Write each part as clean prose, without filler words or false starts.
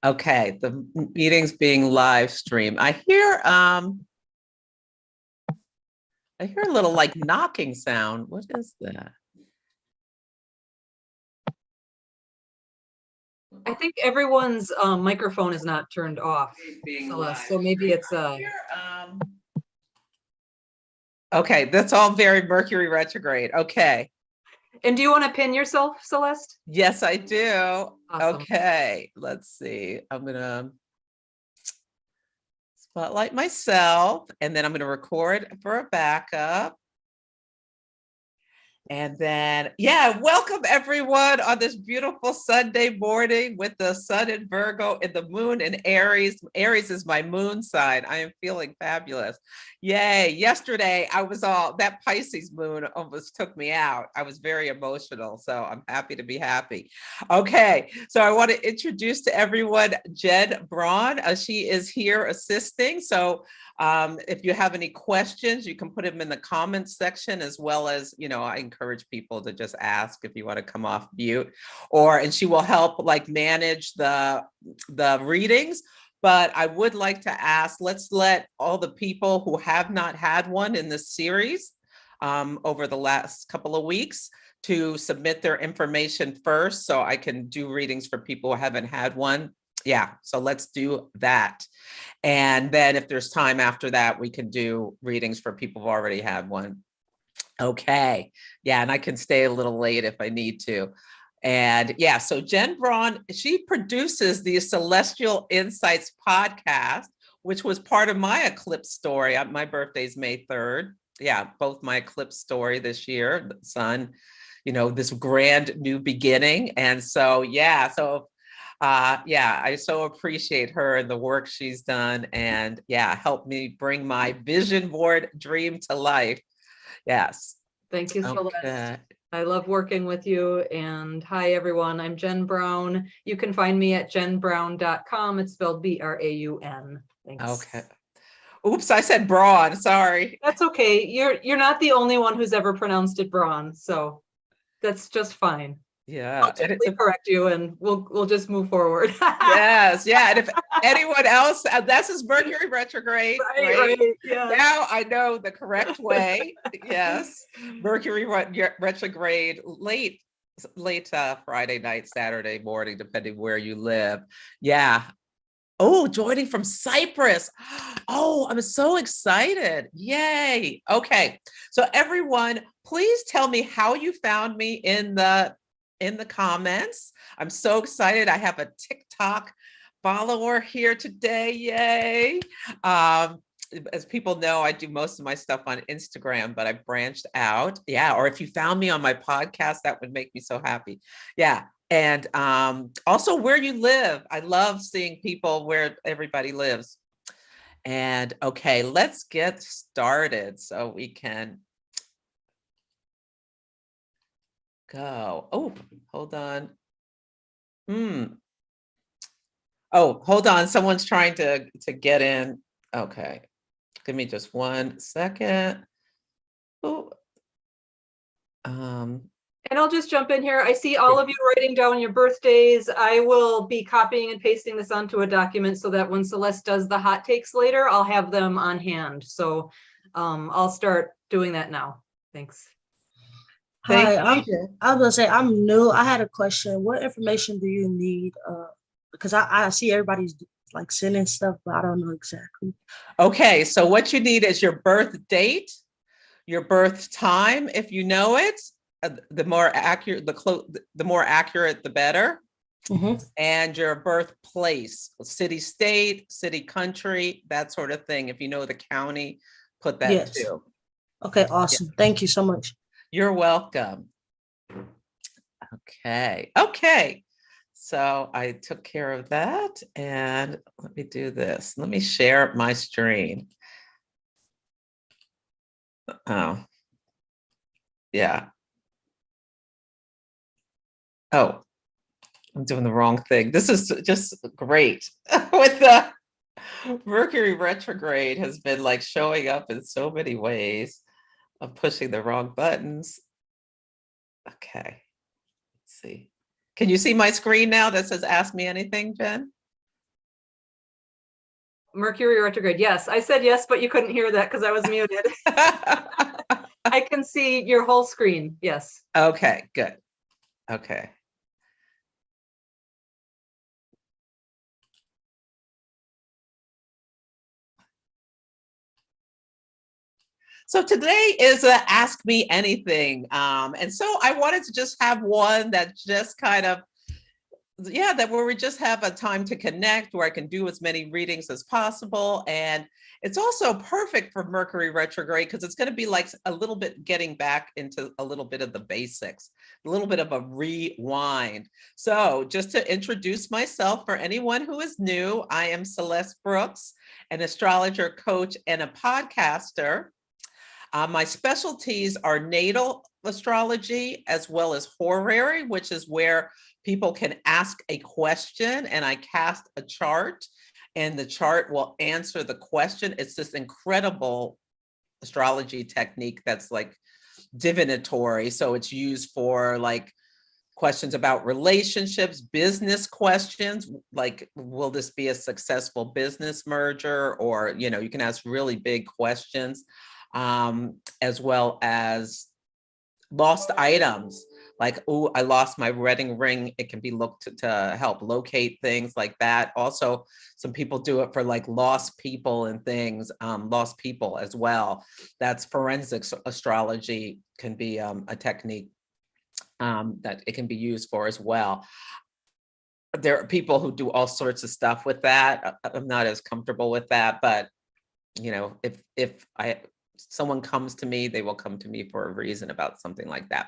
Okay, the meeting's being live streamed. I hear a little like knocking sound. What is that? I think everyone's microphone is not turned off, Celeste, so maybe it's okay, that's all very Mercury retrograde. Okay. And do you want to pin yourself, Celeste? Yes, I do. Awesome. Okay, let's see. I'm gonna spotlight myself, and then I'm gonna record for a backup. And then, yeah, welcome everyone on this beautiful Sunday morning with the sun in Virgo and the moon in Aries. Aries is my moon sign. I am feeling fabulous. Yay. Yesterday, that Pisces moon almost took me out. I was very emotional, so I'm happy to be happy. Okay, so I want to introduce to everyone Jen Braun. She is here assisting. So if you have any questions, you can put them in the comments section, as well as, I encourage people to just ask if you want to come off mute, and she will help like manage the readings. But I would like to ask, let's let all the people who have not had one in this series over the last couple of weeks to submit their information first, so I can do readings for people who haven't had one. Yeah, so let's do that. And then if there's time after that, we can do readings for people who already had one. Okay. Yeah, and I can stay a little late if I need to. And yeah, so Jen Braun, she produces the Celestial Insights podcast, which was part of my eclipse story. My birthday's May 3rd. Yeah, both my eclipse story this year, the sun, this grand new beginning. And so, yeah, I so appreciate her and the work she's done, and helped me bring my vision board dream to life. Yes. Thank you, Celeste. I love working with you. And hi, everyone. I'm Jen Braun. You can find me at jenbraun.com. It's spelled Braun. Thanks. Okay. Oops, I said Braun. Sorry. That's okay. You're not the only one who's ever pronounced it Braun, so that's just fine. Yeah, I'll totally correct you, and we'll just move forward. Yes, yeah. And if anyone else, this is Mercury retrograde, right? Yeah. Now I know the correct way. Yes, Mercury retrograde late Friday night, Saturday morning, depending where you live. Yeah. Oh, joining from Cyprus. Oh, I'm so excited. Yay. Okay. So everyone, please tell me how you found me in the comments. I'm so excited. I have a TikTok follower here today. Yay. As people know, I do most of my stuff on Instagram, but I've branched out. Yeah. Or if you found me on my podcast, that would make me so happy. Yeah. And also where you live. I love seeing people where everybody lives. And okay, let's get started so we can go. Oh, hold on. Oh, hold on. Someone's trying to get in. Okay. Give me just 1 second. Oh. And I'll just jump in here. I see all of you writing down your birthdays. I will be copying and pasting this onto a document so that when Celeste does the hot takes later, I'll have them on hand. So I'll start doing that now. Thanks. Hi, I was gonna say I'm new. I had a question. What information do you need? Because I see everybody's like sending stuff, but I don't know exactly. Okay, so what you need is your birth date, your birth time, if you know it. The more accurate, the more accurate, the better. Mm-hmm. And your birthplace, city, state, city, country, that sort of thing. If you know the county, put that too. Okay, awesome. Yeah. Thank you so much. You're welcome. Okay. So I took care of that, and let me do this. Let me share my screen. Oh, yeah. Oh, I'm doing the wrong thing. This is just great. With the Mercury retrograde has been like showing up in so many ways. I'm pushing the wrong buttons. Okay, let's see. Can you see my screen now that says ask me anything, Jen? Mercury retrograde. Yes, I said yes, but you couldn't hear that because I was muted. I can see your whole screen. Yes. Okay, good. Okay. So today is a Ask Me Anything. And so I wanted to just have one that just kind of, yeah, that where we just have a time to connect, where I can do as many readings as possible. And it's also perfect for Mercury retrograde because it's going to be like a little bit getting back into a little bit of the basics, a little bit of a rewind. So just to introduce myself for anyone who is new, I am Celeste Brooks, an astrologer, coach, and a podcaster. My specialties are natal astrology as well as horary, which is where people can ask a question and I cast a chart and the chart will answer the question. It's this incredible astrology technique that's like divinatory. So it's used for like questions about relationships, business questions, like, will this be a successful business merger? Or, you know, you can ask really big questions, as well as lost items. Like, oh, I lost my wedding ring. It can be looked to help locate things like that. Also, some people do it for like lost people and things, lost people as well. That's forensic astrology can be a technique that it can be used for as well. There are people who do all sorts of stuff with that. I'm not as comfortable with that, but you know, if someone comes to me, they will come to me for a reason about something like that.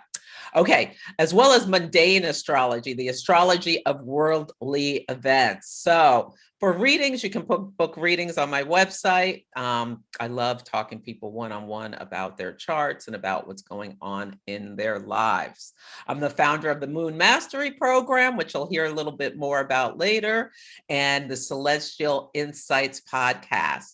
Okay, as well as mundane astrology, the astrology of worldly events. So for readings, you can book readings on my website. I love talking people one-on-one about their charts and about what's going on in their lives. I'm the founder of the Moon Mastery Program, which you'll hear a little bit more about later, and the Celestial Insights podcast.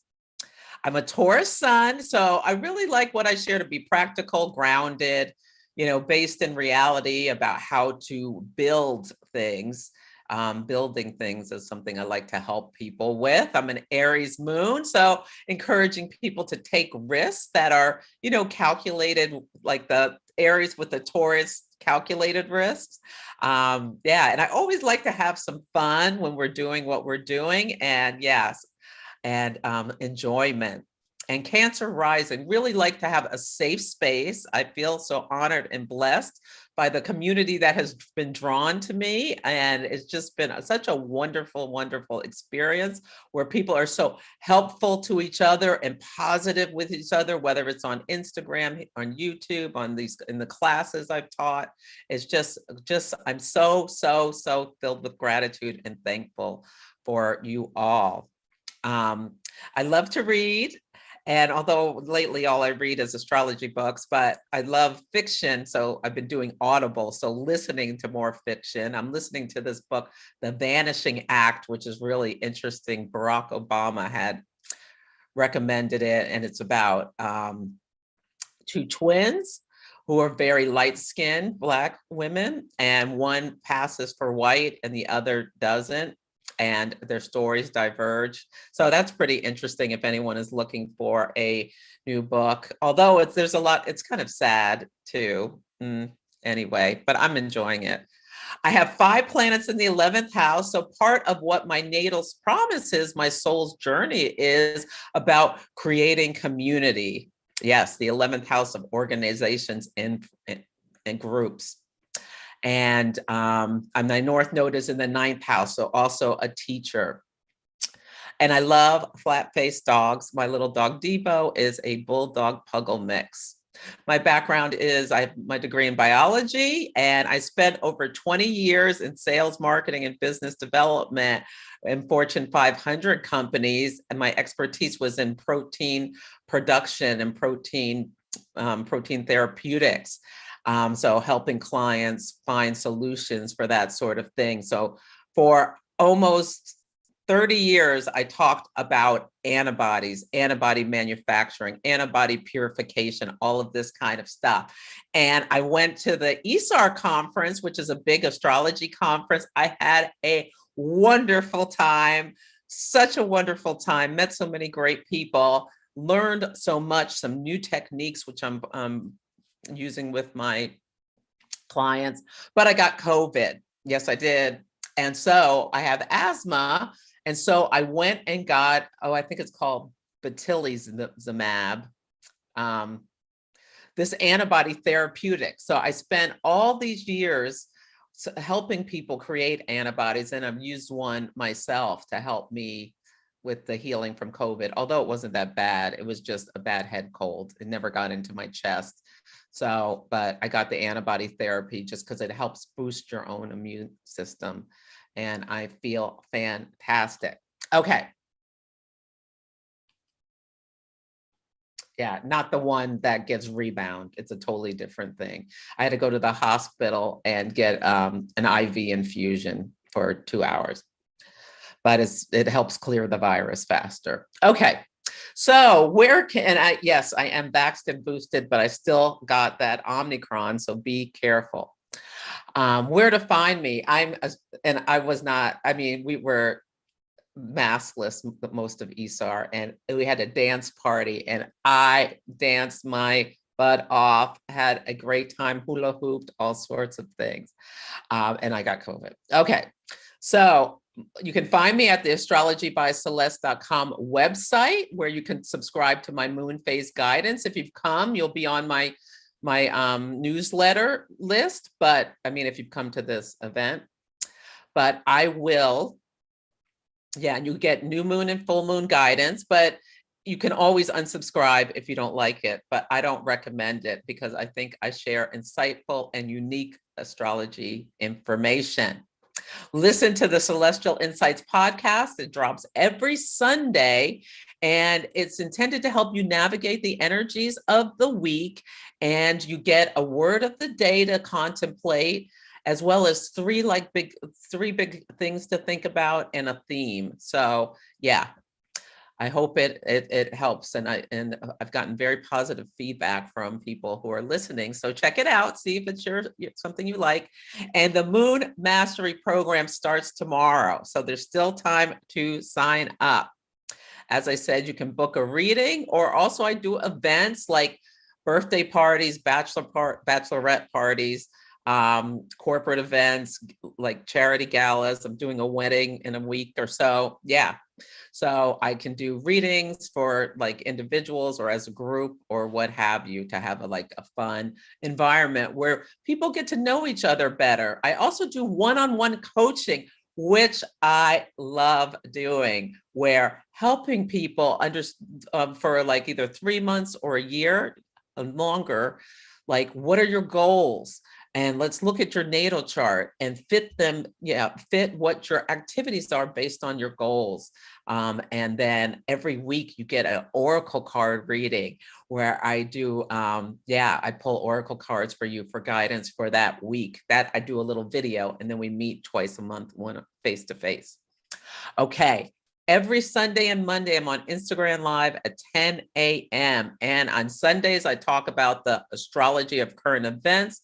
I'm a Taurus sun, so I really like what I share to be practical, grounded, you know, based in reality about how to build things. Building things is something I like to help people with. I'm an Aries moon, so encouraging people to take risks that are, you know, calculated, like the Aries with the Taurus calculated risks. Yeah, and I always like to have some fun when we're doing what we're doing. And yes, and enjoyment. And Cancer rising, really like to have a safe space. I feel so honored and blessed by the community that has been drawn to me. And it's just been such a wonderful, wonderful experience where people are so helpful to each other and positive with each other, whether it's on Instagram, on YouTube, on these, in the classes I've taught. It's just I'm so filled with gratitude and thankful for you all. I love to read. And although lately all I read is astrology books, but I love fiction. So I've been doing Audible. So listening to more fiction. I'm listening to this book, The Vanishing Act, which is really interesting. Barack Obama had recommended it. And it's about two twins who are very light-skinned Black women. And one passes for white and the other doesn't. And their stories diverge. So that's pretty interesting if anyone is looking for a new book. Although there's a lot, it's kind of sad too. Anyway, but I'm enjoying it. I have 5 planets in the 11th house. So part of what my natal promises, my soul's journey, is about creating community. Yes, the 11th house of organizations and groups. And my North Node is in the 9th house, so also a teacher. And I love flat-faced dogs. My little dog Debo is a bulldog puggle mix. My background is I have my degree in biology, and I spent over 20 years in sales, marketing, and business development in Fortune 500 companies. And my expertise was in protein production and protein therapeutics. So helping clients find solutions for that sort of thing. So for almost 30 years, I talked about antibodies, antibody manufacturing, antibody purification, all of this kind of stuff. And I went to the ESAR conference, which is a big astrology conference. I had a wonderful time Such a wonderful time. Met so many great people. Learned so much, some new techniques, which I'm using with my clients. But I got COVID. Yes, I did. And so I have asthma. And so I went and got, I think it's called Batilizumab, this antibody therapeutic. So I spent all these years helping people create antibodies, and I've used one myself to help me with the healing from COVID, although it wasn't that bad. It was just a bad head cold. It never got into my chest. So, but I got the antibody therapy just because it helps boost your own immune system. And I feel fantastic. Okay. Yeah, not the one that gives rebound. It's a totally different thing. I had to go to the hospital and get an IV infusion for 2 hours, but it helps clear the virus faster. Okay, so where can I, yes, I am vaxxed and boosted, but I still got that Omicron, so be careful. Where to find me? I was not, I mean, we were maskless most of ESAR, and we had a dance party, and I danced my butt off, had a great time, hula hooped, all sorts of things, and I got COVID. Okay, so you can find me at the astrologybyceleste.com website, where you can subscribe to my moon phase guidance. If you've come, you'll be on my newsletter list, but I mean, if you've come to this event, but I will. Yeah, and you get new moon and full moon guidance, but you can always unsubscribe if you don't like it, but I don't recommend it because I think I share insightful and unique astrology information. Listen to the Celestial Insights podcast. It drops every Sunday, and it's intended to help you navigate the energies of the week, and you get a word of the day to contemplate, as well as three big things to think about and a theme. So yeah, I hope it helps. And I've gotten very positive feedback from people who are listening. So check it out, see if it's something you like. And the Moon Mastery Program starts tomorrow. So there's still time to sign up. As I said, you can book a reading, or also I do events like birthday parties, bachelorette parties, corporate events like charity galas. I'm doing a wedding in a week or so. Yeah. So I can do readings for like individuals or as a group or what have you, to have a fun environment where people get to know each other better. I also do one-on-one coaching, which I love doing, where helping people for either 3 months or a year longer, what are your goals? And let's look at your natal chart and fit what your activities are based on your goals. And then every week you get an oracle card reading where I do, I pull oracle cards for you for guidance for that week. That I do a little video, and then we meet twice a month, one face to face. Okay. Every Sunday and Monday, I'm on Instagram Live at 10 a.m. And on Sundays, I talk about the astrology of current events.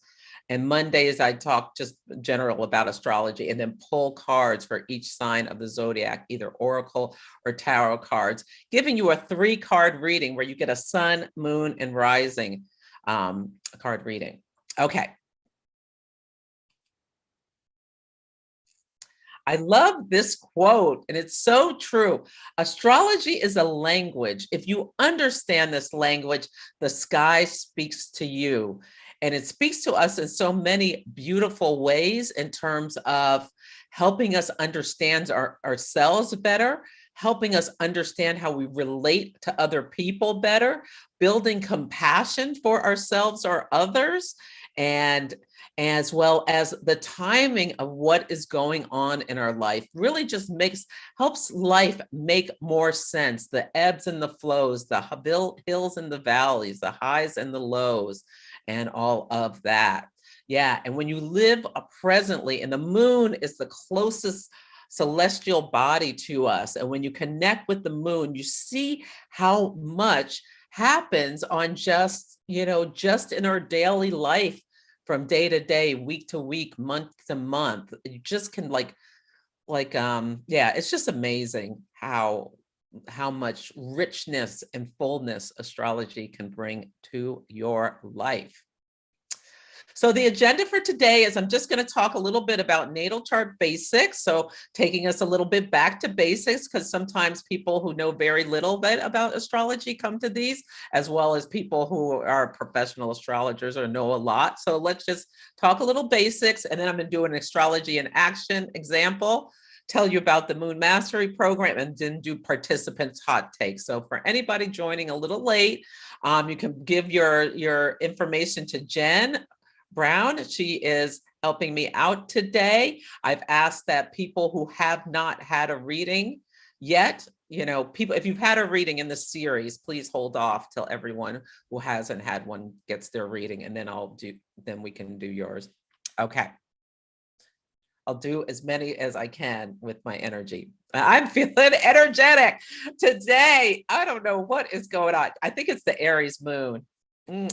And Mondays, I talk just general about astrology, and then pull cards for each sign of the zodiac, either oracle or tarot cards, giving you a 3-card reading where you get a sun, moon, and rising card reading. Okay. I love this quote, and it's so true. Astrology is a language. If you understand this language, the sky speaks to you. And it speaks to us in so many beautiful ways in terms of helping us understand ourselves better, helping us understand how we relate to other people better, building compassion for ourselves or others, and as well as the timing of what is going on in our life really just helps life make more sense. The ebbs and the flows, the hills and the valleys, the highs and the lows, and all of that. Yeah, and when you live presently, and the moon is the closest celestial body to us, and when you connect with the moon, you see how much happens on just in our daily life, from day to day, week to week, month to month. You just can yeah, it's just amazing how much richness and fullness astrology can bring to your life. So the agenda for today is I'm just going to talk a little bit about natal chart basics. So taking us a little bit back to basics, because sometimes people who know very little bit about astrology come to these, as well as people who are professional astrologers or know a lot. So let's just talk a little basics, and then I'm going to do an astrology in action example, tell you about the Moon Mastery Program, and then do participants' hot takes. So for anybody joining a little late, you can give your information to Jen Brown. She is helping me out today. I've asked that people who have not had a reading yet, people, if you've had a reading in the series, please hold off till everyone who hasn't had one gets their reading, and then we can do yours. Okay. I'll do as many as I can with my energy. I'm feeling energetic today. I don't know what is going on. I think it's the Aries moon.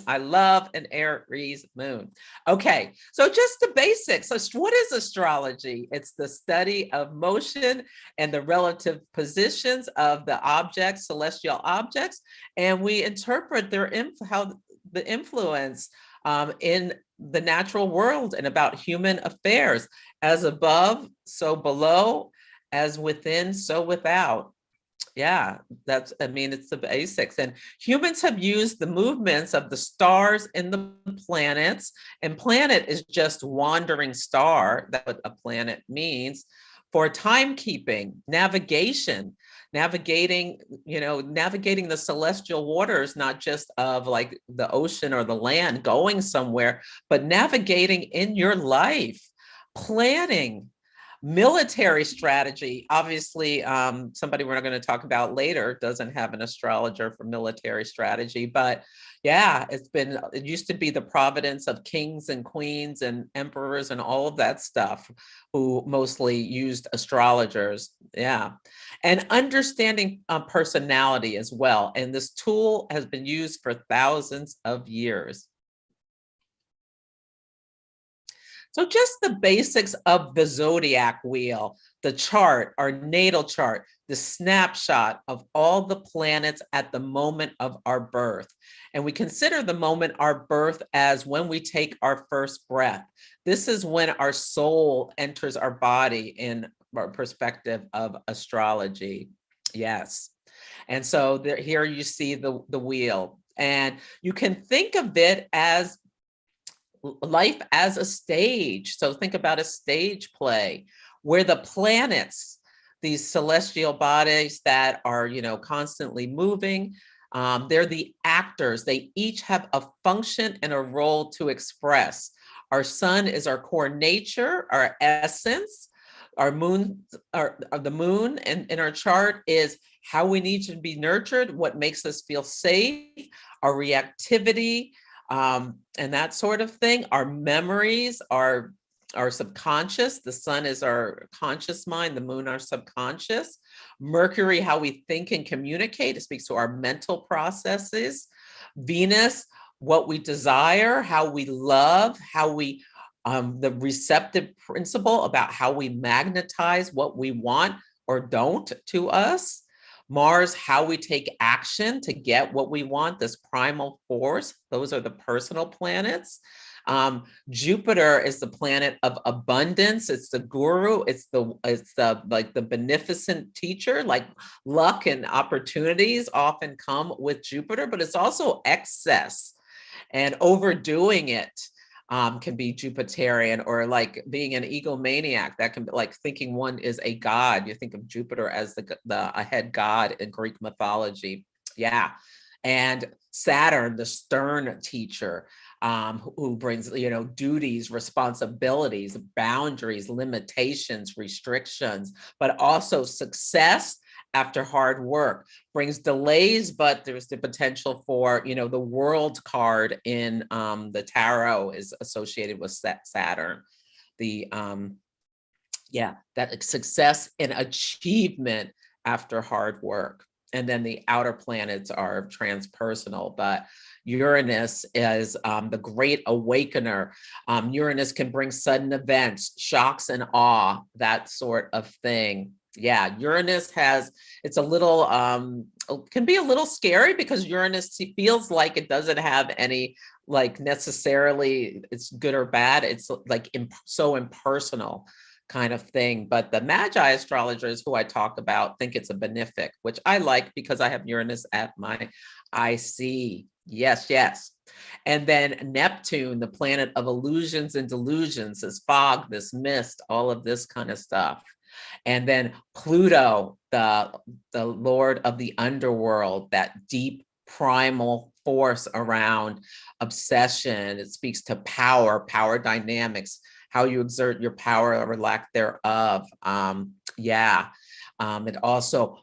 I love an Aries moon. Okay, so just the basics. So what is astrology? It's the study of motion and the relative positions of the objects, celestial objects, and we interpret how the influence in the natural world and about human affairs. As above, so below, as within, so without. Yeah, it's the basics. And humans have used the movements of the stars and the planets, and planet is just wandering star. That's what a planet means, for timekeeping, navigating the celestial waters, not just of like the ocean or the land going somewhere, but navigating in your life, planning, military strategy. Obviously, somebody we're going to talk about later doesn't have an astrologer for military strategy, but yeah, it used to be the providence of kings and queens and emperors and all of that stuff who mostly used astrologers. Yeah. And understanding personality as well. And this tool has been used for thousands of years. So just the basics of the zodiac wheel, the chart, our natal chart, the snapshot of all the planets at the moment of our birth. And we consider the moment our birth as when we take our first breath. This is when our soul enters our body in our perspective of astrology. Yes. And so here you see the wheel. And you can think of it as life as a stage. So think about a stage play where the planets, these celestial bodies that are, constantly moving, they're the actors. They each have a function and a role to express. Our sun is our core nature, our essence. Our moon, the moon in our chart is how we need to be nurtured, what makes us feel safe, our reactivity, and that sort of thing. Our memories, our subconscious. The sun is our conscious mind, the moon our subconscious. Mercury, how we think and communicate. It speaks to our mental processes. Venus, what we desire, how we love, how we the receptive principle about how we magnetize what we want or don't to us. Mars, how we take action to get what we want, this primal force. Those are the personal planets. Jupiter is the planet of abundance. It's the guru. It's the beneficent teacher. Like luck and opportunities often come with Jupiter, but it's also excess and overdoing it. Can be Jupiterian, or like being an egomaniac. That can be like thinking one is a god. You think of Jupiter as a head god in Greek mythology. Yeah. And Saturn, the stern teacher, who brings, duties, responsibilities, boundaries, limitations, restrictions, but also success after hard work, brings delays, but there's the potential for, the world card in the tarot is associated with Saturn. That success and achievement after hard work. And then the outer planets are transpersonal, but Uranus is the great awakener. Uranus can bring sudden events, shocks and awe, that sort of thing. Yeah, Uranus it's a little, can be a little scary because Uranus feels like it doesn't have any, like necessarily it's good or bad. It's like so impersonal kind of thing. But the Magi astrologers who I talk about think it's a benefic, which I like because I have Uranus at my IC. Yes, yes. And then Neptune, the planet of illusions and delusions, this fog, this mist, all of this kind of stuff. And then Pluto, the lord of the underworld, that deep primal force around obsession. It speaks to power dynamics, how you exert your power or lack thereof. It also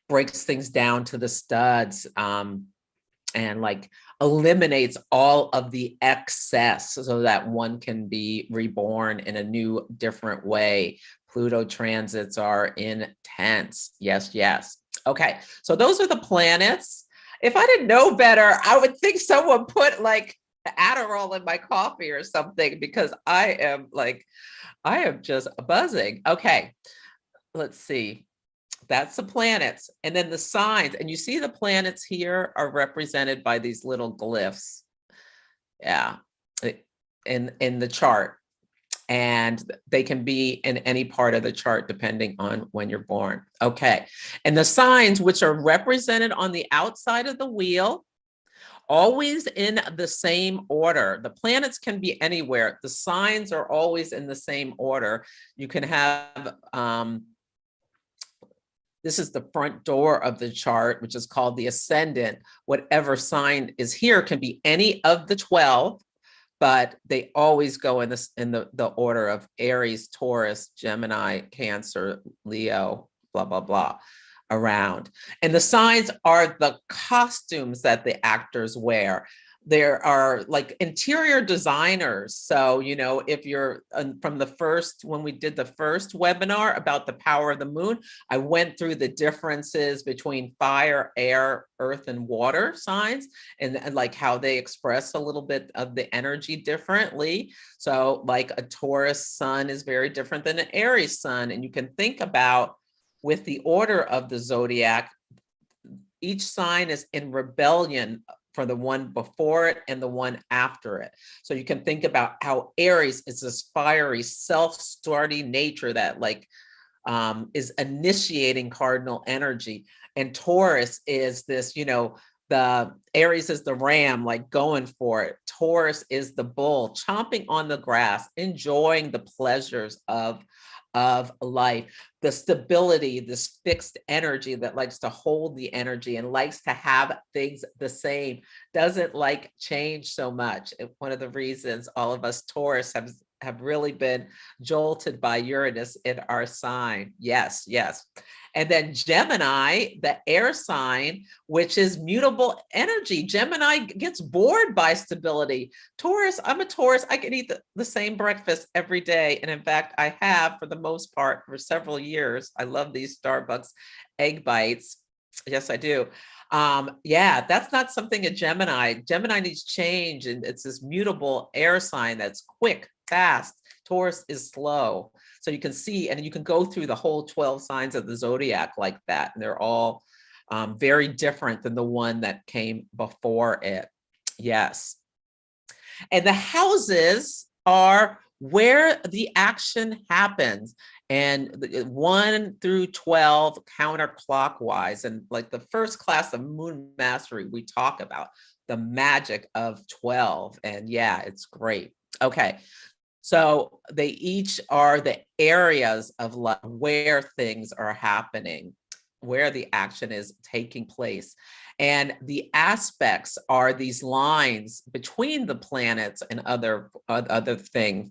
breaks things down to the studs, and like eliminates all of the excess so that one can be reborn in a new, different way. Pluto transits are intense. Yes, yes. Okay, so those are the planets. If I didn't know better, I would think someone put like Adderall in my coffee or something, because I am just buzzing. Okay, let's see. That's the planets. And then the signs. And you see the planets here are represented by these little glyphs. Yeah, in the chart. And they can be in any part of the chart depending on when you're born. Okay. And the signs, which are represented on the outside of the wheel, always in the same order. The planets can be anywhere. The signs are always in the same order. You can have, this is the front door of the chart, which is called the ascendant. Whatever sign is here can be any of the 12, but they always go in the order of Aries, Taurus, Gemini, Cancer, Leo, blah, blah, blah, around. And the signs are the costumes that the actors wear. There are like interior designers. So, you know, if you're from when we did the first webinar about the power of the moon, I went through the differences between fire, air, earth, and water signs, and like how they express a little bit of the energy differently. So like a Taurus sun is very different than an Aries sun. And you can think about, with the order of the zodiac, each sign is in rebellion for the one before it and the one after it. So you can think about how Aries is this fiery, self-starting nature that like is initiating cardinal energy. And Taurus is this, you know, the Aries is the ram, like going for it. Taurus is the bull, chomping on the grass, enjoying the pleasures of life, the stability, this fixed energy that likes to hold the energy and likes to have things the same, doesn't like change so much. One of the reasons all of us Taurus have really been jolted by Uranus in our sign. Yes, yes. And then Gemini, the air sign, which is mutable energy. Gemini gets bored by stability. Taurus, I'm a Taurus. I can eat the same breakfast every day. And in fact, I have for the most part for several years. I love these Starbucks egg bites. Yes, I do. Yeah, that's not something a Gemini needs change. And it's this mutable air sign that's quick, fast. Taurus is slow. So you can see, and you can go through the whole 12 signs of the zodiac like that. And they're all very different than the one that came before it. Yes. And the houses are where the action happens. And 1 through 12 counterclockwise. And like the first class of Moon Mastery, we talk about the magic of 12. And yeah, it's great. Okay. So they each are the areas of life where things are happening, where the action is taking place. And the aspects are these lines between the planets and other things.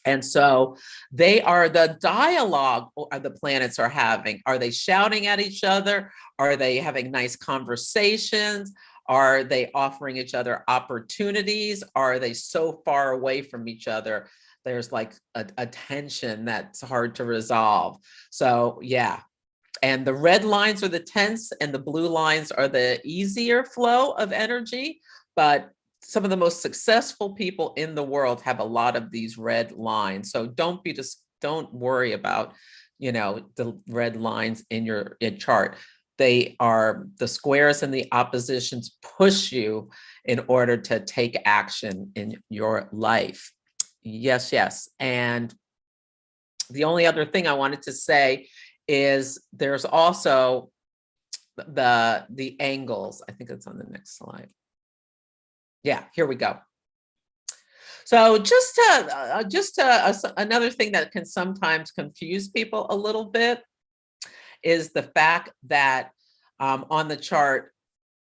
And so they are the dialogue the planets are having. Are they shouting at each other? Are they having nice conversations? Are they offering each other opportunities? Are they so far away from each other? There's like a tension that's hard to resolve. So yeah, And the red lines are the tense and the blue lines are the easier flow of energy. But some of the most successful people in the world have a lot of these red lines. So don't worry about, the red lines in your chart. They are the squares and the oppositions push you in order to take action in your life. Yes, yes. And the only other thing I wanted to say is there's also the angles. I think it's on the next slide. Yeah, here we go. So another thing that can sometimes confuse people a little bit is the fact that on the chart,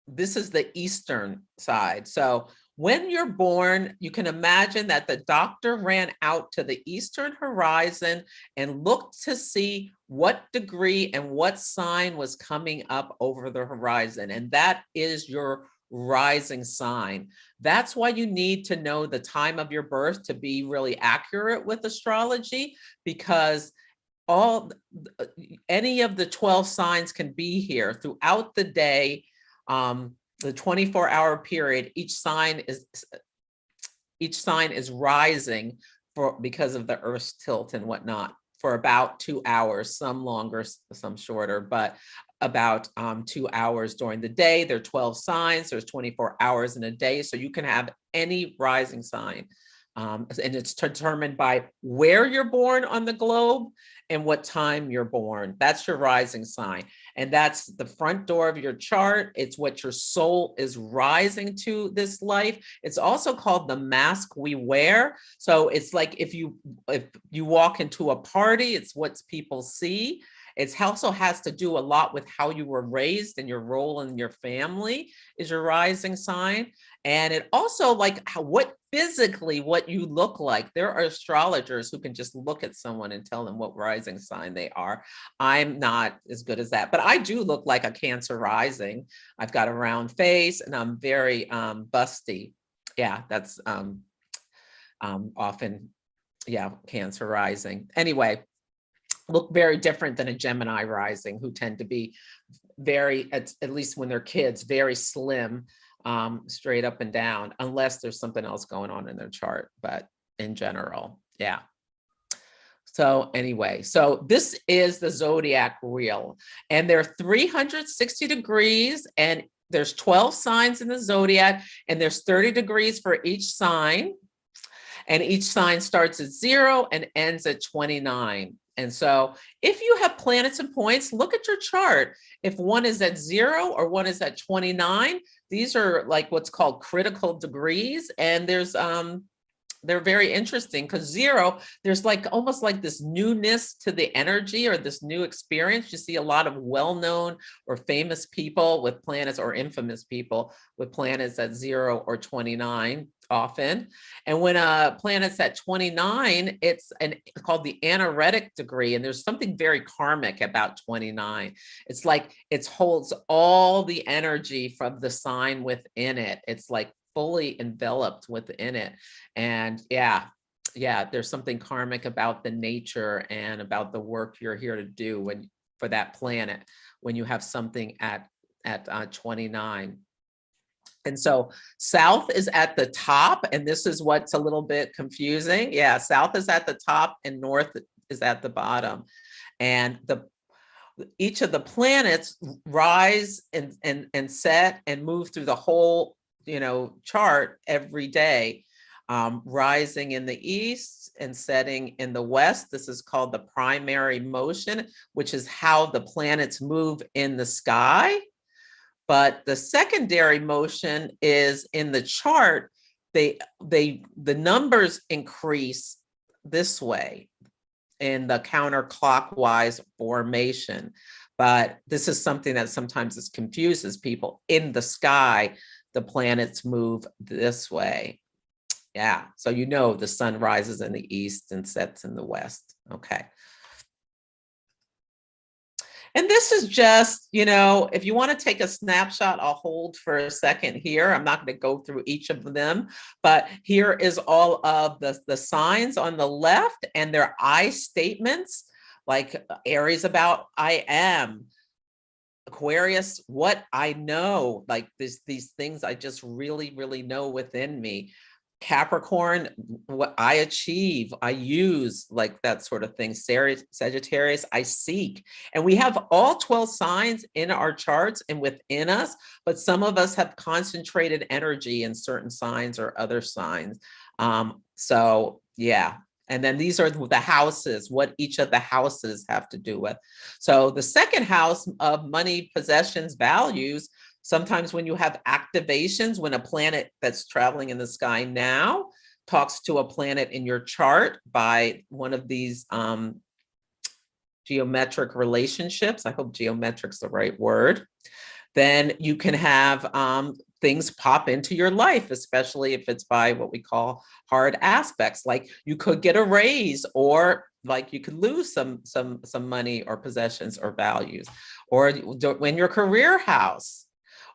this is the eastern side. So when you're born, you can imagine that the doctor ran out to the eastern horizon and looked to see what degree and what sign was coming up over the horizon. And that is your rising sign. That's why you need to know the time of your birth to be really accurate with astrology, because any of the 12 signs can be here throughout the day. The 24-hour period, each sign is rising because of the Earth's tilt and whatnot for about 2 hours, some longer, some shorter, but about 2 hours during the day. There are 12 signs. There's 24 hours in a day, so you can have any rising sign. And it's determined by where you're born on the globe and what time you're born. That's your rising sign. And that's the front door of your chart. It's what your soul is rising to this life. It's also called the mask we wear. So it's like if you walk into a party, it's what people see. It also has to do a lot with how you were raised and your role in your family is your rising sign. And it also like what you look like. There are astrologers who can just look at someone and tell them what rising sign they are. I'm not as good as that, but I do look like a Cancer rising. I've got a round face and I'm very busty. Yeah, that's often, Cancer rising. Anyway, look very different than a Gemini rising, who tend to be very, at least when they're kids, very slim, straight up and down, unless there's something else going on in their chart. But in general, yeah. So anyway, so this is the zodiac wheel, and there are 360 degrees, and there's 12 signs in the zodiac, and there's 30 degrees for each sign. And each sign starts at 0 and ends at 29. And so if you have planets and points, look at your chart. If one is at 0 or one is at 29, these are like what's called critical degrees. And they're very interesting because 0, there's like almost like this newness to the energy or this new experience. You see a lot of well-known or famous people with planets, or infamous people with planets at 0 or 29 often. And when a planet's at 29, it's called the anaretic degree. And there's something very karmic about 29. It's like it holds all the energy from the sign within it. It's like fully enveloped within it. And yeah, there's something karmic about the nature and about the work you're here to do for that planet when you have something at 29. And so south is at the top, and this is what's a little bit confusing. Yeah, south is at the top and north is at the bottom. And each of the planets rise and set and move through the whole chart every day, rising in the east and setting in the west. This is called the primary motion, which is how the planets move in the sky. But the secondary motion is in the chart. The numbers increase this way in the counterclockwise formation. But this is something that sometimes confuses people. In the sky, the planets move this way. Yeah, so the sun rises in the east and sets in the west. Okay. And this is just, if you want to take a snapshot, I'll hold for a second here. I'm not going to go through each of them, but here is all of the signs on the left and their I statements like Aries about I am, Aquarius, what I know, like these things I just really, really know within me. Capricorn, what I achieve, I use, like that sort of thing. Sagittarius, I seek. And we have all 12 signs in our charts and within us, but some of us have concentrated energy in certain signs or other signs. So yeah. And then these are the houses, what each of the houses have to do with. So the second house of money, possessions, values, sometimes when you have activations, when a planet that's traveling in the sky now talks to a planet in your chart by one of these geometric relationships, I hope geometric's the right word, then you can have things pop into your life, especially if it's by what we call hard aspects. Like you could get a raise, or like you could lose some money or possessions or values, or when your career house,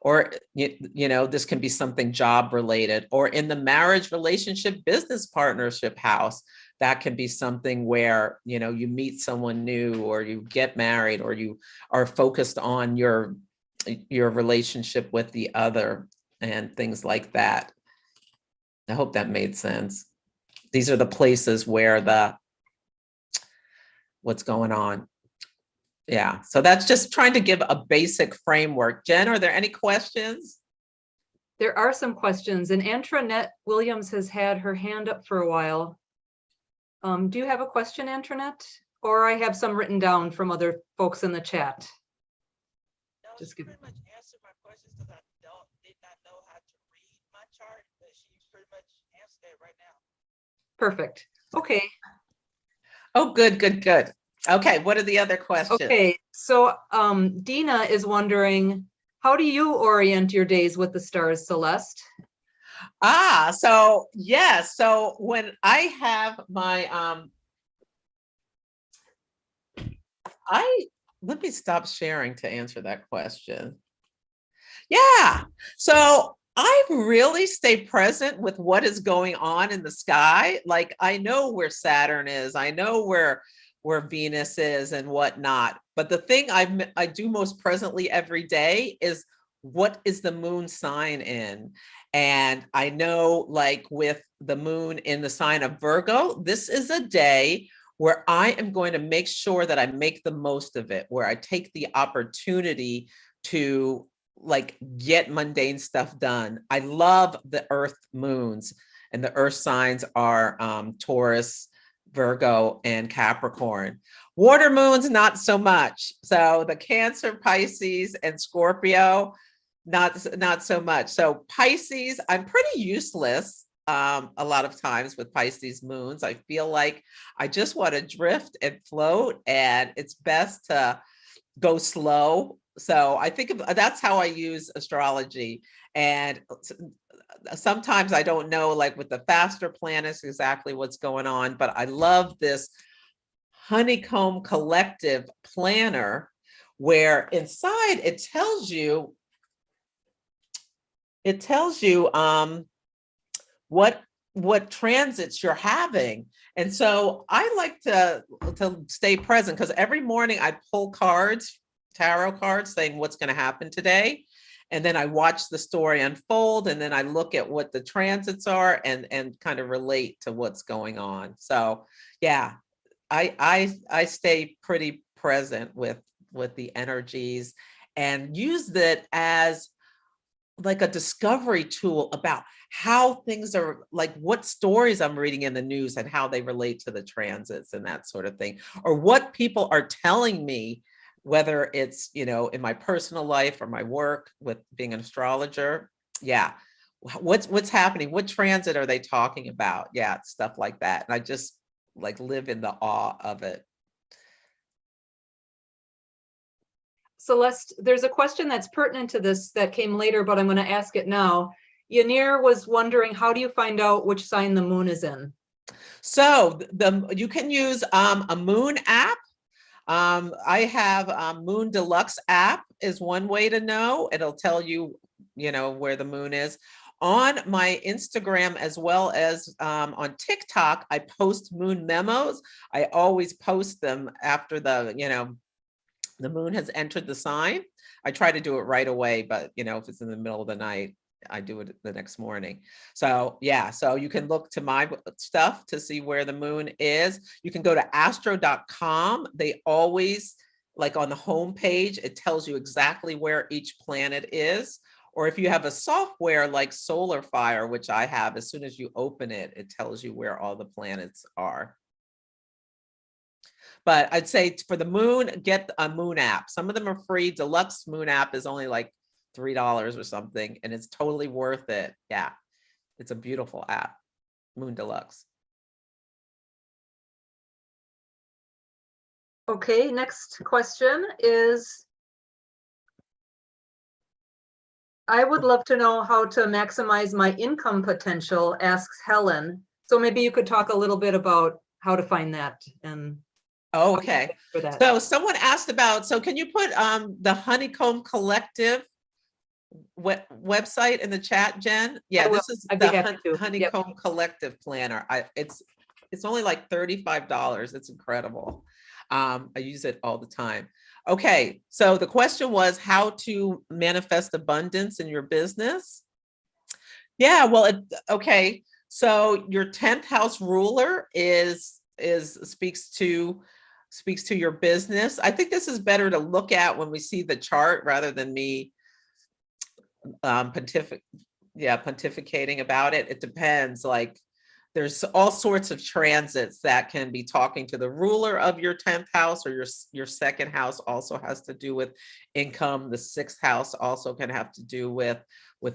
or you know, this can be something job related, or in the marriage, relationship, business partnership house. That can be something where, you know, you meet someone new, or you get married, or you are focused on your relationship with the other and things like that. I hope that made sense. These are the places where what's going on. Yeah, so that's just trying to give a basic framework. Jen, are there any questions? There are some questions, and Antoinette Williams has had her hand up for a while. Do you have a question, Antoinette? Or I have some written down from other folks in the chat. No, Just she give pretty much answered my questions because I did not know how to read my chart, but she pretty much answered it right now. Perfect. Okay. Oh, good, good, good. Okay, what are the other questions? Okay, so Dina is wondering, how do you orient your days with the stars, Celeste? So yes, so when I have my let me stop sharing to answer that question. Yeah, so I really stay present with what is going on in the sky. Like I know where Saturn is, I know where Venus is and whatnot. But the thing I do most presently every day is, what is the moon sign in? And I know, like with the moon in the sign of Virgo, this is a day where I am going to make sure that I make the most of it, where I take the opportunity to like get mundane stuff done. I love the earth moons, and the earth signs are Taurus, Virgo, and Capricorn. Water moons, not so much. So the Cancer, Pisces, and Scorpio, not so much. So Pisces, I'm pretty useless a lot of times with Pisces moons. I feel like I just want to drift and float, and it's best to go slow. So I think that's how I use astrology. And sometimes I don't know, like with the faster planets, exactly what's going on, but I love this honeycomb collective planner where inside it tells you what transits you're having. And so I like to stay present, because every morning I pull cards, tarot cards, saying what's going to happen today. And then I watch the story unfold, and then I look at what the transits are and kind of relate to what's going on. So yeah, I stay pretty present with the energies, and use that as like a discovery tool about how things are, like what stories I'm reading in the news and how they relate to the transits and that sort of thing, or what people are telling me, whether it's, you know, in my personal life or my work with being an astrologer. Yeah. What's happening? What transit are they talking about? Yeah, stuff like that. And I just like live in the awe of it. Celeste, there's a question that's pertinent to this that came later, but I'm going to ask it now. Yanir was wondering, how do you find out which sign the moon is in? So you can use a moon app. I have Moon Deluxe app is one way to know. It'll tell you, you know, where the moon is. On my Instagram, as well as on TikTok, I post moon memos. I always post them after the moon has entered the sign. I try to do it right away, but if it's in the middle of the night, I do it the next morning. So yeah, so you can look to my stuff to see where the moon is. You can go to astro.com. They always, like on the home page, it tells you exactly where each planet is. Or if you have a software like Solar Fire, which I have, as soon as you open it, it tells you where all the planets are. But I'd say for the moon, get a moon app. Some of them are free. Deluxe moon app is only like $3 or something, and it's totally worth it. Yeah, it's a beautiful app, Moon Deluxe. Okay, next question is, I would love to know how to maximize my income potential, asks Helen. So maybe you could talk a little bit about how to find that and okay. For that. So someone asked about, so can you put the Honeycomb Collective website in the chat, Jen? Yeah, this is the Honeycomb Collective planner. It's only like $35. It's incredible. I use it all the time. Okay, so the question was how to manifest abundance in your business. Yeah, well, okay. So your 10th house ruler speaks to your business. I think this is better to look at when we see the chart rather than me pontificating about it. It depends. Like there's all sorts of transits that can be talking to the ruler of your 10th house, or your second house also has to do with income. The 6th house also can have to do with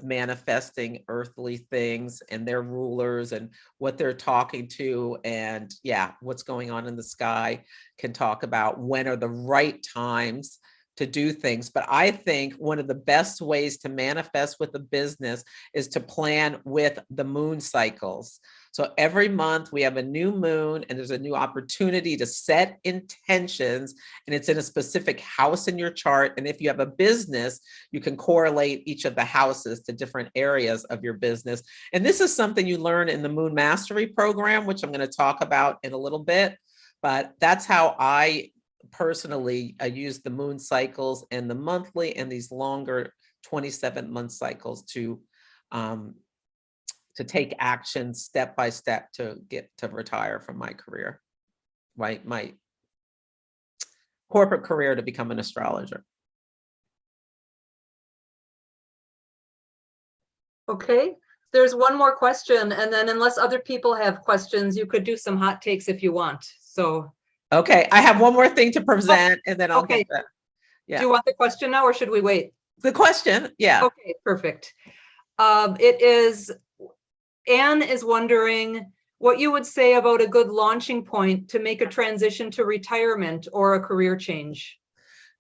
manifesting earthly things and their rulers and what they're talking to. And yeah, what's going on in the sky can talk about when are the right times to do things. But I think one of the best ways to manifest with a business is to plan with the moon cycles. So every month we have a new moon and there's a new opportunity to set intentions, and it's in a specific house in your chart. And if you have a business, you can correlate each of the houses to different areas of your business. And this is something you learn in the Moon Mastery program, which I'm going to talk about in a little bit. But that's how I personally use the moon cycles and the monthly and these longer 27-month cycles to take action step by step to get to retire from my career, right? My corporate career to become an astrologer. Okay, there's one more question, and then unless other people have questions, you could do some hot takes if you want. So. Okay, I have one more thing to present, and then I'll get that. Yeah. Do you want the question now, or should we wait? The question, yeah. Okay, perfect. It is, Anne is wondering what you would say about a good launching point to make a transition to retirement or a career change.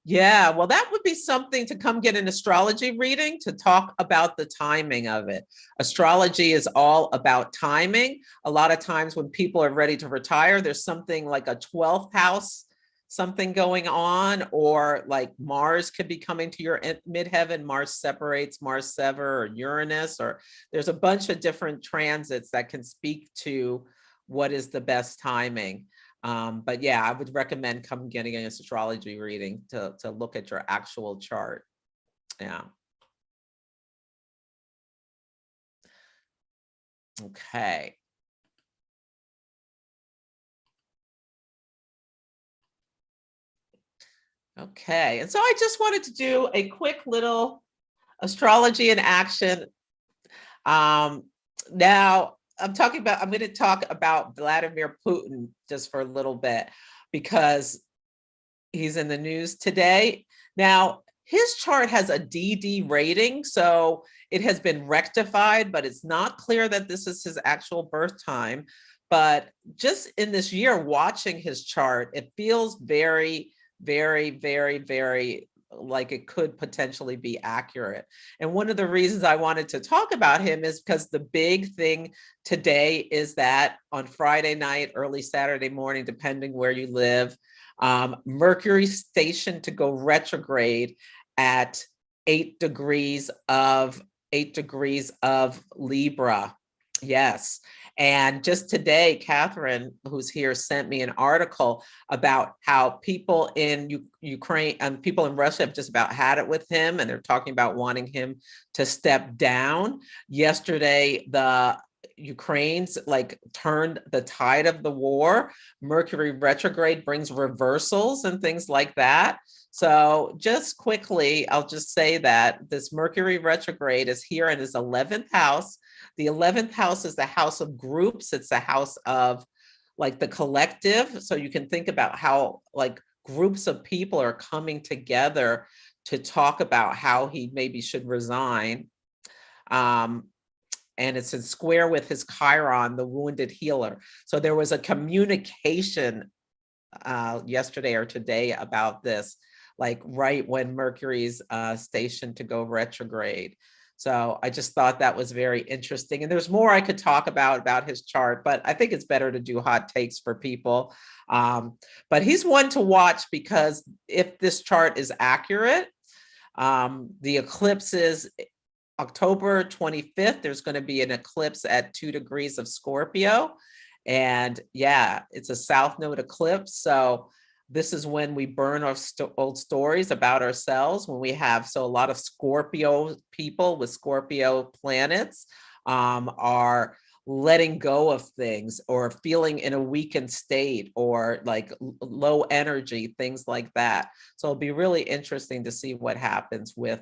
Yeah, well, that would be something to come get an astrology reading to talk about the timing of it. Astrology is all about timing. A lot of times when people are ready to retire, there's something like a 12th house, something going on, or like Mars could be coming to your midheaven. Mars separates, Mars sever, or Uranus, or there's a bunch of different transits that can speak to what is the best timing. But yeah, I would recommend come getting an astrology reading to look at your actual chart. Yeah. Okay. Okay, and so I just wanted to do a quick little astrology in action. Now, I'm going to talk about Vladimir Putin just for a little bit because he's in the news today. Now, his chart has a DD rating, so it has been rectified, but it's not clear that this is his actual birth time. But just in this year, watching his chart, it feels very, very, very, very like it could potentially be accurate. And one of the reasons I wanted to talk about him is because the big thing today is that on Friday night, early Saturday morning, depending where you live, Mercury stationed to go retrograde at 8 degrees of 8 degrees of Libra. Yes. And just today, Catherine, who's here, sent me an article about how people in Ukraine and people in Russia have just about had it with him. And they're talking about wanting him to step down. Yesterday, the Ukraine's like turned the tide of the war. Mercury retrograde brings reversals and things like that. So just quickly, I'll just say that this Mercury retrograde is here in his 11th house. The 11th house is the house of groups. It's the house of like the collective. So you can think about how like groups of people are coming together to talk about how he maybe should resign. And it's in square with his Chiron, the wounded healer. So there was a communication yesterday or today about this, like right when Mercury's stationed to go retrograde. So I just thought that was very interesting. And there's more I could talk about his chart, but I think it's better to do hot takes for people. But he's one to watch because if this chart is accurate, the eclipse is October 25th. There's going to be an eclipse at 2 degrees of Scorpio. And yeah, it's a south node eclipse. So this is when we burn our old stories about ourselves, when we have, so a lot of Scorpio people with Scorpio planets are letting go of things or feeling in a weakened state or like low energy, things like that. So it'll be really interesting to see what happens with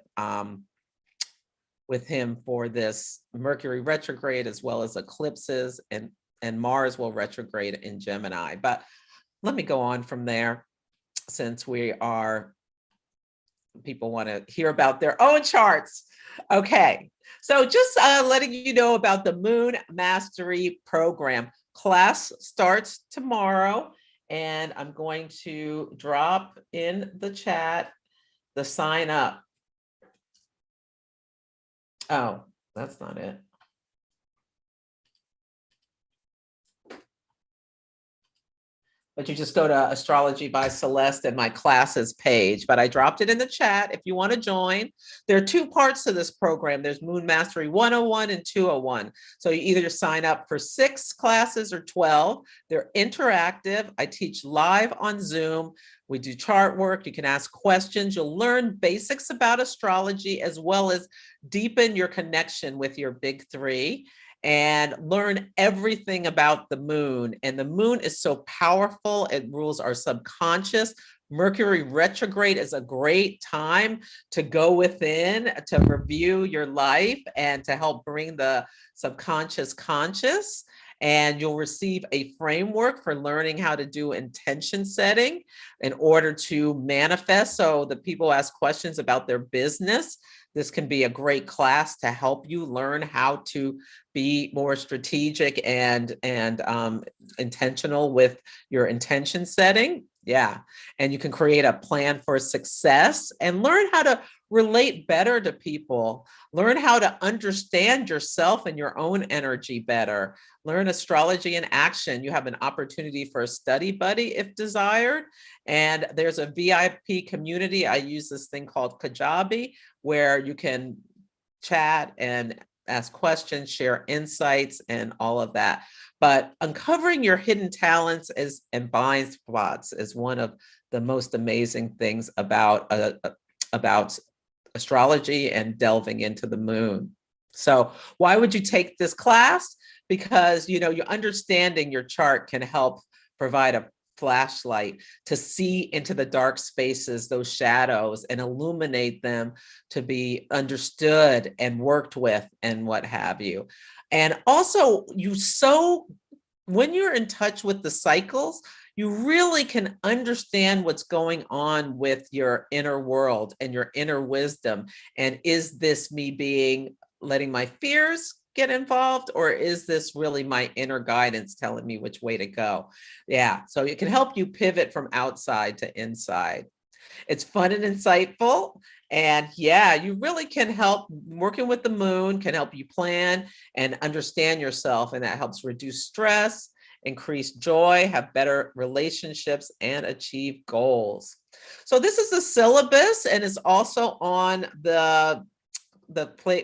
him for this Mercury retrograde, as well as eclipses, and Mars will retrograde in Gemini. But let me go on from there, since people want to hear about their own charts. Okay, so just letting you know about the Moon Mastery Program. Class starts tomorrow, and I'm going to drop in the chat the sign up. Oh, that's not it. But you just go to Astrology by Celeste and my classes page, but I dropped it in the chat if you want to join. There are 2 parts to this program. There's Moon Mastery 101 and 201. So you either sign up for 6 classes or 12. They're interactive. I teach live on Zoom. We do chart work. You can ask questions. You'll learn basics about astrology, as well as deepen your connection with your big 3. And learn everything about the moon. And the moon is so powerful. It rules our subconscious. Mercury retrograde is a great time to go within, to review your life and to help bring the subconscious conscious. And you'll receive a framework for learning how to do intention setting in order to manifest. So the people ask questions about their business. This can be a great class to help you learn how to be more strategic and intentional with your intention setting. Yeah. And you can create a plan for success and learn how to relate better to people. Learn how to understand yourself and your own energy better. Learn astrology in action. You have an opportunity for a study buddy if desired. And there's a VIP community. I use this thing called Kajabi, where you can chat and ask questions, share insights, and all of that. But uncovering your hidden talents and blind spots is one of the most amazing things about astrology and delving into the moon. So why would you take this class? Because, you know, your understanding your chart can help provide a flashlight to see into the dark spaces, those shadows, and illuminate them to be understood and worked with and what have you. And also, when you're in touch with the cycles, you really can understand what's going on with your inner world and your inner wisdom. And is this me letting my fears get involved, or is this really my inner guidance telling me which way to go? Yeah, so it can help you pivot from outside to inside. It's fun and insightful. And yeah, you really can help. Working with the moon can help you plan and understand yourself, and that helps reduce stress, increase joy, have better relationships, and achieve goals. So this is the syllabus, and it's also on the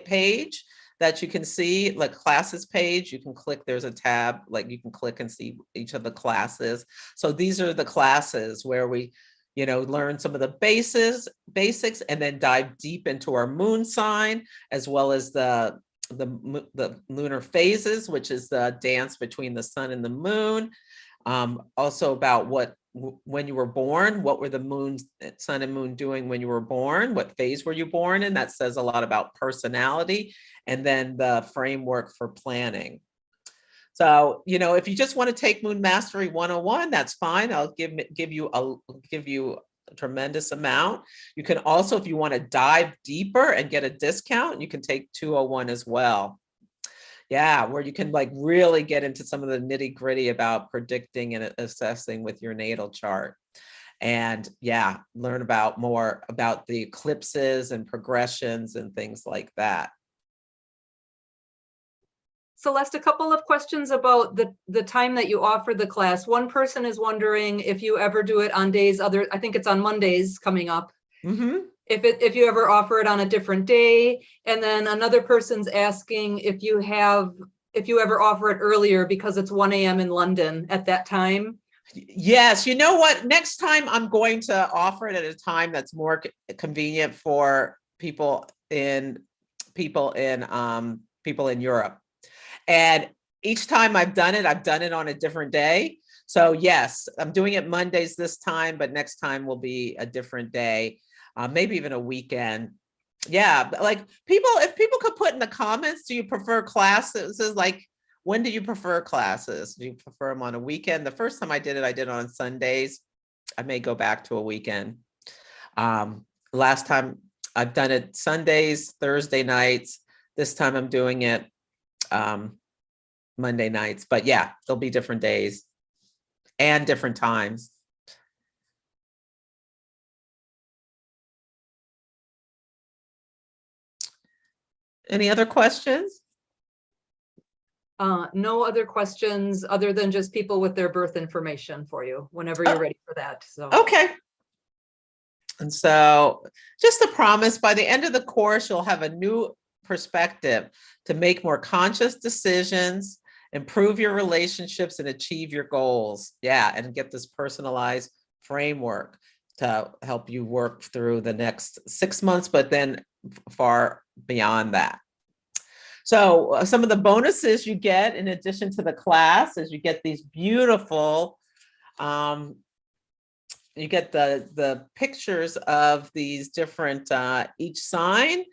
page that you can see, like classes page, you can click, there's a tab, like you can click and see each of the classes. So these are the classes where we, learn some of the basics, and then dive deep into our moon sign, as well as the lunar phases, which is the dance between the sun and the moon. Also about when you were born, what were the sun and moon doing when you were born? What phase were you born in? That says a lot about personality. And then the framework for planning. So, if you just want to take Moon Mastery 101, that's fine. I'll give you a tremendous amount. You can also, if you want to dive deeper and get a discount, you can take 201 as well. Yeah, where you can like really get into some of the nitty gritty about predicting and assessing with your natal chart. And yeah, learn more about the eclipses and progressions and things like that. Celeste, a couple of questions about the time that you offer the class. One person is wondering if you ever do it on days I think it's on Mondays coming up. Mm-hmm. If you ever offer it on a different day. And then another person's asking if you ever offer it earlier because it's 1 a.m. in London at that time. Yes, you know what? Next time I'm going to offer it at a time that's more convenient for people in Europe. And each time I've done it on a different day. So yes, I'm doing it Mondays this time, but next time will be a different day, maybe even a weekend. Yeah, like if people could put in the comments, do you prefer classes? Like, when do you prefer classes? Do you prefer them on a weekend? The first time I did it on Sundays. I may go back to a weekend. Last time I've done it Sundays, Thursday nights. This time I'm doing it Monday nights, but yeah, there'll be different days and different times. Any other questions? No other questions other than just people with their birth information for you whenever you're ready for that. So okay. And so just a promise, by the end of the course, you'll have a new perspective to make more conscious decisions, improve your relationships, and achieve your goals. Yeah, and get this personalized framework to help you work through the next 6 months, but then far beyond that. So some of the bonuses you get in addition to the class is you get these beautiful, you get the pictures of these different, each sign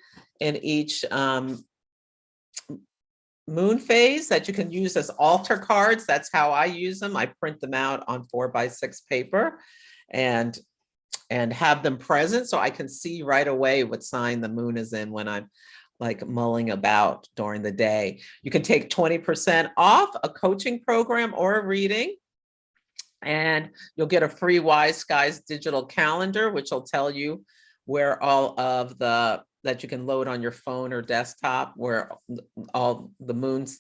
and each moon phase that you can use as altar cards. That's how I use them. I print them out on 4x6 paper and have them present so I can see right away what sign the moon is in when I'm like mulling about during the day. You can take 20% off a coaching program or a reading, and you'll get a free Wise Skies digital calendar, which will tell you where all of that you can load on your phone or desktop, where all the moons,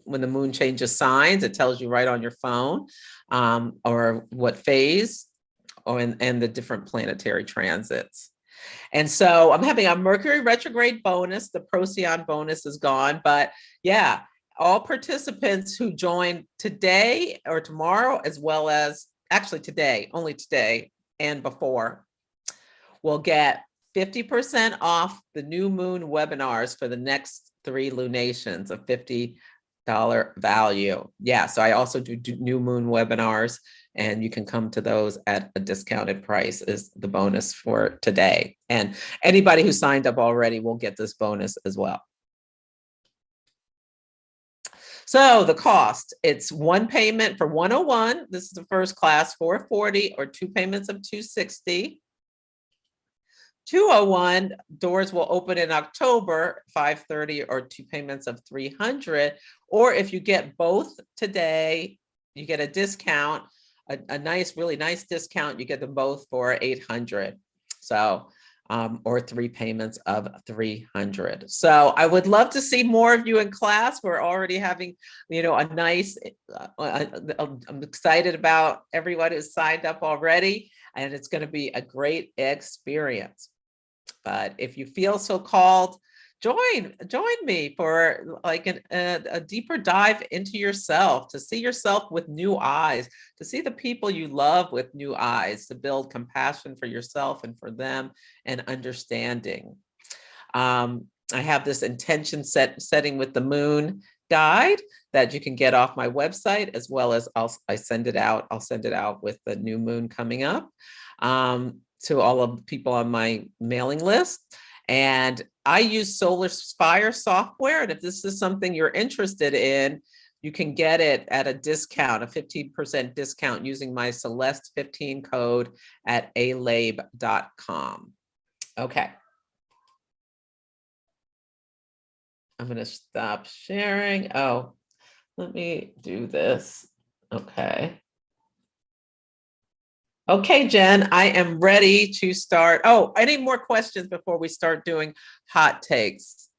when the moon changes signs, it tells you right on your phone, or what phase, and the different planetary transits. And so I'm having a Mercury retrograde bonus. The Procyon bonus is gone, but yeah, all participants who join today or tomorrow, as well as actually today, only today and before, will get 50% off the new moon webinars for the next 3 lunations of $50 value. Yeah, so I also do new moon webinars, and you can come to those at a discounted price is the bonus for today. And anybody who signed up already will get this bonus as well. So the cost, it's one payment for 101. This is the first class, $440, or 2 payments of $260. 201, doors will open in October, $530, or 2 payments of $300. Or if you get both today, you get a discount, a nice, really nice discount. You get them both for $800. So, or 3 payments of $300. So I would love to see more of you in class. We're already having, a nice, I'm excited about everyone who's signed up already, and it's going to be a great experience. But if you feel so called join me for like a deeper dive into yourself, to see yourself with new eyes, to see the people you love with new eyes, to build compassion for yourself and for them, and understanding. I have this intention setting with the moon guide that you can get off my website, as well as I'll send it out with the new moon coming up, to all of the people on my mailing list. And I use Solar Spire software. And if this is something you're interested in, you can get it at a discount, a 15% discount, using my Celeste 15 code at alabe.com. Okay. I'm going to stop sharing. Oh, let me do this. Okay. Okay, Jen, I am ready to start. Oh, any more questions before we start doing hot takes?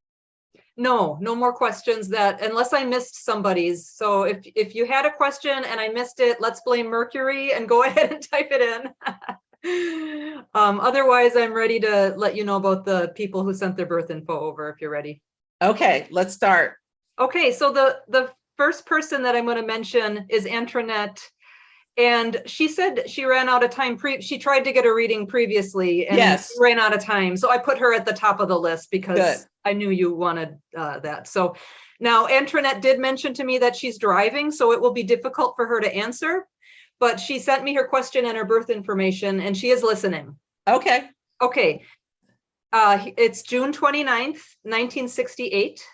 No more questions, that unless I missed somebody's. So if you had a question and I missed it, let's blame Mercury and go ahead and type it in. Otherwise, I'm ready to let you know about the people who sent their birth info over if you're ready. Okay, let's start. Okay, so the first person that I'm going to mention is Antoinette. And she said she ran out of time. She tried to get a reading previously and yes, ran out of time. So I put her at the top of the list because good. I knew you wanted that. So now Antoinette did mention to me that she's driving, so it will be difficult for her to answer. But she sent me her question and her birth information, and she is listening. Okay. Okay. It's June 29th, 1968.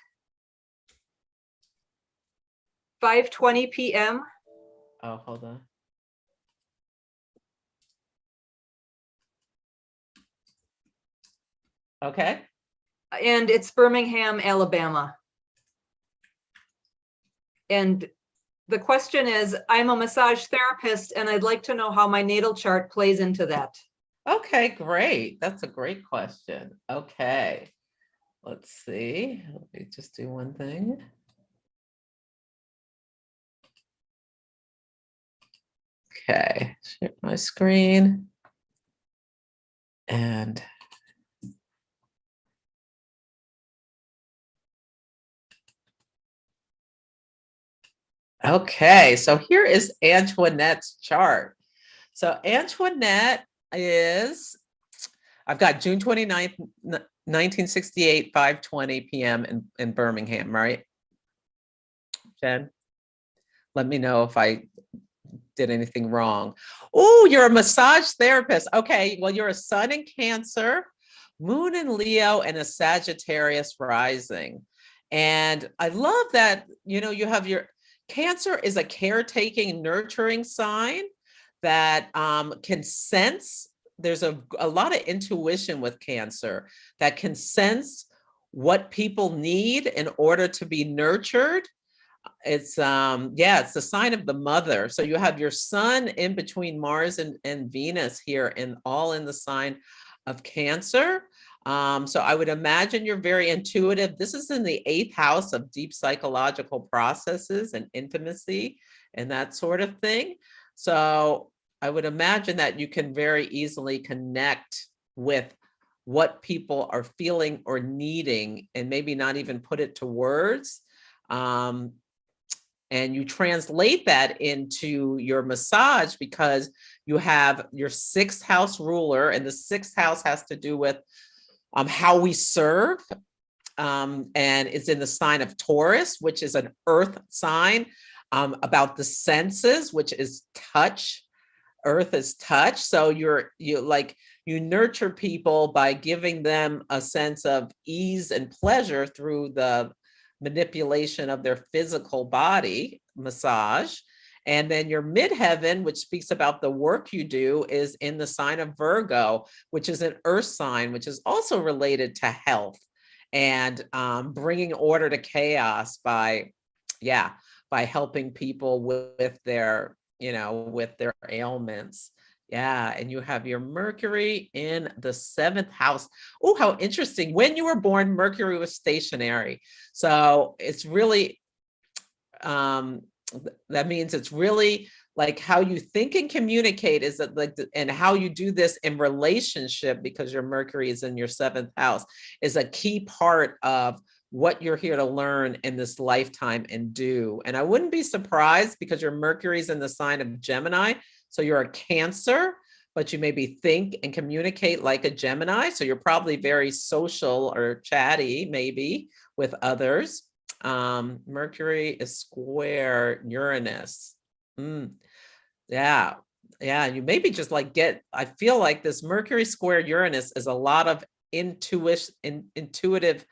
5:20 p.m. Oh, hold on. Okay. And it's Birmingham, Alabama. And the question is, I'm a massage therapist and I'd like to know how my natal chart plays into that. Okay, great. That's a great question. Okay. Let's see. Let me just do one thing. Okay, share my screen. And okay, so here is Antoinette's chart. So Antoinette is, I've got June 29th, 1968, 5:20 p.m. in Birmingham, right? Jen, let me know if I did anything wrong. Oh, you're a massage therapist. Okay, well, you're a sun in Cancer, moon in Leo, and a Sagittarius rising. And I love that, you know, you have your Cancer is a caretaking, nurturing sign that can sense. There's a lot of intuition with Cancer that can sense what people need in order to be nurtured. It's it's the sign of the mother. So you have your sun in between Mars and Venus here, and all in the sign of Cancer. So I would imagine you're very intuitive. This is in the 8th house of deep psychological processes and intimacy and that sort of thing. So I would imagine that you can very easily connect with what people are feeling or needing, and maybe not even put it to words. And you translate that into your massage because you have your 6th house ruler, and the 6th house has to do with how we serve. And it's in the sign of Taurus, which is an earth sign, about the senses, which is touch. Earth is touch. So you nurture people by giving them a sense of ease and pleasure through the manipulation of their physical body, massage. And then your midheaven, which speaks about the work you do, is in the sign of Virgo, which is an earth sign, which is also related to health and bringing order to chaos by helping people with their, with their ailments. Yeah, and you have your Mercury in the 7th house. Oh, how interesting. When you were born, Mercury was stationary. So it's really, that means it's really like how you think and communicate is that like, and how you do this in relationship, because your Mercury is in your 7th house, is a key part of what you're here to learn in this lifetime and do. And I wouldn't be surprised, because your Mercury's in the sign of Gemini. So you're a Cancer, but you maybe think and communicate like a Gemini. So you're probably very social or chatty, maybe, with others. Mercury is square Uranus. Yeah. You maybe just like I feel like this Mercury square Uranus is a lot of intuitive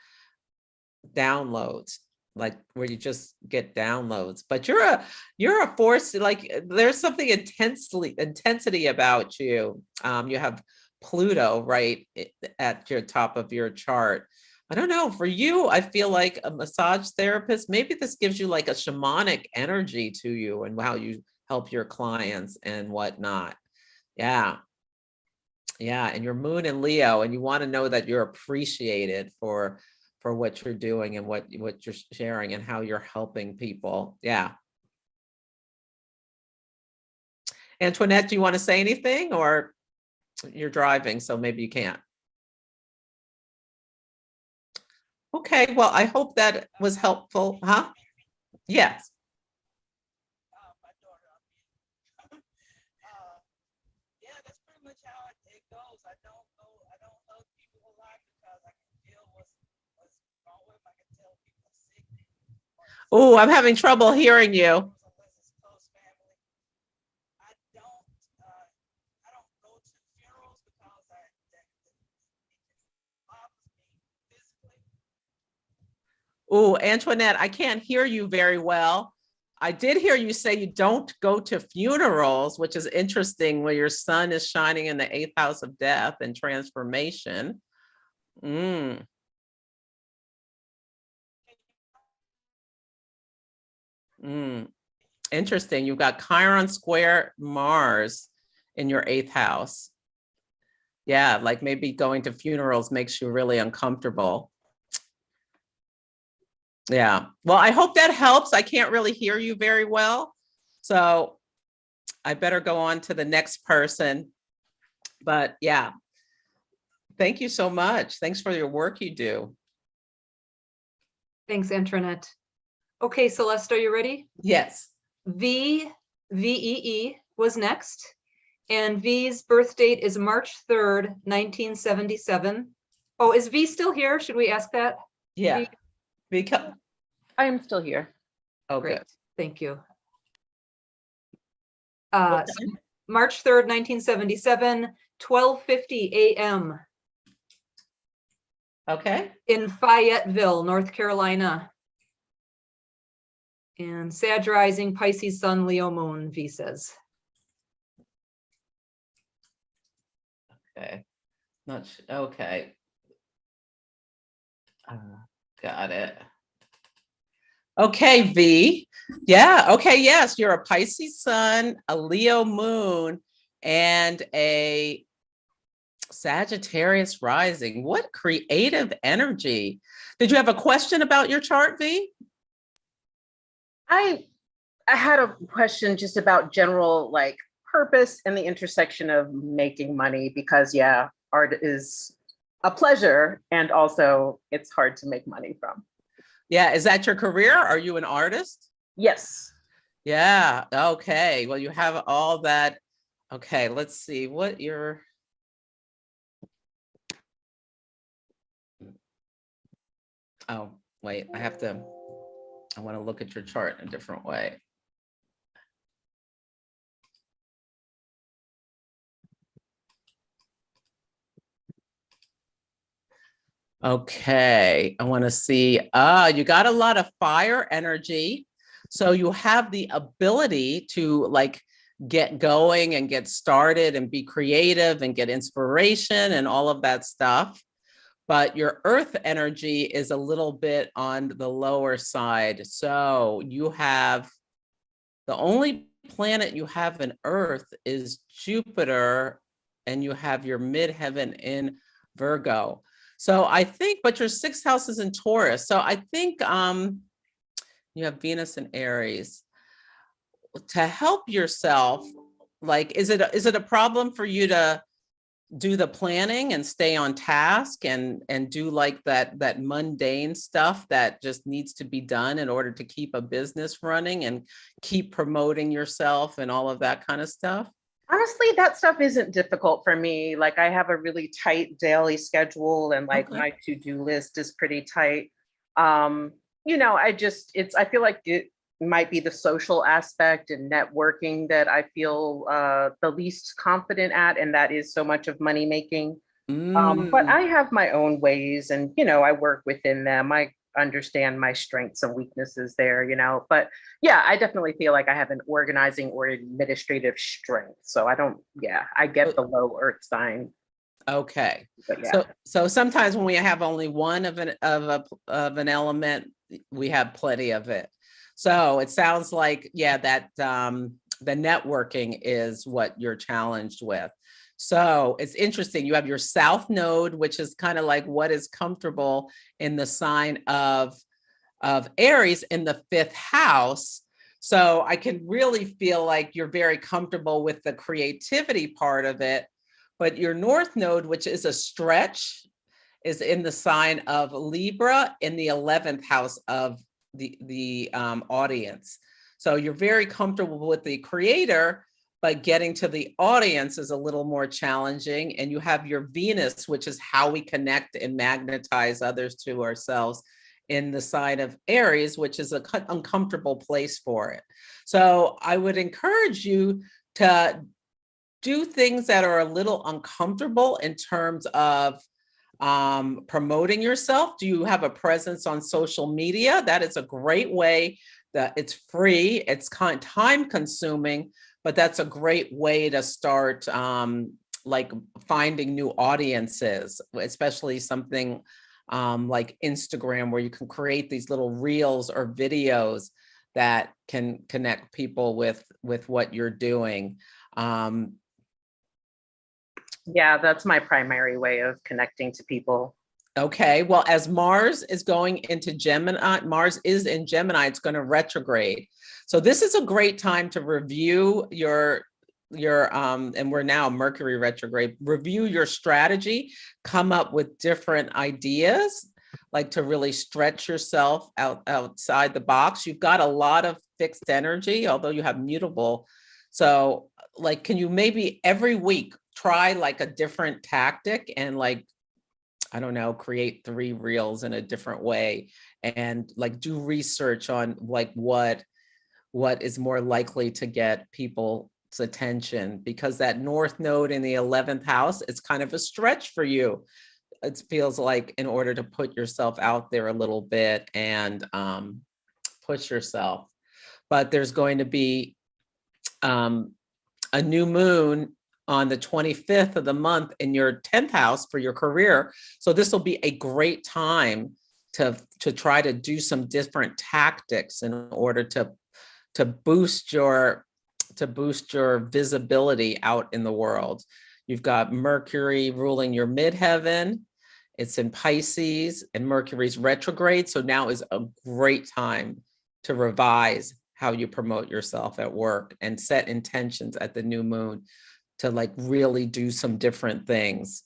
downloads, like where you just get downloads. But you're a force, like there's something intensity about you. You have Pluto right at your top of your chart. I don't know, for you, I feel like a massage therapist, maybe this gives you like a shamanic energy to you and how you help your clients and whatnot. Yeah. And your moon in Leo, and you want to know that you're appreciated for what you're doing and what you're sharing and how you're helping people. Yeah. Antoinette, do you want to say anything, or you're driving, so maybe you can't? Okay, well, I hope that was helpful, huh? Yes. My daughter, yeah, that's pretty much how it goes. I don't hug people a lot because I can feel what's wrong with them. I can tell people are sick. Oh, I'm having trouble hearing you. Unless it's close family. I don't go to funerals because it bothers me physically. Oh, Antoinette, I can't hear you very well. I did hear you say you don't go to funerals, which is interesting, where your sun is shining in the 8th house of death and transformation. Interesting. You've got Chiron square Mars in your 8th house. Yeah, like maybe going to funerals makes you really uncomfortable. Yeah. Well, I hope that helps. I can't really hear you very well, so I better go on to the next person. But yeah, thank you so much. Thanks for your work you do. Thanks, Antoinette. Okay, Celeste, are you ready? Yes. VEE was next, and V's birth date is March 3rd, 1977. Oh, is V still here? Should we ask that? Yeah. V? Because I am still here. okay. Great, thank you. What So time? March 3rd, 1977, 12:50 a.m. Okay. in Fayetteville, North Carolina. And Sag rising, Pisces sun, Leo moon, V says. Okay. Okay. Got it. Okay, V. Yeah. Okay. Yes, you're a Pisces sun, a Leo moon, and a Sagittarius rising. What creative energy. Did you have a question about your chart, V? I had a question just about general like purpose and the intersection of making money, because yeah, art is a pleasure and also it's hard to make money from. Yeah. Is that your career? Are you an artist? Yes. Yeah. Okay. Well, you have all that. Okay. Let's see what your. Oh, wait, I want to look at your chart in a different way. Okay, I want to see, you got a lot of fire energy. So you have the ability to like get going and get started and be creative and get inspiration and all of that stuff. But your earth energy is a little bit on the lower side. So you have, the only planet you have in earth is Jupiter, and you have your midheaven in Virgo. So I think, but your 6th house is in Taurus. So I think you have Venus in Aries. to help yourself, like, is it a problem for you to do the planning and stay on task and do like that mundane stuff that just needs to be done in order to keep a business running and keep promoting yourself and all of that kind of stuff? Honestly, that stuff isn't difficult for me. Like I have a really tight daily schedule and like Okay. my to-do list is pretty tight. I feel like it might be the social aspect and networking that I feel the least confident at, and that is so much of money making. But Mm. I have my own ways and, I work within them. I understand my strengths and weaknesses there, but yeah, I definitely feel like I have an organizing or administrative strength. So I get the low earth sign, Okay. but yeah. So sometimes when we have only one of an element, we have plenty of it. So it sounds like, yeah, that the networking is what you're challenged with. So it's interesting. You have your South Node, which is kind of like what is comfortable in the sign of Aries in the 5th house. So I can really feel like you're very comfortable with the creativity part of it. But your North Node, which is a stretch, is in the sign of Libra in the 11th house of the audience. So you're very comfortable with the creator, but getting to the audience is a little more challenging. And you have your Venus, which is how we connect and magnetize others to ourselves, in the sign of Aries, which is an uncomfortable place for it. So I would encourage you to do things that are a little uncomfortable in terms of promoting yourself. Do you have a presence on social media? That is a great way. That it's free, it's kind of time consuming, but that's a great way to start like finding new audiences, especially something like Instagram, where you can create these little reels or videos that can connect people with what you're doing. Yeah, that's my primary way of connecting to people. Okay, well, as Mars is going into Gemini, Mars is in Gemini, it's going to retrograde. So this is a great time to review your and we're now Mercury retrograde, review your strategy, come up with different ideas, like to really stretch yourself outside the box. You've got a lot of fixed energy, although you have mutable. So like, can you maybe every week try like a different tactic and like, I don't know, create 3 reels in a different way and like do research on like what is more likely to get people's attention, because that North Node in the 11th house, it's kind of a stretch for you. It feels like, in order to put yourself out there a little bit and push yourself. But there's going to be a new moon on the 25th of the month in your 10th house for your career. So this will be a great time to try to do some different tactics in order to boost your visibility out in the world. You've got Mercury ruling your midheaven. It's in Pisces and Mercury's retrograde. So now is a great time to revise how you promote yourself at work and set intentions at the new moon to like really do some different things.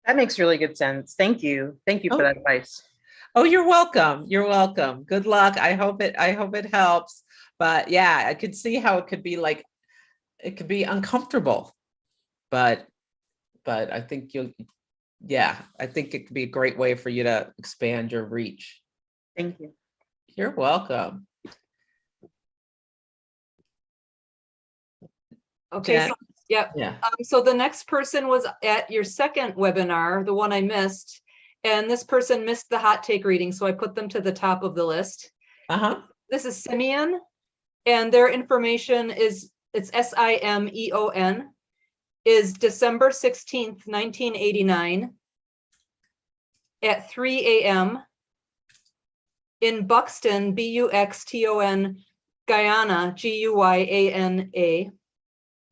That makes really good sense. Thank you. Thank you for that advice. Oh, you're welcome. You're welcome. Good luck. I hope it helps. But yeah, I could see how it could be like, it could be uncomfortable, but I think I think it could be a great way for you to expand your reach. Thank you. You're welcome. Okay, so, yeah. So the next person was at your second webinar, the one I missed, and this person missed the hot take reading, so I put them to the top of the list. This is Simeon, and their information is, it's SIMEON, is December 16th, 1989 at 3 a.m. in Buxton, BUXTON, Guyana, GUYANA.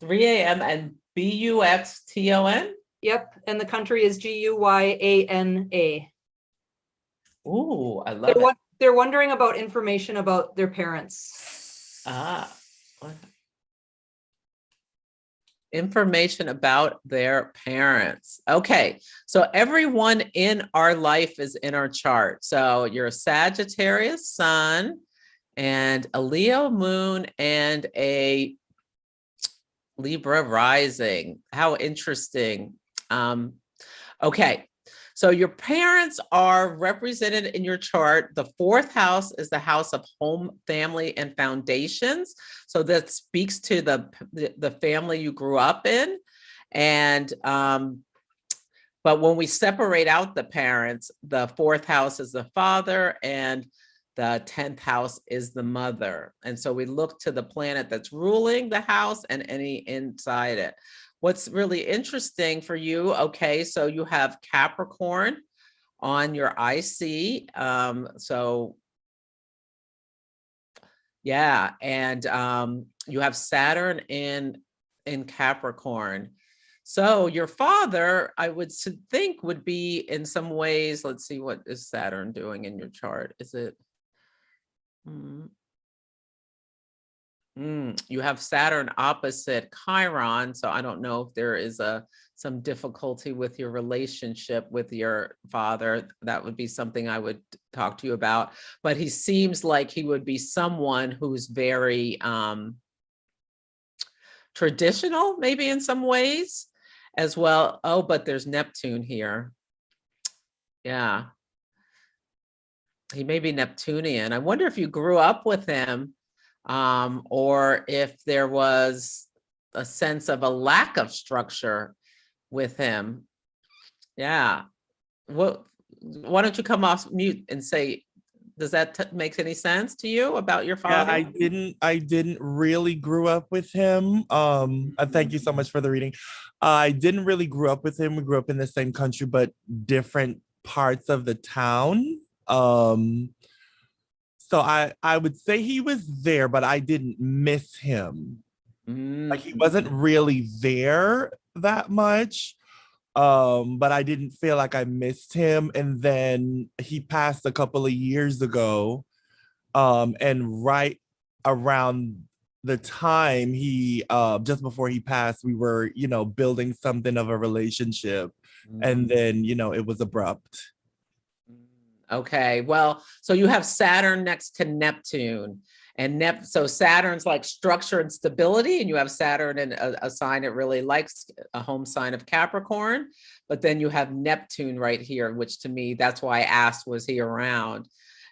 3 a.m. and BUXTON? Yep, and the country is GUYANA. Ooh, I love it. They're wondering about information about their parents. what- information about their parents. Okay, so everyone in our life is in our chart. So you're a Sagittarius sun and a Leo moon and a Libra rising. How interesting. Okay, so your parents are represented in your chart. The fourth house is the house of home, family, and foundations. So that speaks to the family you grew up in. And but when we separate out the parents, the fourth house is the father and the 10th house is the mother. And so we look to the planet that's ruling the house and any inside it. What's really interesting for you, okay, so you have Capricorn on your IC. So yeah, and you have Saturn in Capricorn. So your father, I would think, would be in some ways, let's see, what is Saturn doing in your chart? Is it? You have Saturn opposite Chiron, so I don't know if there is some difficulty with your relationship with your father. That would be something I would talk to you about. But he seems like he would be someone who's very traditional, maybe in some ways as well. Oh, but there's Neptune here. Yeah. He may be Neptunian. I wonder if you grew up with him. Or if there was a sense of a lack of structure with him. Yeah. Why don't you come off mute and say, does that make any sense to you about your father? Yeah, I didn't really grew up with him. Thank you so much for the reading. I didn't really grew up with him. We grew up in the same country, but different parts of the town. So I would say he was there, but I didn't miss him. Like he wasn't really there that much. But I didn't feel like I missed him. And then he passed a couple of years ago. And right around the time he just before he passed, we were, building something of a relationship. And then, it was abrupt. Okay, well, so you have Saturn next to Neptune, and so Saturn's like structure and stability, and you have Saturn in a sign it really likes, a home sign of Capricorn, but then you have Neptune right here, which to me, that's why I asked, was he around?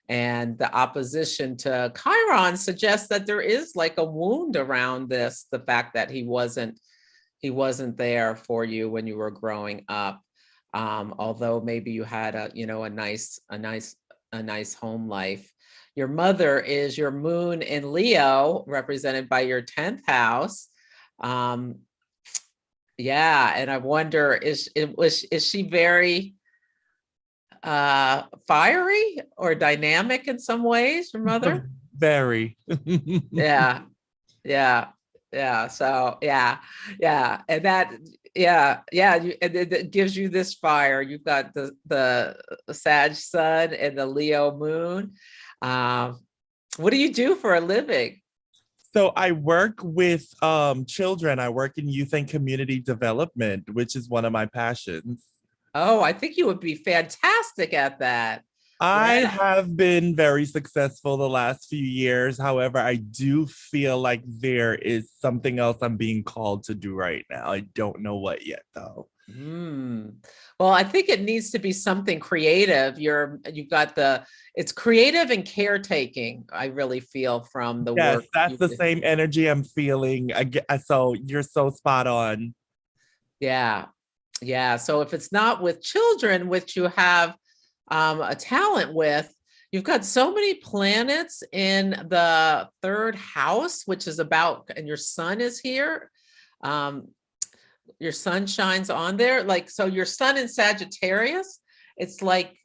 And the opposition to Chiron suggests that there is like a wound around this, the fact that he wasn't there for you when you were growing up. Although maybe you had a nice home life. Your mother is your moon in Leo, represented by your 10th house. Yeah, and I wonder, is she very fiery or dynamic in some ways, your mother? Very. Yeah. So yeah, and that. Yeah, and it gives you this fire. You've got the Sag sun and the Leo moon. What do you do for a living? So I work with children. I work in youth and community development, which is one of my passions. Oh, I think you would be fantastic at that. I Yeah. have been very successful the last few years. However, I do feel like there is something else I'm being called to do right now. I don't know what yet, though. Well, I think it needs to be something creative. It's creative and caretaking. I really feel from the work. Yes, that's the same energy I'm feeling. So you're so spot on. Yeah. So if it's not with children, which you have a talent with, you've got so many planets in the third house, which is about, and your sun is here. Your sun shines on there. Like, so your sun in Sagittarius, it's like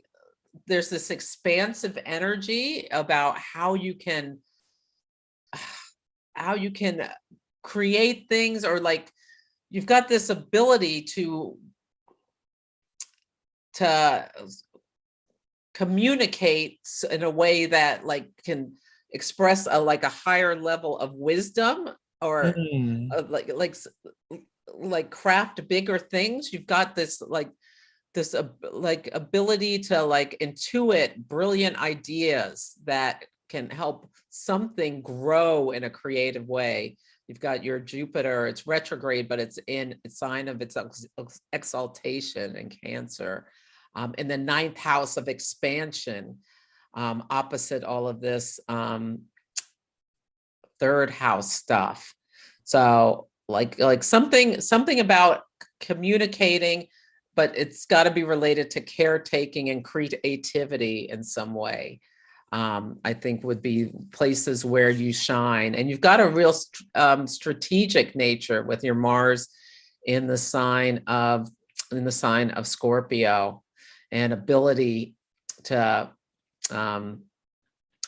there's this expansive energy about how you can create things, or like you've got this ability to communicate in a way that like can express a like a higher level of wisdom, or Mm. like craft bigger things. You've got this like this like ability to like intuit brilliant ideas that can help something grow in a creative way. You've got your Jupiter, it's retrograde, but it's in a sign of its exaltation in Cancer, in the ninth house of expansion, opposite all of this third house stuff. So like something about communicating, but it's got to be related to caretaking and creativity in some way. I think would be places where you shine. And you've got a real strategic nature with your Mars in the sign of Scorpio, and ability to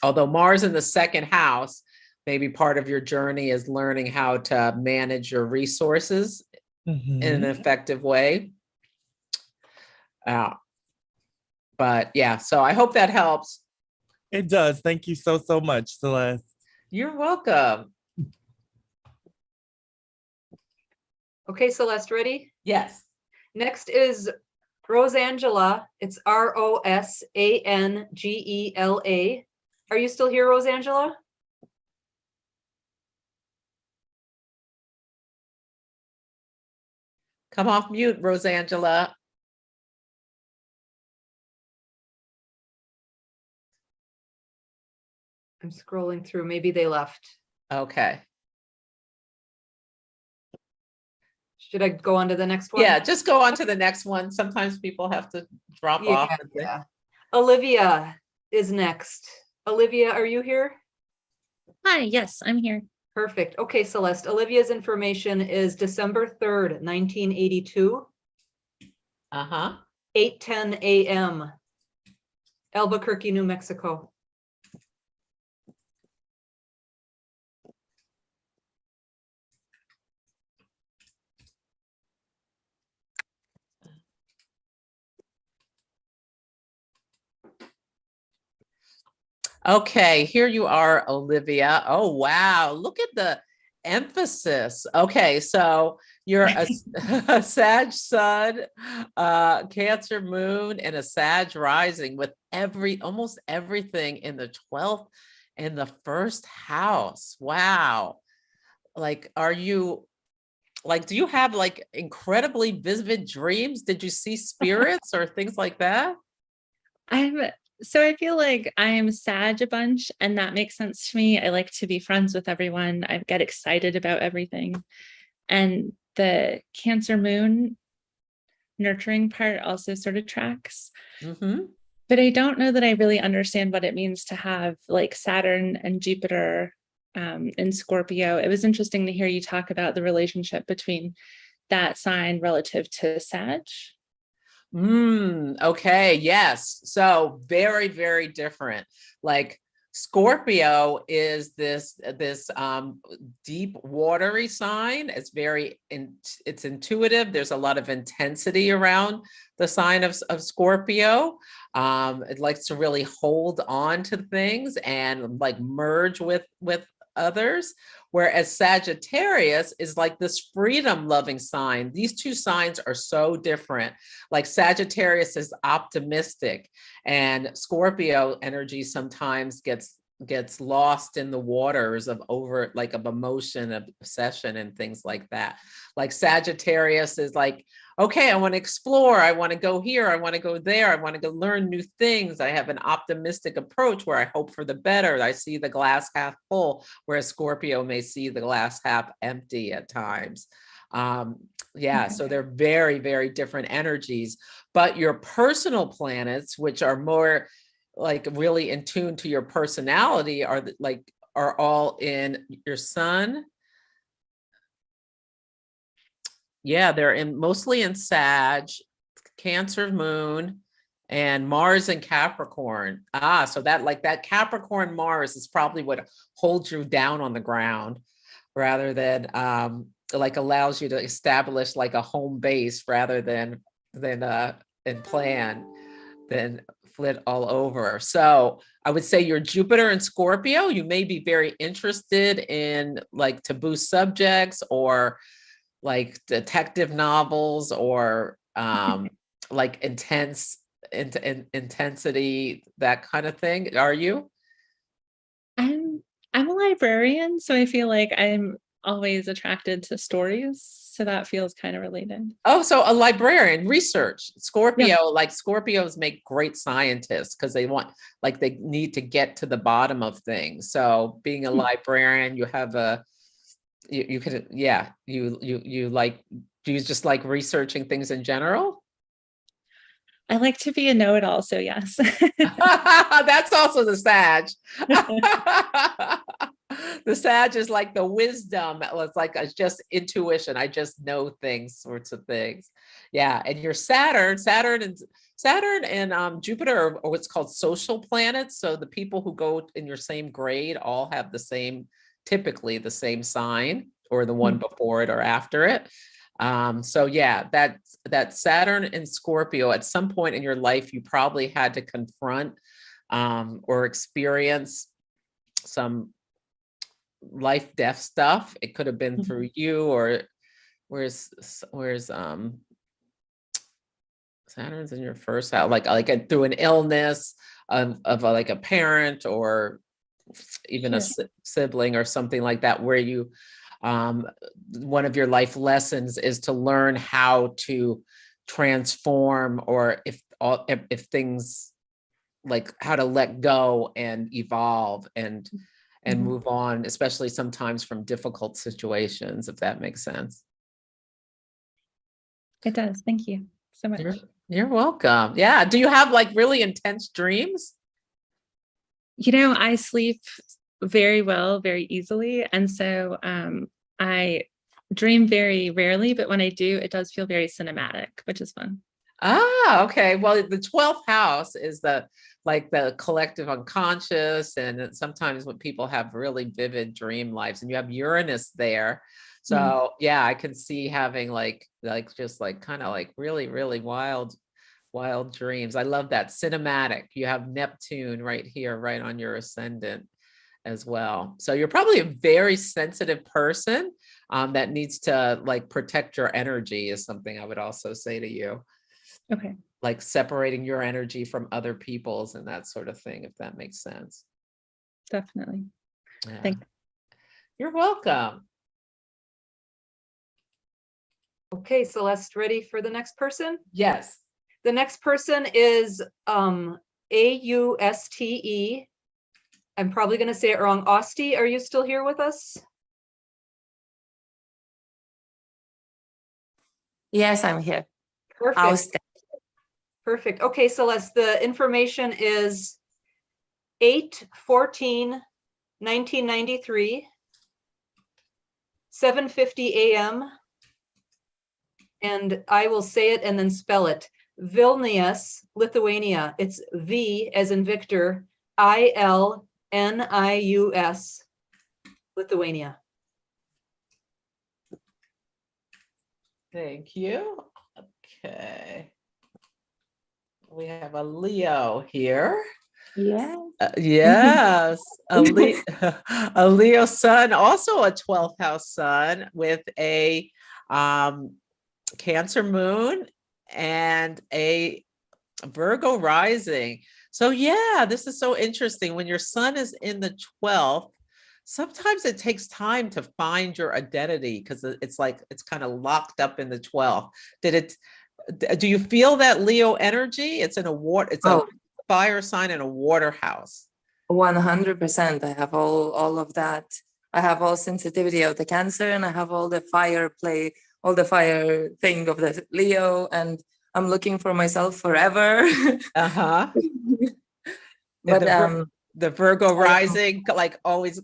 although Mars in the second house, maybe part of your journey is learning how to manage your resources in an effective way. But yeah, so I hope that helps. It does. Thank you so much, Celeste. You're welcome. Okay, Celeste, ready? Yes. Next is Rosangela. It's Rosangela. Are you still here, Rosangela? Come off mute, Rosangela. I'm scrolling through. Maybe they left. Okay. Should I go on to the next one? Yeah, just go on to the next one. Sometimes people have to drop off. Yeah. Olivia is next. Olivia, are you here? Hi, yes, I'm here. Perfect. Okay, Celeste. Olivia's information is December 3rd, 1982. 8:10 a.m. Albuquerque, New Mexico. Okay, here you are, Olivia. Oh, wow. Look at the emphasis. Okay, so you're a Sag Sun, Cancer Moon, and a Sag Rising with almost everything in the 12th and the first house. Wow. Like, do you have like incredibly vivid dreams? Did you see spirits or things like that? So I feel like I am Sag a bunch, and that makes sense to me. I like to be friends with everyone. I get excited about everything. And the Cancer Moon nurturing part also sort of tracks. But I don't know that I really understand what it means to have like Saturn and Jupiter in Scorpio. It was interesting to hear you talk about the relationship between that sign relative to Sag. Okay, yes. So very, very different. Like Scorpio is this deep watery sign. It's it's intuitive. There's a lot of intensity around the sign of Scorpio. It likes to really hold on to things and like merge with others. Whereas Sagittarius is like this freedom loving sign. These two signs are so different. Like Sagittarius is optimistic, and Scorpio energy sometimes gets lost in the waters of of emotion, of obsession, and things like that. Like Sagittarius is like, okay, I want to explore. I want to go here. I want to go there. I want to go learn new things. I have an optimistic approach where I hope for the better. I see the glass half full, whereas Scorpio may see the glass half empty at times. So they're very, very different energies. But your personal planets, which are more like really in tune to your personality, are all in your sun. Yeah, they're mostly in Sag, Cancer Moon, and Mars in Capricorn. So that Capricorn Mars is probably what holds you down on the ground, rather than allows you to establish like a home base rather than and plan. then flit all over. So I would say your Jupiter and Scorpio, you may be very interested in like taboo subjects or like detective novels or like intensity, that kind of thing. Are you? I'm a librarian, so I feel like I'm always attracted to stories. So that feels kind of related. Oh, so a librarian, research. Scorpio, Yeah. like Scorpios make great scientists because they want, like, they need to get to the bottom of things. So being a librarian, you have you could, yeah, you like, do you just like researching things in general? I like to be a know-it-all, so yes. That's also the Sag. The Sag is like the wisdom. It's like just intuition. I just know things, sorts of things. Yeah, and your Saturn and Jupiter are what's called social planets. So the people who go in your same grade all have the same, typically the same sign, or the one before it or after it. So yeah, that Saturn and Scorpio, at some point in your life, you probably had to confront or experience some life death stuff. It could have been through you, or where's Saturn's in your first house, like through an illness of like a parent or even a sibling or something like that, where you one of your life lessons is to learn how to transform, or if things, like how to let go and evolve and move on, especially sometimes from difficult situations, if that makes sense. It does. Thank you so much. You're welcome. Yeah. Do you have like really intense dreams? You know, I sleep very well, very easily. And so I dream very rarely, but when I do, it does feel very cinematic, which is fun. Ah, okay. Well, the 12th house is the collective unconscious. And sometimes when people have really vivid dream lives, and you have Uranus there. So yeah, I can see having like just like kind of like really, really wild dreams. I love that cinematic. You have Neptune right here, right on your ascendant as well. So you're probably a very sensitive person that needs to like protect your energy, is something I would also say to you. Okay. Like separating your energy from other people's and that sort of thing, if that makes sense. Definitely. Yeah. Thank you. You're welcome. Okay, Celeste, ready for the next person? Yes. The next person is Auste. I'm probably going to say it wrong. Auste, are you still here with us? Yes, I'm here. Perfect. Perfect. Okay, Celeste, the information is 8/14/1993, 7:50 a.m. And I will say it and then spell it. Vilnius, Lithuania. It's V as in Victor, ILNIUS, Lithuania. Thank you. Okay. We have a Leo here. Yeah. Yes. A Leo sun, also a 12th house sun with a Cancer moon and a Virgo rising. So yeah, this is so interesting. When your sun is in the 12th, sometimes it takes time to find your identity because it's like it's kind of locked up in the 12th. Do you feel that Leo energy? It's in a a fire sign in a water house. 100%. I have all of that. I have all sensitivity of the Cancer, and I have all the fire thing of the Leo, and I'm looking for myself forever. Uh-huh. But the Virgo rising, like always,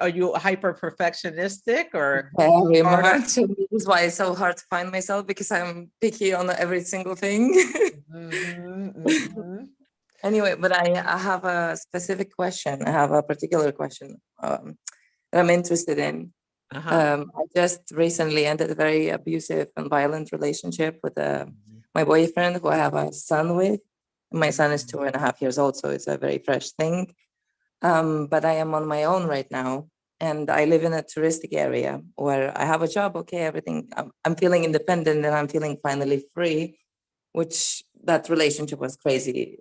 are you hyper perfectionistic or? very much. This is why it's so hard to find myself, because I'm picky on every single thing. Anyway, but I have a specific question. I have a particular question that I'm interested in. I just recently ended a very abusive and violent relationship with my boyfriend, who I have a son with. My son is 2.5 years old, so it's a very fresh thing. But I am on my own right now, and I live in a touristic area where I have a job. Okay, everything. I'm feeling independent, and I'm feeling finally free, which that relationship was crazy.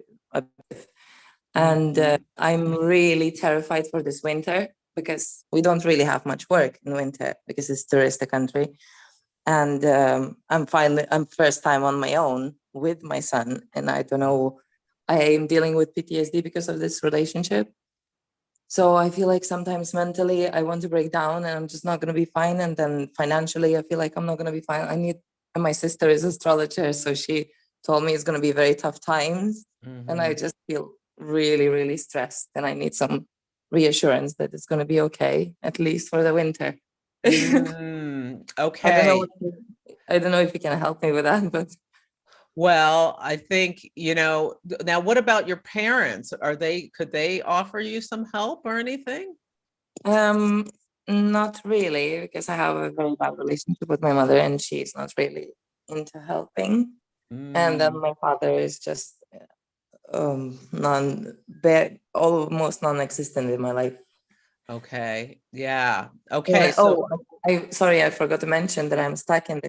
And I'm really terrified for this winter because we don't really have much work in winter because it's touristic country. And I'm first time on my own with my son, and I don't know, I am dealing with PTSD because of this relationship. So I feel like sometimes mentally I want to break down and I'm just not going to be fine. And then financially, I feel like I'm not going to be fine. And my sister is astrologer, so she told me it's going to be very tough times. And I just feel really, really stressed. And I need some reassurance that it's going to be okay, at least for the winter. Okay. I don't know if you can help me with that, but. Well, I think, now what about your parents? Could they offer you some help or anything? Not really, because I have a very bad relationship with my mother and she's not really into helping. And then my father is just almost non-existent in my life. Okay. Yeah. Okay. Sorry, I forgot to mention that I'm stuck I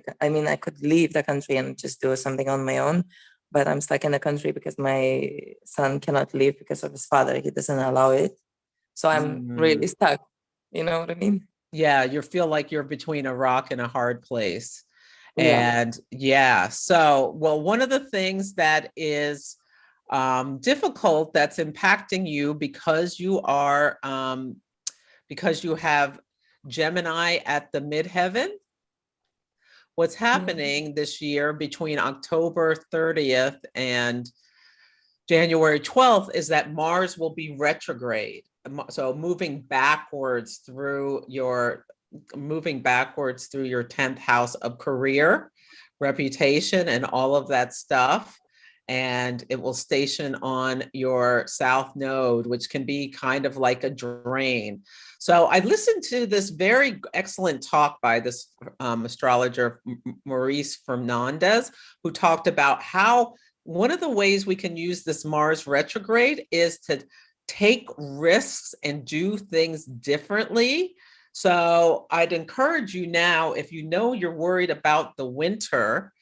could leave the country and just do something on my own, but I'm stuck in the country because my son cannot leave because of his father. He doesn't allow it. So I'm really stuck. You know what I mean? Yeah. You feel like you're between a rock and a hard place. Yeah. And well, one of the things that is difficult that's impacting you because you have Gemini at the midheaven. What's happening this year between October 30th and January 12th is that Mars will be retrograde. So moving backwards through your 10th house of career, reputation, and all of that stuff. And it will station on your south node, which can be kind of like a drain. So I listened to this very excellent talk by this astrologer, Maurice Fernandez, who talked about how one of the ways we can use this Mars retrograde is to take risks and do things differently. So I'd encourage you now, if you're worried about the winter,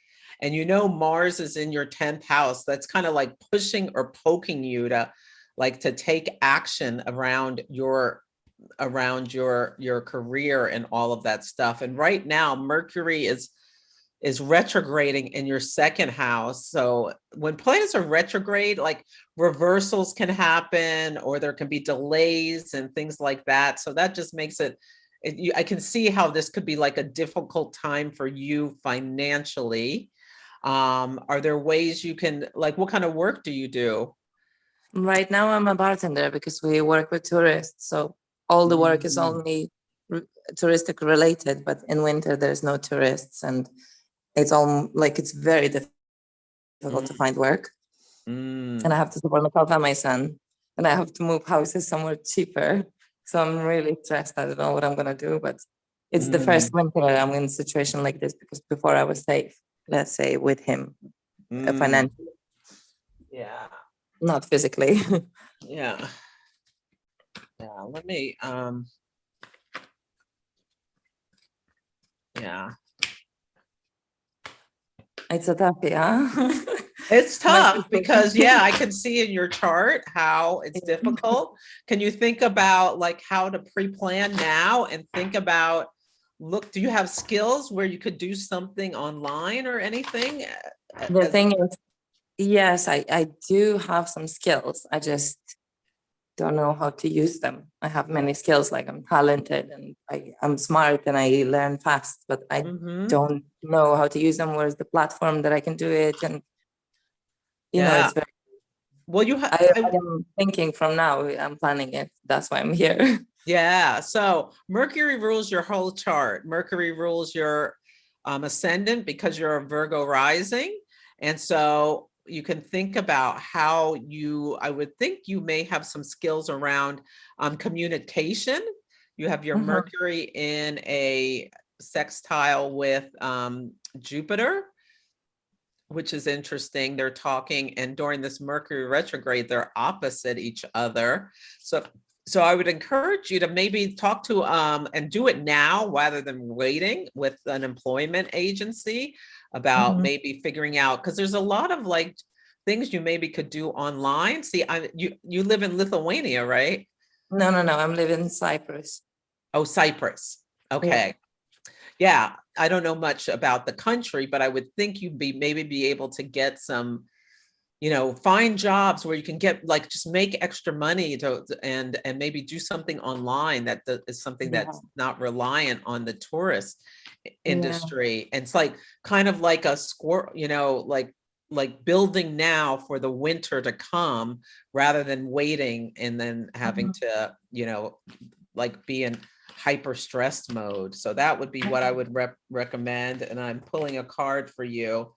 and Mars is in your 10th house, that's kind of like pushing or poking you to take action around your career and all of that stuff. And right now, Mercury is retrograding in your 2nd house. So when planets are retrograde, like reversals can happen, or there can be delays and things like that. So that just makes I can see how this could be like a difficult time for you financially. Are there ways you can, what kind of work do you do? Right now I'm a bartender because we work with tourists. So all the work is only touristic related, but in winter there's no tourists and it's very difficult to find work. And I have to support myself and my son, and I have to move houses somewhere cheaper. So I'm really stressed. I don't know what I'm going to do, but it's the first winter I'm in a situation like this because before I was safe, let's say, with him financially. Yeah. Not physically. Yeah. Let me, It's a tough, yeah. It's tough because I can see in your chart how it's difficult. Can you think about how to pre-plan now and think about, do you have skills where you could do something online or anything? The thing is, yes, I do have some skills. I just don't know how to use them. I have many skills, I'm talented and I'm smart and I learn fast, but I don't know how to use them. Where's the platform that I can do it? And it's very well. I'm thinking from now. I'm planning it. That's why I'm here. Yeah. So Mercury rules your whole chart. Mercury rules your ascendant because you're a Virgo rising, and so you can think about how I would think you may have some skills around communication. You have your Mercury in a sextile with Jupiter, which is interesting. They're talking, and during this Mercury retrograde, they're opposite each other. So I would encourage you to maybe talk to and do it now rather than waiting with an employment agency about maybe figuring out, because there's a lot of like things you maybe could do online. See, you live in Lithuania, right? No, I'm living in Cyprus. Oh, Cyprus. Okay. Yeah, I don't know much about the country, but I would think you'd maybe be able to get some, find jobs where you can get like just make extra money and maybe do something online that is something that's not reliant on the tourist industry. And it's like kind of like a squirrel, like building now for the winter to come rather than waiting and then having to, like be in hyper stressed mode. So that would be what I would recommend. And I'm pulling a card for you.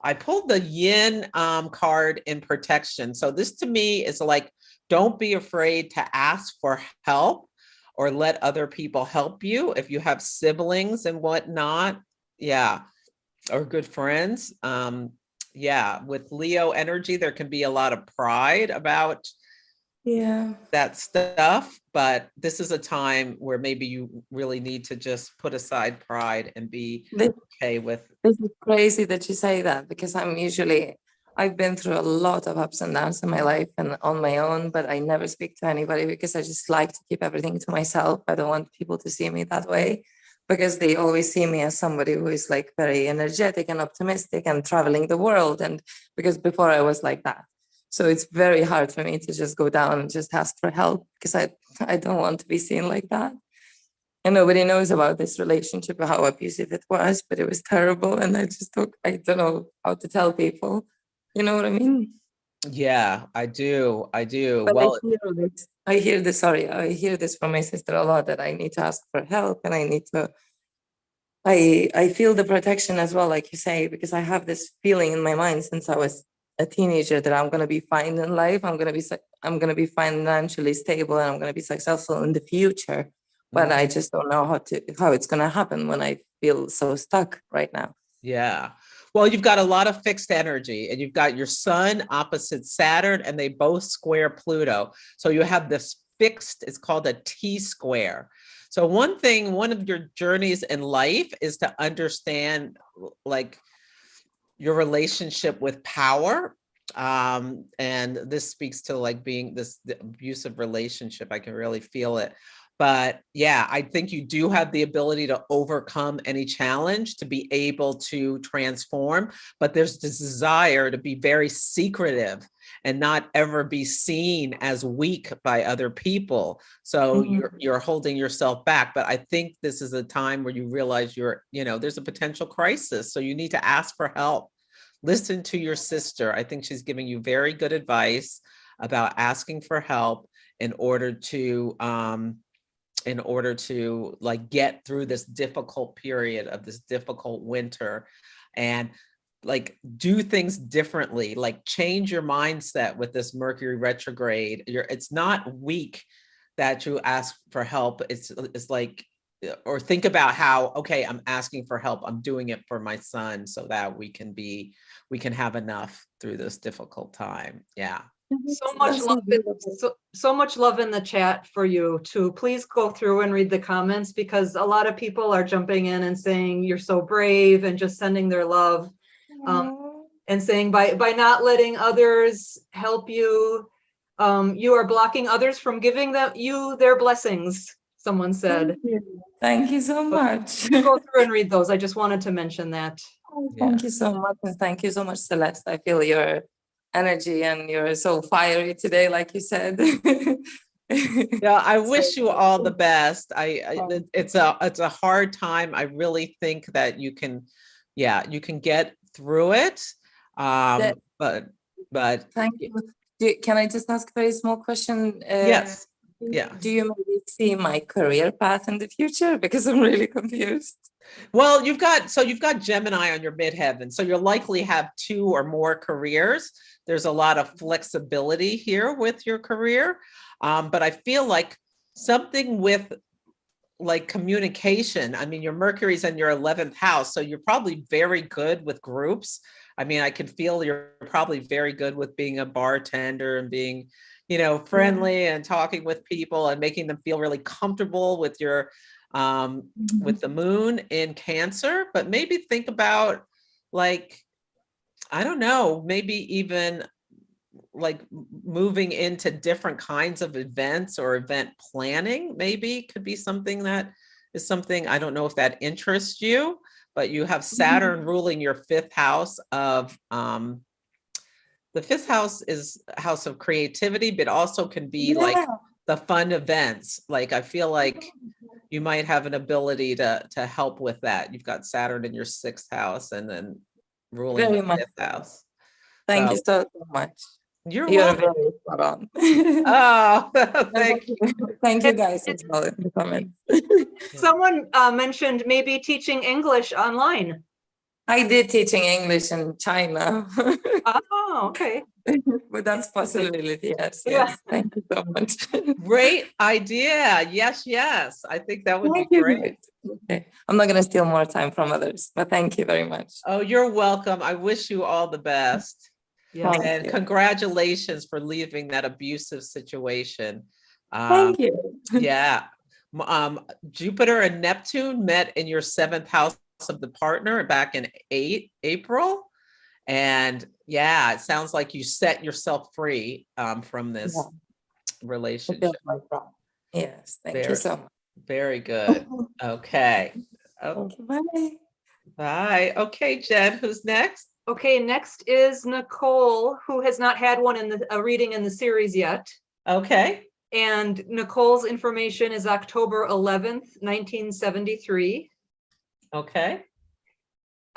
I pulled the yin card in protection. So this to me is like, don't be afraid to ask for help or let other people help you. If you have siblings and whatnot, or good friends. With Leo energy, there can be a lot of pride about that stuff, but this is a time where maybe you really need to just put aside pride and be okay with. This is crazy that you say that, because I've been through a lot of ups and downs in my life and on my own, but I never speak to anybody because I just like to keep everything to myself. I don't want people to see me that way, because they always see me as somebody who is like very energetic and optimistic and traveling the world. And because before I was like that. So it's very hard for me to just go down and just ask for help, because I don't want to be seen like that. And nobody knows about this relationship, how abusive it was, but it was terrible. And I don't know how to tell people. You know what I mean? Yeah, I do. But well, I hear this from my sister a lot, that I need to ask for help, and I feel the protection as well, like you say, because I have this feeling in my mind since I was a teenager that I'm going to be fine in life. I'm going to be financially stable, and I'm going to be successful in the future. But I just don't know how it's going to happen when I feel so stuck right now. Yeah. Well, you've got a lot of fixed energy, and you've got your sun opposite Saturn, and they both square Pluto. So you have this fixed, it's called a T-square. So one of your journeys in life is to understand like your relationship with power. And this speaks to like being the abusive relationship. I can really feel it. But yeah, I think you do have the ability to overcome any challenge, to be able to transform, but there's this desire to be very secretive and not ever be seen as weak by other people. So you're holding yourself back. But I think this is a time where you realize there's a potential crisis. So you need to ask for help. Listen to your sister. I think she's giving you very good advice about asking for help in order to like get through this difficult period of this difficult winter, and like do things differently, like change your mindset with this Mercury retrograde. It's not weak that you ask for help. It's like, or think about how, okay, I'm asking for help. I'm doing it for my son so that we can have enough through this difficult time. Yeah. So much love in the chat for you too. Please go through and read the comments, because a lot of people are jumping in and saying you're so brave and just sending their love, and saying by not letting others help you, you are blocking others from giving you their blessings. Someone said. Thank you so much. Go through and read those. I just wanted to mention that. Thank you so much, and thank you so much, Celeste. I feel your energy, and you're so fiery today, like you said. Yeah, I wish you all the best. It's a hard time. I really think that you can get through it. But thank you. Can I just ask a very small question? Yes. Yeah. Do you maybe see my career path in the future? Because I'm really confused. Well, you've got Gemini on your midheaven, so you'll likely have 2 or more careers. There's a lot of flexibility here with your career. But I feel like something with like communication. I mean, your Mercury's in your 11th house, so you're probably very good with groups. I mean, I can feel you're probably very good with being a bartender and being, you know, friendly and talking with people and making them feel really comfortable with your with the moon in Cancer. But maybe think about, like, I don't know, maybe even like moving into different kinds of events or event planning. Maybe could be something that is something, I don't know if that interests you, but you have Saturn ruling your fifth house of the fifth house is a house of creativity, but also can be like the fun events. Like, I feel like you might have an ability to help with that. You've got Saturn in your sixth house and then ruling Very the much. fifth house. Thank So, you so much. You're You're welcome. very spot on. Oh, thank you. Thank you guys as well in the comments. Someone mentioned maybe teaching English online. I did teaching English in China. Oh, okay. But that's possibility. Yes, Yeah. yes. Thank you so much. Great idea. Yes, yes. I think that would Thank be you, great. guys. Okay. I'm not going to steal more time from others, but thank you very much. Oh, you're welcome. I wish you all the best. Yeah. Thank And you. congratulations for leaving that abusive situation. Thank you. Yeah. Jupiter and Neptune met in your seventh house of the partner back in April. And yeah, it sounds like you set yourself free from this Yeah. I relationship. feel like that. Yes, thank you so much. Very good. Okay. Oh, Thank you. Bye. bye. Okay, Jen, who's next? Okay, next is Nicole, who has not had one in a reading in the series yet. Okay. And Nicole's information is October 11th, 1973. Okay.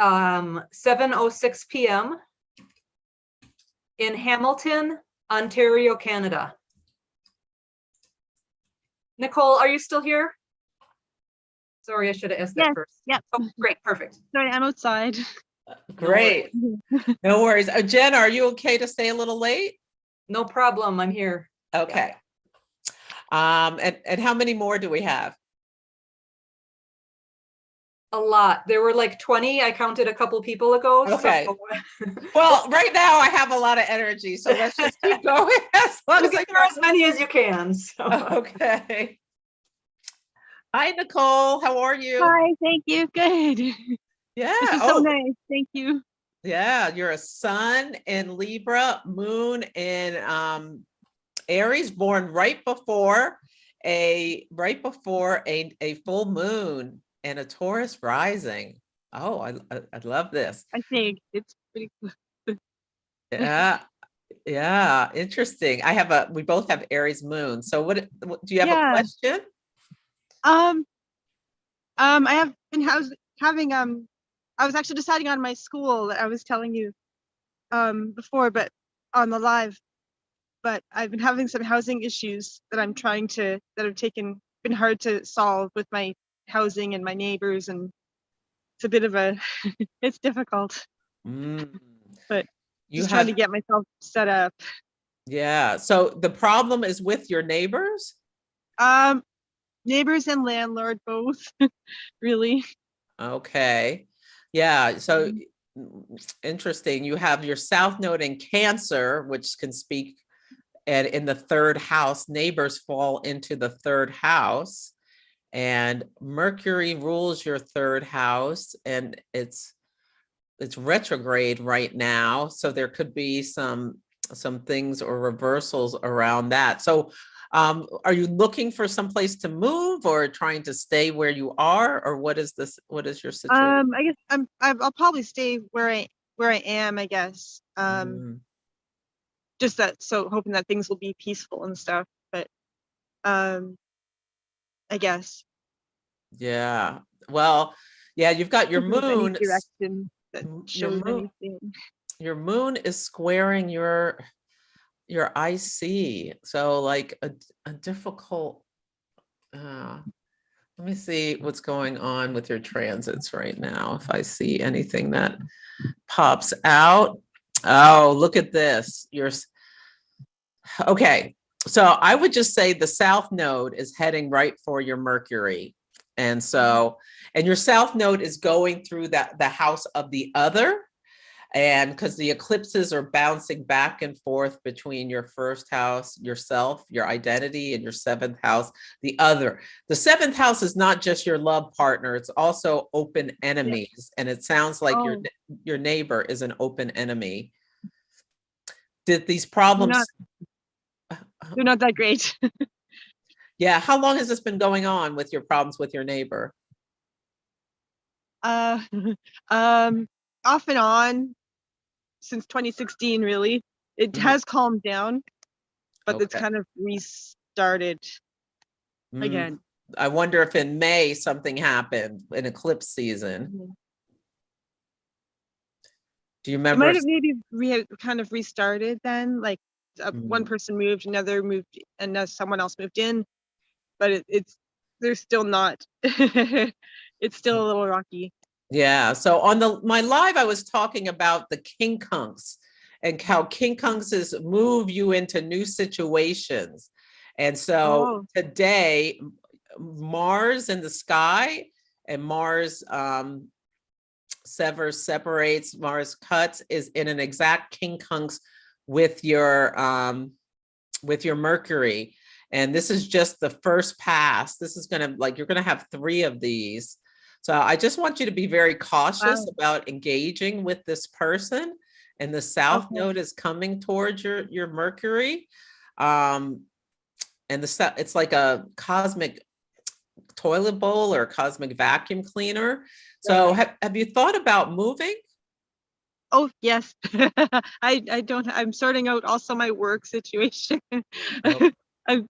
7:06 p.m. in Hamilton, Ontario, Canada. Nicole, are you still here? Sorry, I should have asked that Yes, first. yep. Oh, great, perfect. Sorry, I'm outside. Great. No worries. Jen, are you okay to stay a little late? No problem, I'm here. Okay. And how many more do we have? A lot. There were like 20. I counted a couple people ago. Okay. So Well, right now I have a lot of energy, so let's just keep going as long you as I can throw as many as you can. So. Okay. Hi, Nicole. How are you? Hi, thank you. Good. Yeah. This is so nice. Thank you. Yeah. You're a sun in Libra, moon in Aries, born right before a full moon and a Taurus rising. Oh, I love this. I think it's pretty cool. Yeah. Yeah. Interesting. We both have Aries moon. So what do you have a question? I have been having I was actually deciding on my school that I was telling you before, but on the live, but I've been having some housing issues that have been hard to solve with my housing and my neighbors, and it's a bit of it's difficult. But just trying to get myself set up. Yeah. So the problem is with your neighbors? Neighbors and landlord both, really. Okay. Yeah. So interesting. You have your South Node in Cancer, which can speak, and in the third house, neighbors fall into the third house, and Mercury rules your third house, and it's retrograde right now. So there could be some things or reversals around that. So are you looking for some place to move or trying to stay where you are, or what is your situation? I guess I'll probably stay where I am, I guess. Just that, so hoping that things will be peaceful and stuff, but I guess. Yeah. Well, yeah, you've got your moon. Direction that shows anything. Your moon is squaring your IC. So like a difficult, let me see what's going on with your transits right now. If I see anything that pops out. Oh, look at this. Okay. So I would just say the South Node is heading right for your Mercury. And your South Node is going through the house of the other. And because the eclipses are bouncing back and forth between your first house, yourself, your identity, and your seventh house, the other. The seventh house is not just your love partner, it's also open enemies. And it sounds like your neighbor is an open enemy. Did these problems? They're not that great. Yeah. How long has this been going on with your problems with your neighbor? Off and on since 2016, really. It has calmed down, but it's kind of restarted again. I wonder if in May something happened in eclipse season. Do you remember? It might have maybe kind of restarted then, like one person moved, another moved, and someone else moved in, but they're still not. It's still a little rocky. Yeah. So on my live, I was talking about the quincunx and how quincunxes move you into new situations. And so today, Mars in the sky, and Mars separates, Mars cuts, is in an exact quincunx with your Mercury. And this is just the first pass. This is gonna, like, you're gonna have 3 of these. So I just want you to be very cautious about engaging with this person. And the South Node is coming towards your Mercury. And it's like a cosmic toilet bowl or a cosmic vacuum cleaner. So have you thought about moving? Oh, yes. I'm sorting out also my work situation. I'm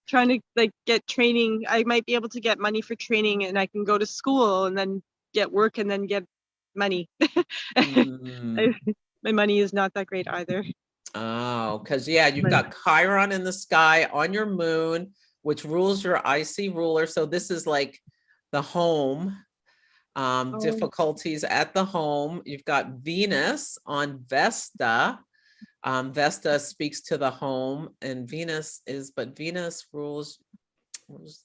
trying to like get training. I might be able to get money for training, and I can go to school and then get work and then get money. My money is not that great either. Oh, because you've got Chiron in the sky on your moon, which rules your IC ruler. So this is like the home, difficulties at the home. You've got Venus on Vesta. Vesta speaks to the home, and Venus rules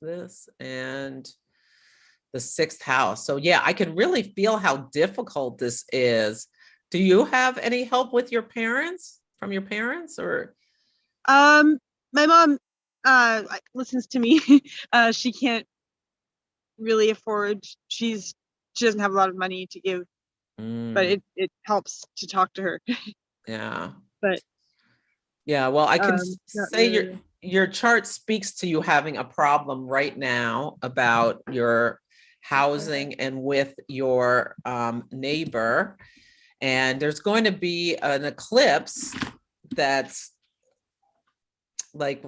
this and the 6th house. So yeah, I can really feel how difficult this is. Do you have any help with your parents, from your parents, or? My mom listens to me. She can't really afford, she doesn't have a lot of money to give, but it helps to talk to her. Yeah. But yeah, well, I can say really. your chart speaks to you having a problem right now about your housing and with your neighbor. And there's going to be an eclipse that's is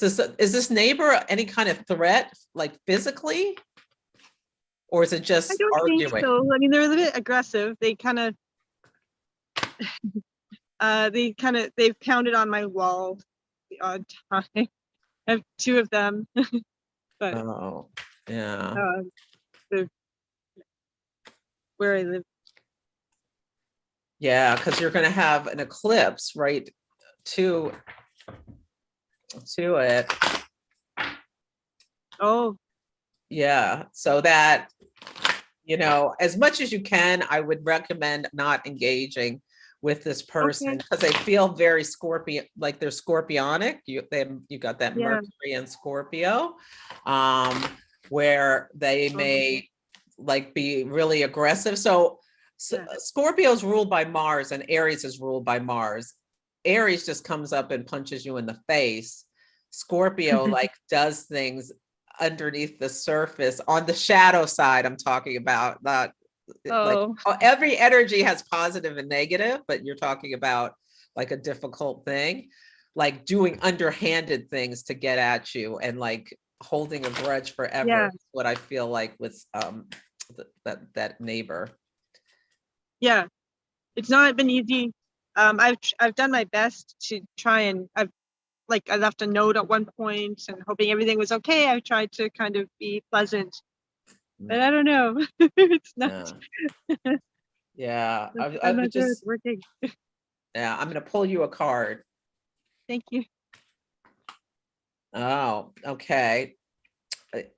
this neighbor any kind of threat, like physically? Or is it just arguing? I don't think so. I mean, they're a little bit aggressive. They kind of they've pounded on my wall the odd time. I have 2 of them. But where I live. Yeah, because you're going to have an eclipse right to it. Oh. Yeah, so that, as much as you can, I would recommend not engaging with this person, because they feel very Scorpion, like they're Scorpionic. You got that Mercury in Scorpio, where they may like be really aggressive. So Scorpio is ruled by Mars and Aries is ruled by Mars. Aries just comes up and punches you in the face. Scorpio like does things underneath the surface, on the shadow side. I'm talking about, not like every energy has positive and negative, but you're talking about like a difficult thing, like doing underhanded things to get at you and like holding a grudge forever. Is what I feel like with that neighbor. Yeah, it's not been easy. I've done my best to try, and I left a note at one point and hoping everything was okay. I tried to kind of be pleasant, but I don't know. It's not. Yeah. I'm not sure it's working. Yeah, I'm going to pull you a card. Thank you. Oh, okay.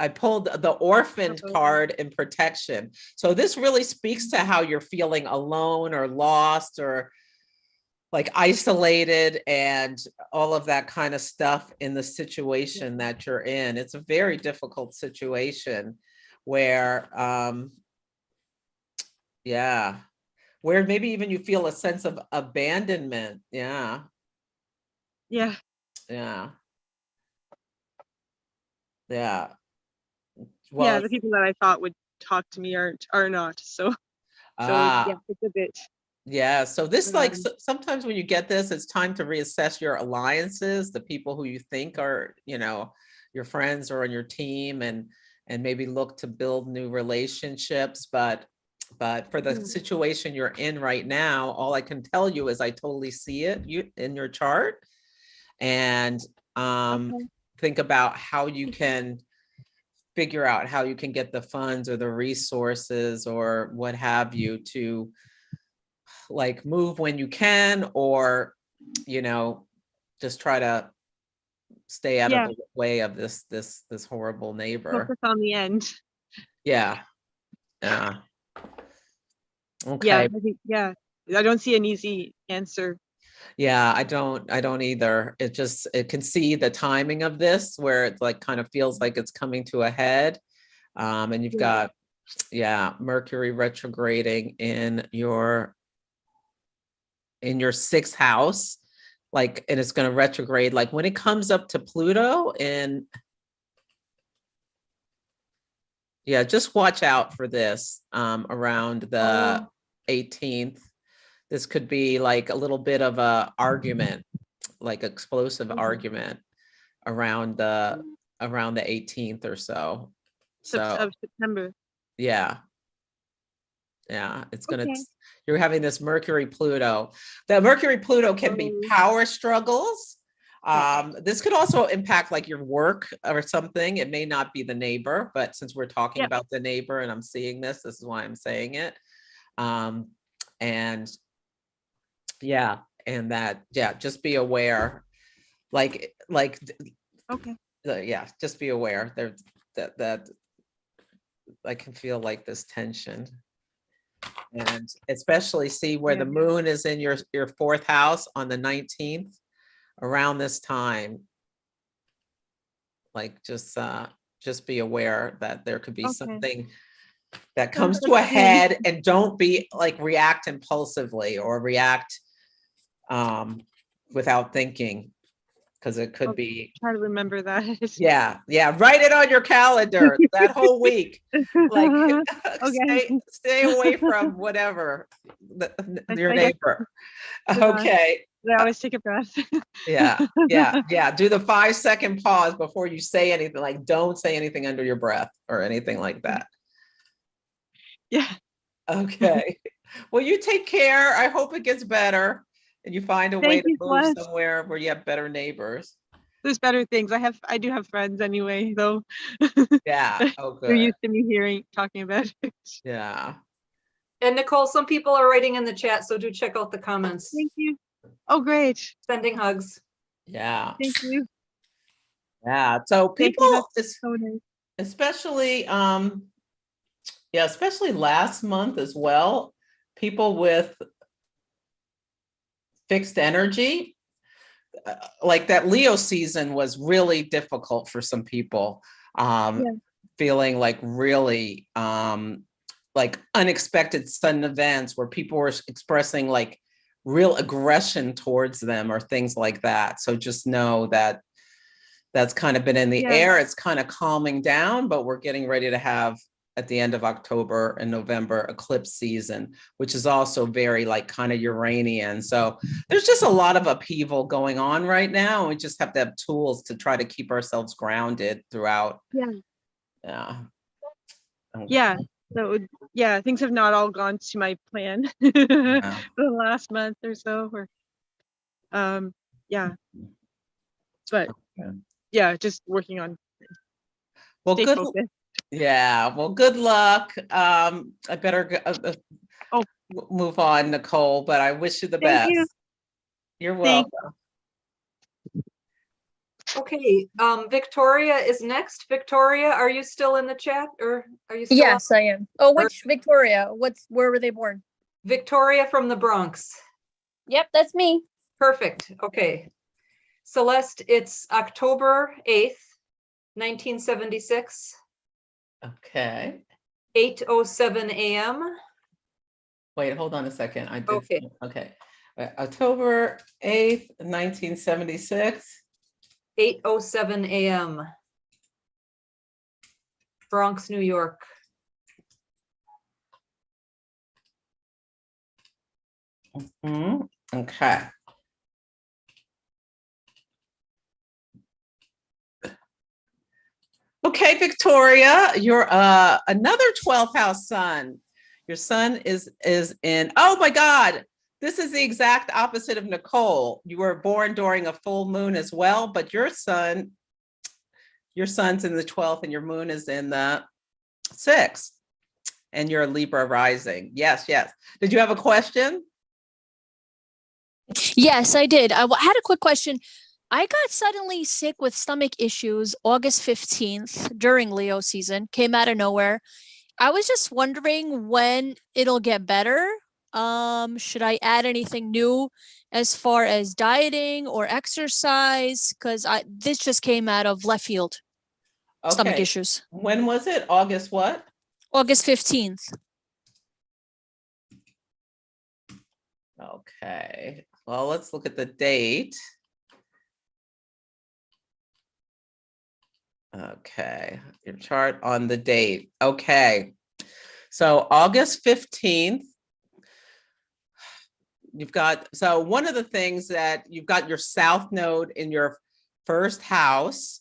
I pulled the orphan card in protection. So this really speaks to how you're feeling alone or lost or like isolated and all of that kind of stuff in the situation that you're in. It's a very difficult situation where, where maybe even you feel a sense of abandonment. Yeah. Yeah. Yeah. Yeah. Yeah, Well, the people that I thought would talk to me are not. So yeah, it's a bit. yeah. So this, like, Um, sometimes when you get this, it's time to reassess your alliances, the people who you think are, you know, your friends or on your team, and maybe look to build new relationships. But for the situation you're in right now, all I can tell you is I totally see it in your chart, and think about how you can figure out how you can get the funds or the resources or what have you to like move when you can, or, you know, just try to stay out of the way of this horrible neighbor. focus on the end. Yeah. Yeah. Okay. Yeah, I think, I don't see an easy answer. Yeah, I don't either. It can see the timing of this where it's like kind of feels like it's coming to a head. And you've got, Mercury retrograding in your 6th house, like, and it's going to retrograde like when it comes up to Pluto. And just watch out for this around the 18th. This could be like a little bit of a argument, like explosive argument around the 18th or so. Of September. Yeah. Yeah, it's gonna, you're having this Mercury Pluto. The Mercury Pluto can be power struggles. This could also impact like your work or something. It may not be the neighbor, but since we're talking about the neighbor and I'm seeing this is why I'm saying it. And just be aware, just be aware there that I can feel like this tension. And especially see where the moon is in your 4th house on the 19th around this time. Like just be aware that there could be something that comes to a head, and don't be like react impulsively or react without thinking, because it could be. Try to remember that. Yeah, write it on your calendar that whole week. Like, stay away from whatever your neighbor. Okay. I always take a breath. Yeah. Do the 5-second pause before you say anything. Like, don't say anything under your breath or anything like that. Yeah. Okay. Well, you take care. I hope it gets better and you find a way to move somewhere where you have better neighbors. There's better things. I do have friends anyway, though. Yeah. Oh, good. They're used to me talking about it. Yeah. And Nicole, some people are writing in the chat, so do check out the comments. Thank you. Oh, great. Sending hugs. Yeah. Thank you. Yeah. So people, so nice. especially last month as well, people with fixed energy, like that Leo season was really difficult for some people, feeling like really like unexpected sudden events where people were expressing like real aggression towards them or things like that. So just know that that's kind of been in the air. It's kind of calming down, but we're getting ready to have at the end of October and November eclipse season, which is also very like kind of Uranian. So there's just a lot of upheaval going on right now. We just have to have tools to try to keep ourselves grounded throughout. So things have not all gone to my plan for the last month or so. But just working on. Well, good. Yeah. Well, good luck. I better move on, Nicole, but I wish you the best. You're welcome. Okay, Victoria is next. Victoria, are you still in the chat or are you still? Yes, I am. Oh, Or- which Victoria? Where were they born? Victoria from the Bronx. Yep, that's me. Perfect. Okay. Celeste, it's October 8th, 1976, Okay. 8:07 a.m. Wait, hold on a second. I did. Okay. Okay. October 8th, 1976. 8:07 a.m. Bronx, New York. Okay. Okay, Victoria, you're another 12th house sun. Your sun is in, oh my God, this is the exact opposite of Nicole. You were born during a full moon as well, but your sun's in the 12th and your moon is in the 6th. And you're a Libra rising. Yes, yes. Did you have a question? Yes, I did. I had a quick question. I got suddenly sick with stomach issues August 15th during Leo season, came out of nowhere. I was just wondering when it'll get better. Should I add anything new as far as dieting or exercise? Because this just came out of left field. Stomach Okay. issues. When was it? August what? August 15th. Okay. Well, let's look at the date. Okay, your chart on the date. Okay. So August 15th, you've got, so one of the things that you've got your south node in your first house.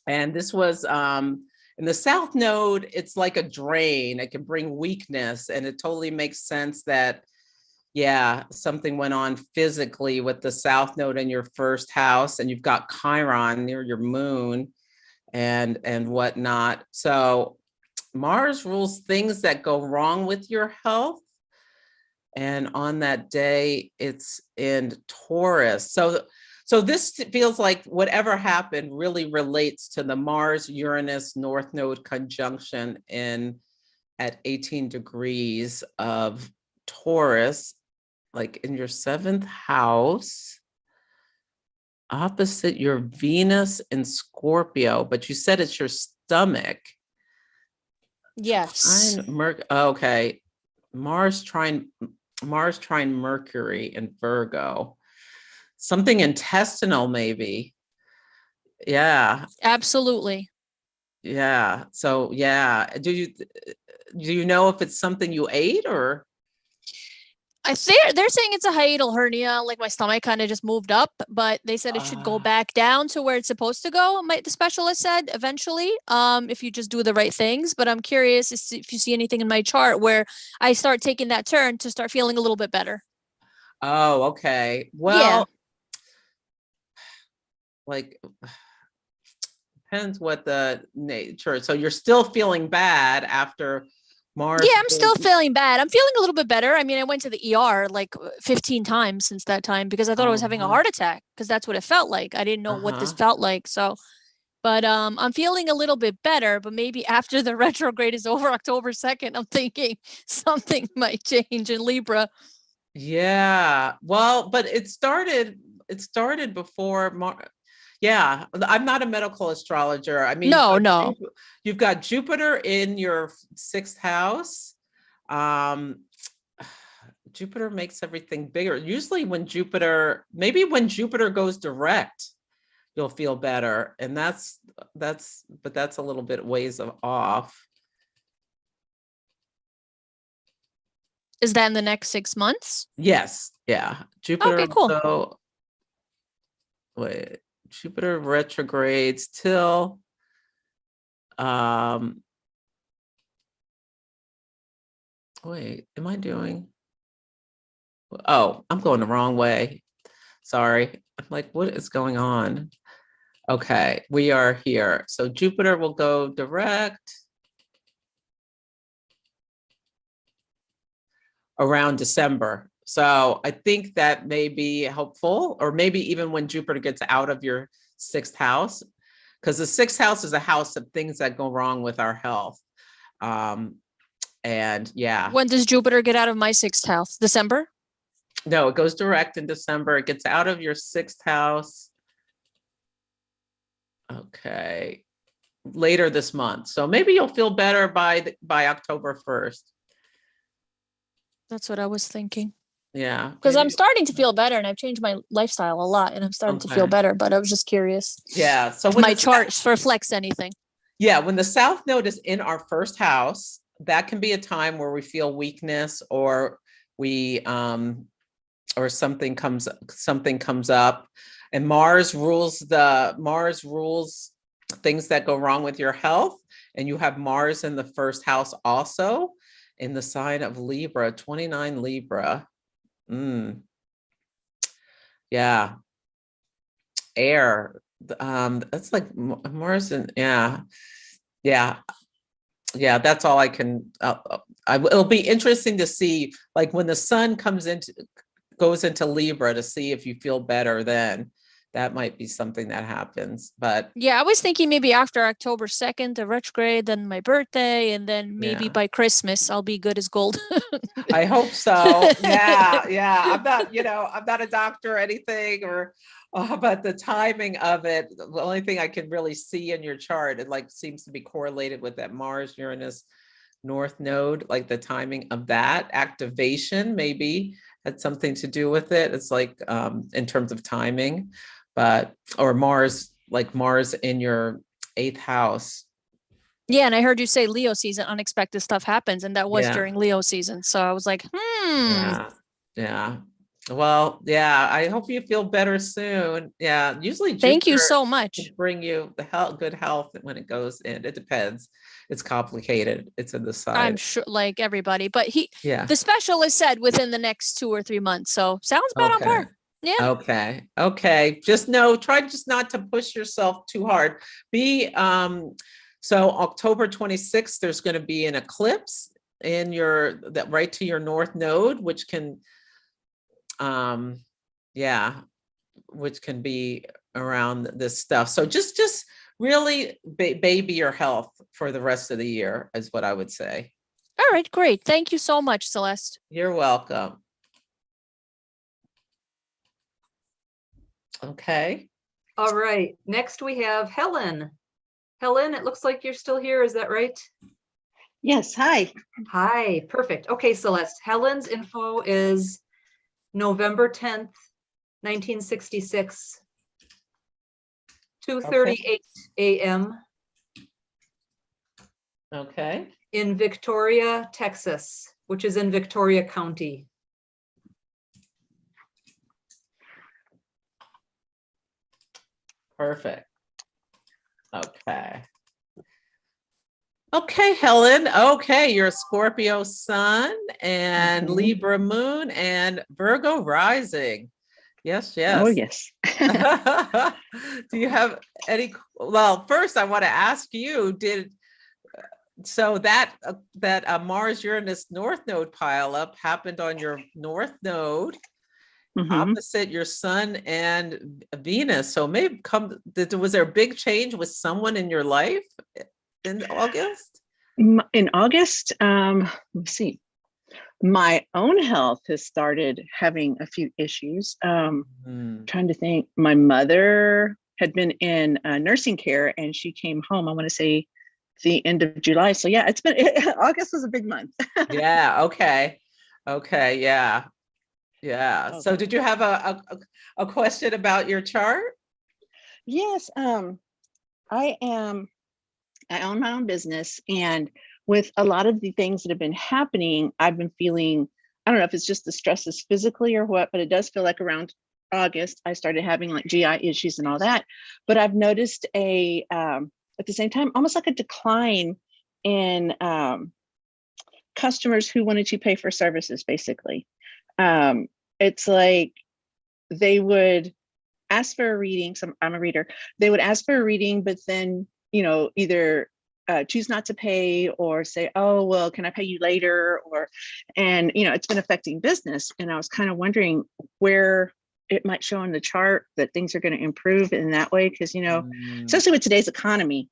And this was in the south node, it's like a drain. It can bring weakness, and it totally makes sense that, yeah, something went on physically with the south node in your first house, and you've got Chiron near your moon and whatnot. So Mars rules things that go wrong with your health. And on that day, it's in Taurus. So this feels like whatever happened really relates to the Mars-Uranus North Node conjunction at 18 degrees of Taurus, like in your 7th house, opposite your Venus in Scorpio, but you said it's your stomach. Yes. Okay. Mars trine Mercury in Virgo. Something intestinal, maybe. Yeah. Absolutely. Yeah. So yeah. Do you know if it's something you ate or? They're saying it's a hiatal hernia, like my stomach kind of just moved up, but they said it should go back down to where it's supposed to go. The specialist said eventually, if you just do the right things. But I'm curious if you see anything in my chart where I start taking that turn to start feeling a little bit better. Oh, okay. Well, yeah. Like depends what the nature. So you're still feeling bad after Mars. Yeah, I'm still feeling bad. I'm feeling a little bit better. I mean, I went to the ER like 15 times since that time because I thought I was having a heart attack because that's what it felt like. I didn't know what this felt like. So, but I'm feeling a little bit better, but maybe after the retrograde is over October 2nd, I'm thinking something might change in Libra. Yeah. Well, but it started before Yeah, I'm not a medical astrologer. I mean, no. You've got Jupiter in your 6th house. Jupiter makes everything bigger. Usually maybe when Jupiter goes direct, you'll feel better. And that's a little bit ways off. Is that in the next 6 months? Yes. Yeah. Jupiter. Okay, cool. So, wait. Jupiter retrogrades till wait, am I doing? Oh, I'm going the wrong way. Sorry. I'm like, what is going on? Okay, we are here. So Jupiter will go direct around December. So I think that may be helpful, or maybe even when Jupiter gets out of your sixth house, because the sixth house is a house of things that go wrong with our health. And yeah. When does Jupiter get out of my sixth house? December? No, it goes direct in December. It gets out of your sixth house. Okay. Later this month. So maybe you'll feel better by October 1st. That's what I was thinking. Yeah. Because I'm maybe- starting to feel better and I've changed my lifestyle a lot and I'm starting to feel Okay. better, but I was just curious. Yeah. So If when my the chart reflects anything. Yeah, when the South Node is in our first house, that can be a time where we feel weakness or we or something comes up. And Mars rules things that go wrong with your health. And you have Mars in the first house also in the sign of Libra, 29 Libra. Yeah. Air. That's like Mars and yeah, that's all I can. It'll be interesting to see, like when the sun goes into Libra, to see if you feel better then. That might be something that happens, but Yeah, I was thinking maybe after October 2nd, the retrograde, then my birthday, and then maybe Yeah. by Christmas, I'll be good as gold. I hope so. Yeah. I'm not a doctor or anything, but the timing of it, the only thing I can really see in your chart, it like seems to be correlated with that Mars Uranus North Node, like the timing of that activation maybe had something to do with it. It's like in terms of timing, or Mars, like Mars in your 8th house. Yeah, and I heard you say Leo season, unexpected stuff happens, and that was Yeah. during Leo season. So I was like, Yeah. Well, yeah, I hope you feel better soon. Yeah, usually Thank you Jupiter so much. will bring you the good health when it goes in. It depends. It's complicated. It's in the side. I'm sure, like everybody, but Yeah. the specialist said within the next 2 or 3 months. So sounds about on par. Yeah. Okay. Just try just not to push yourself too hard. So October 26th, there's going to be an eclipse in right to your North Node, which can, which can be around this stuff. So just really baby your health for the rest of the year is what I would say. All right, great. Thank you so much, Celeste. You're welcome. Okay. All right, next we have Helen. Helen, it looks like you're still here. Is that right? Yes, hi. Hi, perfect. Okay, Celeste, Helen's info is November 10th, 1966, 2:38 a.m. Okay. in Victoria, Texas, which is in Victoria County. Perfect. Okay, Helen. Okay, you're a Scorpio sun and Libra moon and Virgo rising. Yes. Oh, yes. Do you have any? Well, first I want to ask you, that Mars Uranus North Node pileup happened on your North Node opposite your Sun and Venus. So maybe was there a big change with someone in your life in August? In August, let's see. My own health has started having a few issues. Trying to think. My mother had been in nursing care and she came home, I want to say the end of July. So yeah, August was a big month. Yeah. Okay. Yeah. Okay. So did you have a question about your chart? Yes. I own my own business, and with a lot of the things that have been happening, I've been feeling, I don't know if it's just the stresses physically or what, but it does feel like around August, I started having like GI issues and all that. But I've noticed at the same time, almost like a decline in customers who wanted to pay for services, basically. It's like they would ask for a reading. I'm a reader. They would ask for a reading, but then, either choose not to pay or say, oh, well, can I pay you later? And it's been affecting business. And I was kind of wondering, where it might show on the chart that things are going to improve in that way. Cause Mm, especially with today's economy,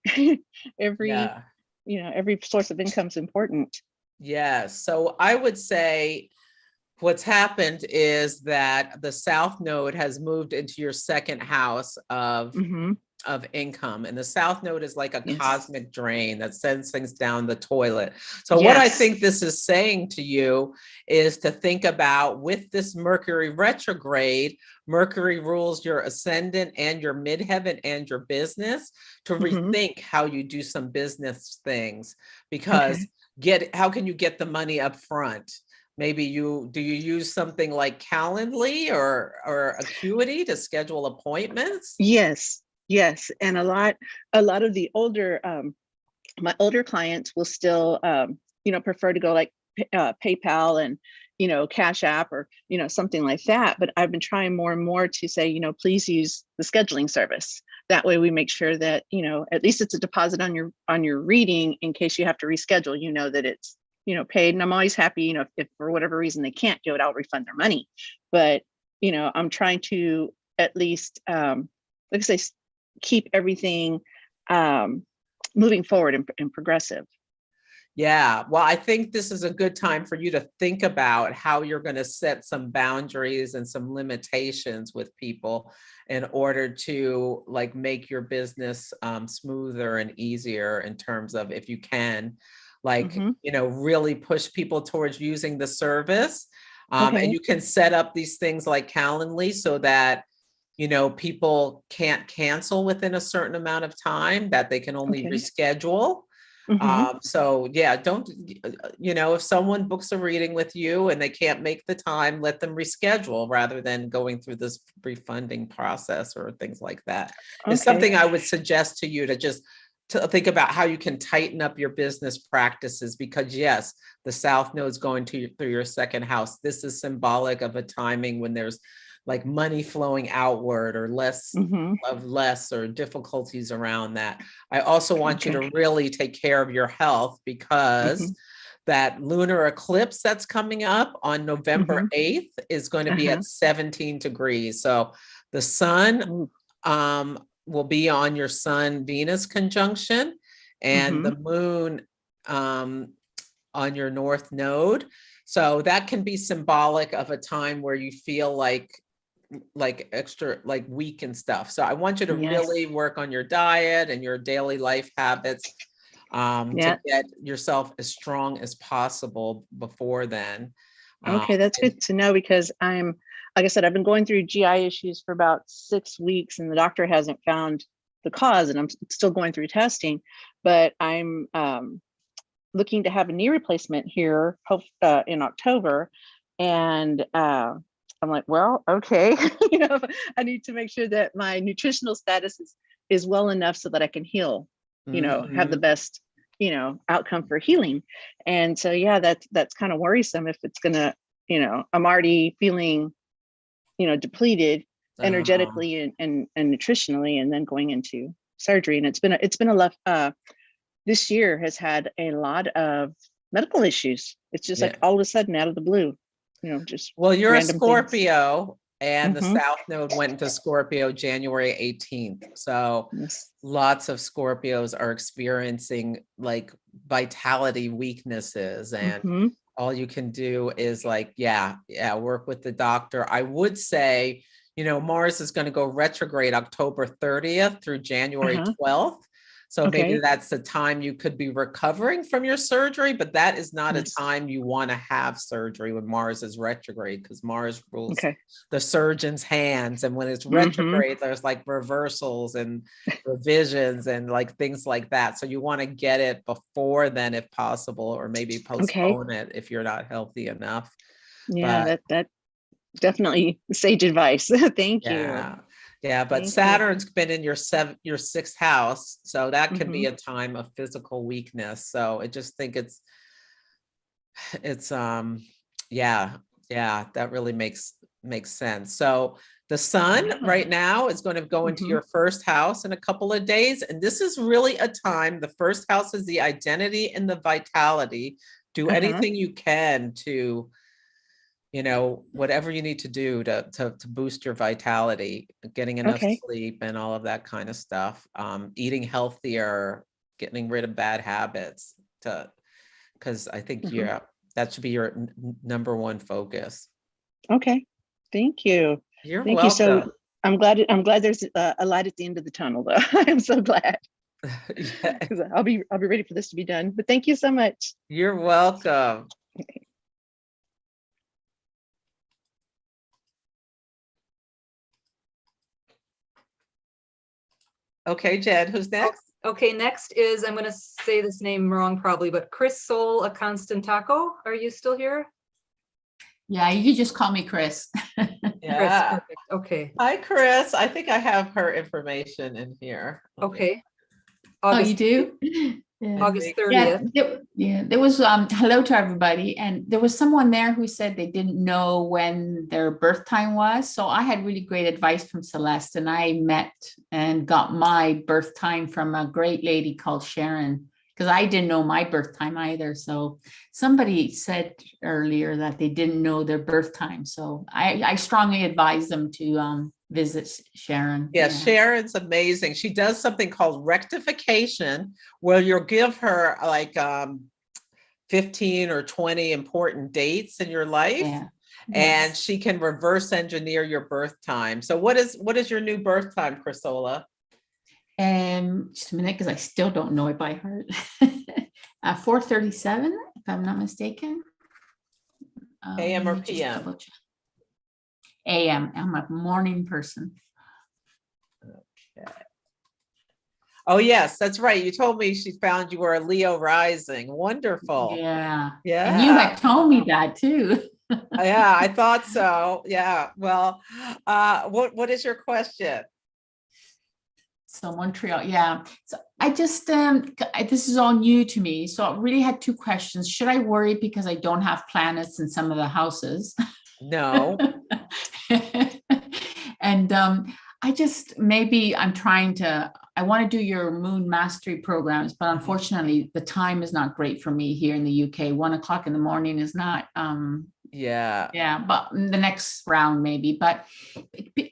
every, yeah. every source of income is important. Yeah. So I would say what's happened is that the South Node has moved into your second house Hmm. of income. And the South Node is like a Yes. cosmic drain that sends things down the toilet. So what I Yes. think this is saying to you is to think about, with this Mercury retrograde, Mercury rules your ascendant and your midheaven and your business, to Mhm. rethink how you do some business things, because how can you get the money up front? Maybe do you use something like Calendly or Acuity to schedule appointments? Yes. Yes. And a lot of the older, my older clients will still, prefer to go like PayPal and, Cash App or, something like that. But I've been trying more and more to say, please use the scheduling service. That way we make sure that, at least it's a deposit on your reading in case you have to reschedule, that it's, paid. And I'm always happy, if for whatever reason they can't do it, I'll refund their money. But, I'm trying to at least, like I say, keep everything moving forward and progressive. Yeah, well, I think this is a good time for you to think about how you're going to set some boundaries and some limitations with people in order to like make your business smoother and easier, in terms of, if you can, like, Mhm. really push people towards using the service. And Okay. you can set up these things like Calendly so that people can't cancel within a certain amount of time, that they can only Okay. reschedule. Mhm. So yeah, don't, if someone books a reading with you and they can't make the time, let them reschedule rather than going through this refunding process or things like that. It's Okay. something I would suggest to you, to think about how you can tighten up your business practices, because yes, the South Node is going through your second house. This is symbolic of a timing when there's like money flowing outward, or less Mhm. or difficulties around that. I also want you Okay. to really take care of your health, because Mhm. that lunar eclipse that's coming up on November Mhm. 8th is going to be Uh-huh. at 17 degrees. So the sun Ooh. will be on your sun Venus conjunction, and Mhm. the moon on your north node. So that can be symbolic of a time where you feel like extra like weak and stuff. So I want you to Yes. really work on your diet and your daily life habits Yeah. to get yourself as strong as possible before then. Okay, that's And good to know, because like I said, I've been going through GI issues for about 6 weeks and the doctor hasn't found the cause, and I'm still going through testing, but I'm looking to have a knee replacement here in October. And I'm like, well, okay, I need to make sure that my nutritional status is well enough so that I can heal, have the Mhm. best, outcome for healing. And so, yeah, that's kind of worrisome if it's gonna, I'm already feeling, depleted Uh, energetically and nutritionally, and then going into surgery. And it's been a this year has had a lot of medical issues. It's just yeah. like all of a sudden out of the blue, just Well, you're a random things. Scorpio, and the Hmm. South Node went into Scorpio January 18th. So Yes. lots of Scorpios are experiencing like vitality weaknesses, and Hmm. all you can do is like, work with the doctor. I would say, Mars is going to go retrograde October 30th through January Uh-huh. 12th. So maybe Okay. that's the time you could be recovering from your surgery, but that is not a Yes. time you want to have surgery when Mars is retrograde, because Mars rules Okay. the surgeon's hands. And when it's Hmm. retrograde, there's like reversals and revisions and like things like that. So you want to get it before then if possible, or maybe Okay. postpone it if you're not healthy enough. Yeah, But that definitely sage advice. Thank you. yeah. Yeah, but Thank you. Saturn's been in your sixth house, so that can Hmm. be a time of physical weakness. So I just think it's yeah, that really makes sense. So the sun Yeah. right now is going to go into Hmm. your first house in a couple of days, and this is really a time. The first house is the identity and the vitality. Do Uh-huh. anything you can to you know, whatever you need to do to boost your vitality, getting enough Okay. sleep and all of that kind of stuff. Eating healthier, getting rid of bad habits because I think, Mhm. yeah, that should be your number one focus. Okay. Thank you. You're Thank you. welcome. So I'm glad there's a light at the end of the tunnel though. I'm so glad. Yeah, 'Cause I'll be ready for this to be done. But thank you so much. you're welcome. Okay, Jen, who's next? Okay, next is, I'm gonna say this name wrong probably, but Chris Sol Constantaco. Are you still here? Yeah, you can just call me Chris. Chris, Yeah. perfect. Okay, Hi, Chris. I think I have her information in here. Let me- okay. Oh, you August, do? Yeah. August Yeah, 30th. there was hello to everybody, and there was someone there who said they didn't know when their birth time was. So I had really great advice from Celeste, and I met and got my birth time from a great lady called Sharon, because I didn't know my birth time either. So somebody said earlier that they didn't know their birth time. So I strongly advise them to visit Sharon. Yeah, Sharon's amazing. She does something called rectification, where you'll give her like 15 or 20 important dates in your life. Yeah. And she can reverse engineer your birth time. So what is your new birth time, Chrysola? Just a minute, because I still don't know it by heart. 4:37, if I'm not mistaken. AM or Let me just PM? double check. AM. I'm a morning person. Okay. Oh, yes, that's right. You told me she found you were a Leo rising. Wonderful. Yeah. Yeah. And you had told me that too. Yeah, I thought so. Yeah. Well, what is your question? So Montreal, yeah. So I just this is all new to me. So I really had two questions. Should I worry because I don't have planets in some of the houses? No. And I just maybe I want to do your moon mastery programs, but unfortunately the time is not great for me here in the UK. 1 o'clock in the morning is not yeah, but the next round maybe. But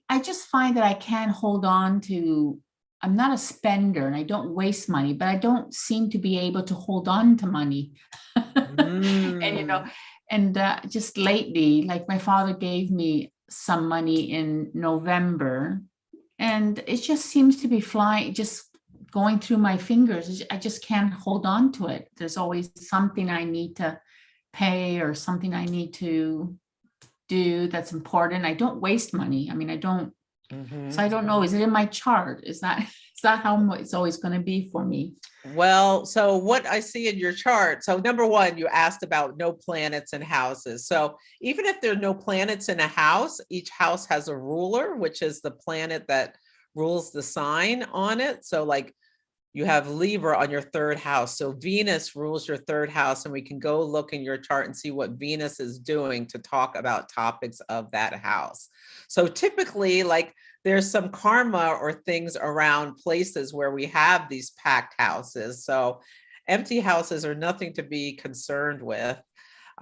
I just find that I can't hold on to, I'm not a spender and I don't waste money, but I don't seem to be able to hold on to money. And just lately, like my father gave me some money in November and it just seems to be just going through my fingers. I just can't hold on to it. There's always something I need to pay or something I need to do that's important. I don't waste money. I mean, I don't. So I don't know. Is it in my chart? Is that how it's always going to be for me? Well, so what I see in your chart. So number one, you asked about no planets in houses. So even if there are no planets in a house, each house has a ruler, which is the planet that rules the sign on it. So like you have Libra on your third house. So Venus rules your third house, and we can go look in your chart and see what Venus is doing to talk about topics of that house. So typically, like there's some karma or things around places where we have these packed houses. So empty houses are nothing to be concerned with.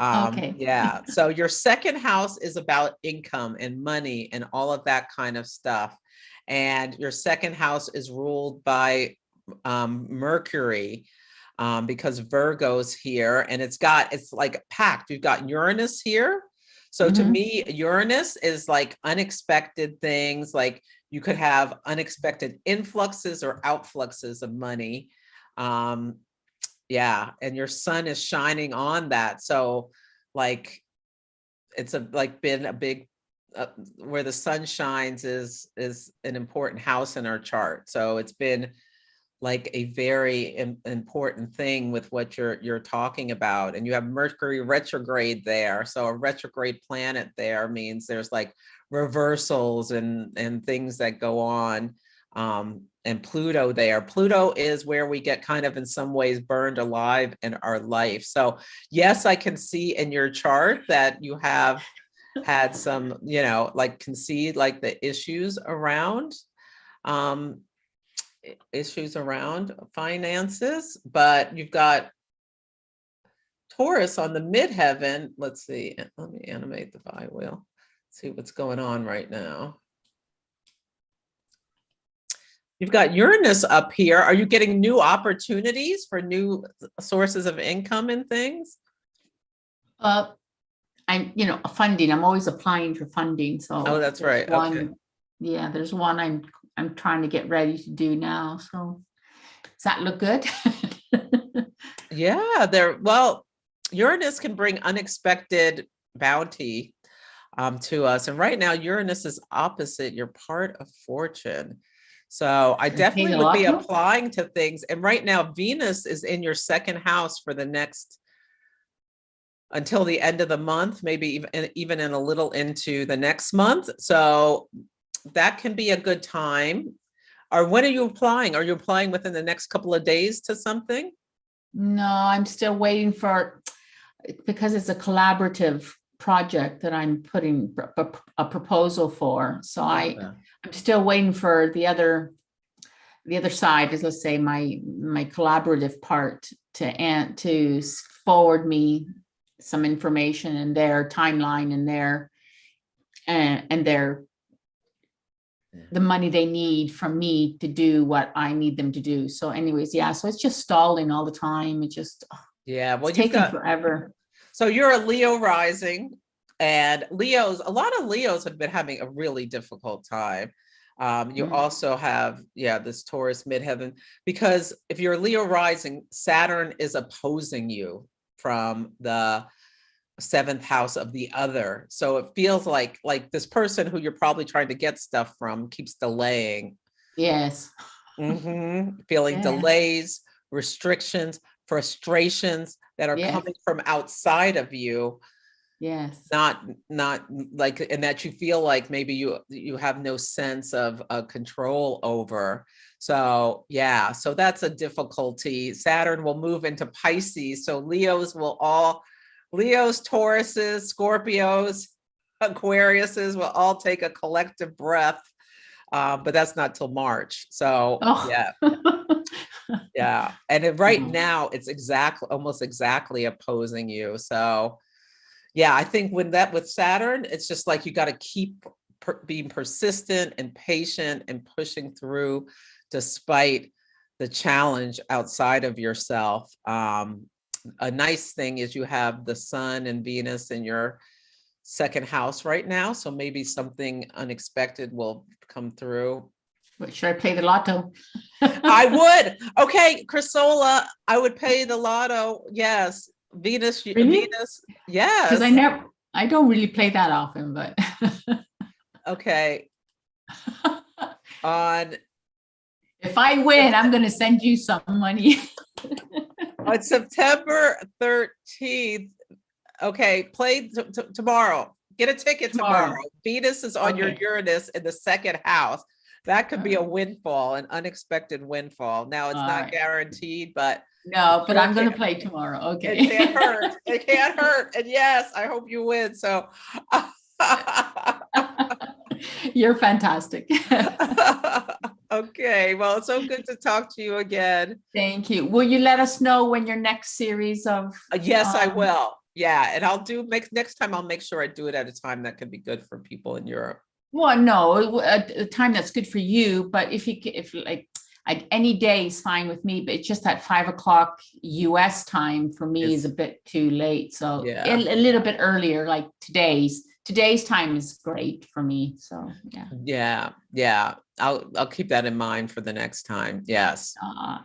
Okay. Yeah. So your second house is about income and money and all of that kind of stuff. And your second house is ruled by Mercury, because Virgo's here, and it's like packed. You've got Uranus here. So to me, Uranus is like unexpected things, like you could have unexpected influxes or outfluxes of money. Yeah, and your sun is shining on that. So like it's been a big where the sun shines is an important house in our chart. So it's been like a very important thing with what you're talking about. And you have Mercury retrograde there. So a retrograde planet there means there's like reversals and things that go on. And Pluto there. Pluto is where we get kind of in some ways burned alive in our life. So yes, I can see in your chart that you have had some, like can see like the issues around finances, but you've got Taurus on the midheaven. Let's see. Let me animate the bi-wheel. See what's going on right now. You've got Uranus up here. Are you getting new opportunities for new sources of income and things? I'm, funding. I'm always applying for funding. So Oh, that's right. Okay. Yeah, there's one I'm trying to get ready to do now. So does that look good? Yeah, well, Uranus can bring unexpected bounty to us. And right now, Uranus is opposite your part of fortune. So I definitely would be applying to things. And right now, Venus is in your second house for the next, until the end of the month, maybe even in a little into the next month. So that can be a good time. Or when are you applying? Are you applying within the next couple of days to something? No, I'm still waiting because it's a collaborative project that I'm putting a proposal for. So I'm still waiting for the other side, is, let's say, my collaborative part to forward me some information and their timeline and the money they need from me to do what I need them to do. So anyways, yeah, so it's just stalling all the time. It just, well, it's taking forever. So you're a Leo rising, and a lot of Leos have been having a really difficult time. You also have, this Taurus midheaven, because if you're a Leo rising, Saturn is opposing you from the 7th house of the other. So it feels like this person who you're probably trying to get stuff from keeps delaying. Yes. Feeling delays, restrictions, frustrations that are coming from outside of you. Yes. Not like, and that you feel like maybe you have no sense of control over. So so that's a difficulty. Saturn will move into Pisces. So Leos, Tauruses, Scorpios, Aquariuses will all take a collective breath. But that's not till March. So and right now it's almost exactly opposing you. So I think with Saturn, it's just like you got to keep being persistent and patient and pushing through despite the challenge outside of yourself. A nice thing is you have the Sun and Venus in your second house right now. So maybe something unexpected will come through. But should I play the lotto? I would. Okay, Chrysola, I would pay the lotto. Yes. Venus, yes. Because I don't really play that often, but okay. If I win, I'm going to send you some money. On September 13th, okay, play tomorrow. Get a ticket tomorrow. Venus is on your Uranus in the second house. That could be a windfall, an unexpected windfall. Now, it's not guaranteed, but no, but I'm going to play tomorrow. Okay. It can't hurt. It can't hurt. And yes, I hope you win. So you're fantastic. Okay. Well, it's so good to talk to you again. Thank you. Will you let us know when your next series of yes, I will. Yeah. And I'll do next time. I'll make sure I do it at a time that can be good for people in Europe. Well, no, a time that's good for you, but if any day is fine with me, but it's just that 5 o'clock US time for me is a bit too late. So a little bit earlier, like today's time is great for me. So yeah. I'll keep that in mind for the next time. Yes.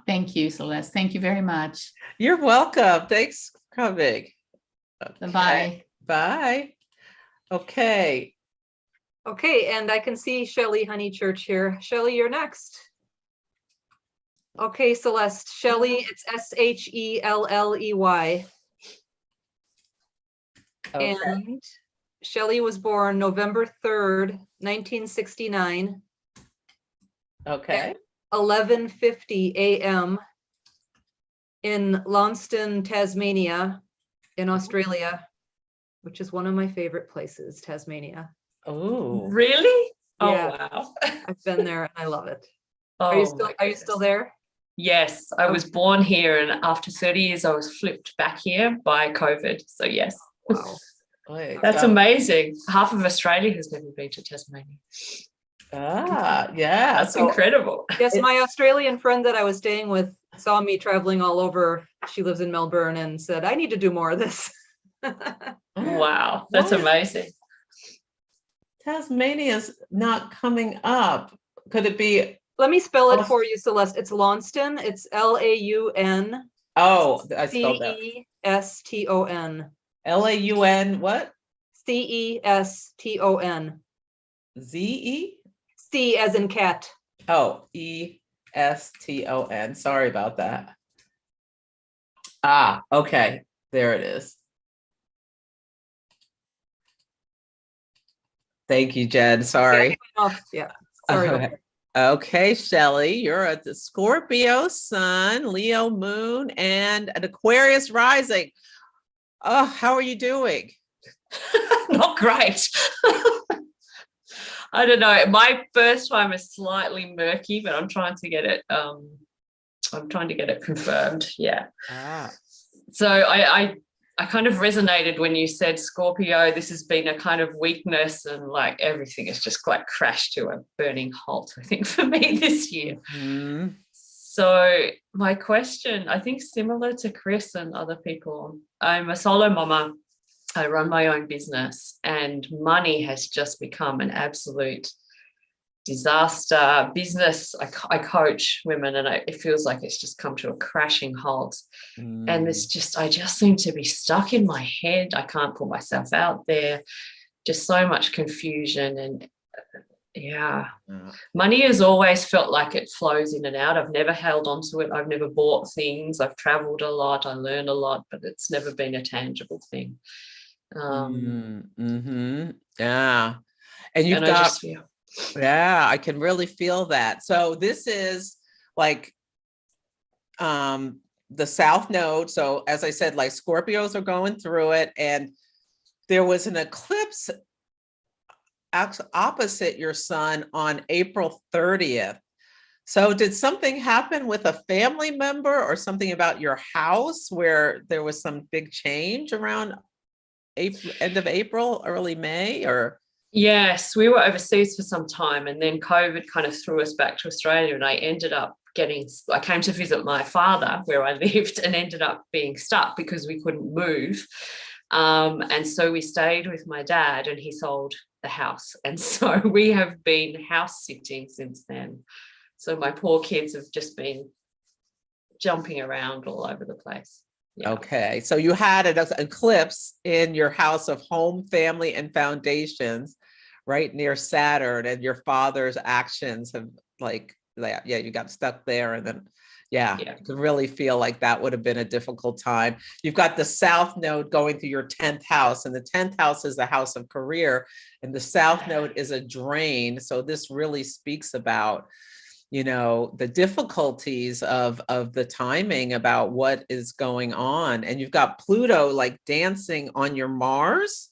Thank you, Celeste. Thank you very much. You're welcome. Thanks for coming. Okay. Bye. Bye. Okay. Okay, and I can see Shelley Honeychurch here. Shelley, you're next. Okay, Celeste. Shelley, it's Shelley. Okay. And Shelley was born November 3rd, 1969. Okay. 11:50 a.m. in Launceston, Tasmania, in Australia, which is one of my favorite places, Tasmania. Oh, really? Yeah. Oh, wow. I've been there and I love it. Oh, Are you still there? Yes, I was born here, and after 30 years, I was flipped back here by COVID. So yes. Wow. Wait, That's so- amazing. Half of Australia has never been to Tasmania. Yeah. That's incredible. Yes, my Australian friend that I was staying with saw me traveling all over. She lives in Melbourne and said, I need to do more of this. Wow, that's amazing. Tasmania's not coming up. Could it be? Let me spell it for you, Celeste. It's Launceston. It's Laun. Oh, I spelled that. Ceston. Laun what? Ceston. ZE? C as in cat. Oh, ESTON. Sorry about that. Ah, okay. There it is. Thank you, Jen. Sorry. Yeah. Sorry. Okay, Shelley, you're a Scorpio sun, Leo moon, and an Aquarius rising. Oh, how are you doing? Not great. I don't know. My first time is slightly murky, but I'm trying to get it. I'm trying to get it confirmed. Yeah. So I kind of resonated when you said Scorpio. This has been a kind of weakness, and like everything has just like crashed to a burning halt, I think, for me this year. So my question, I think similar to Chris and other people, I'm a solo mama. I run my own business, and money has just become an absolute disaster. Business, I coach women, and it feels like it's just come to a crashing halt. And it's just, I just seem to be stuck in my head. I can't put myself out there. Just so much confusion. And money has always felt like it flows in and out. I've never held on to it. I've never bought things. I've traveled a lot. I learned a lot, but it's never been a tangible thing. Yeah. And you've got, yeah, I can really feel that. So this is like the South Node. So as I said, like Scorpios are going through it, and there was an eclipse opposite your sun on April 30th. So did something happen with a family member or something about your house where there was some big change around April, end of April, early May, or? Yes, we were overseas for some time, and then COVID kind of threw us back to Australia, and I ended up I came to visit my father where I lived, and ended up being stuck because we couldn't move. And so we stayed with my dad, and he sold the house. And so we have been house sitting since then. So my poor kids have just been jumping around all over the place. Yeah. Okay, so you had an eclipse in your house of home, family, and foundations right near Saturn, and your father's actions have you got stuck there. And then you can really feel like that would have been a difficult time. You've got the South Node going through your 10th house, and the 10th house is the house of career, and the South Node is a drain. So this really speaks about, you know, the difficulties of the timing about what is going on. And you've got Pluto like dancing on your Mars.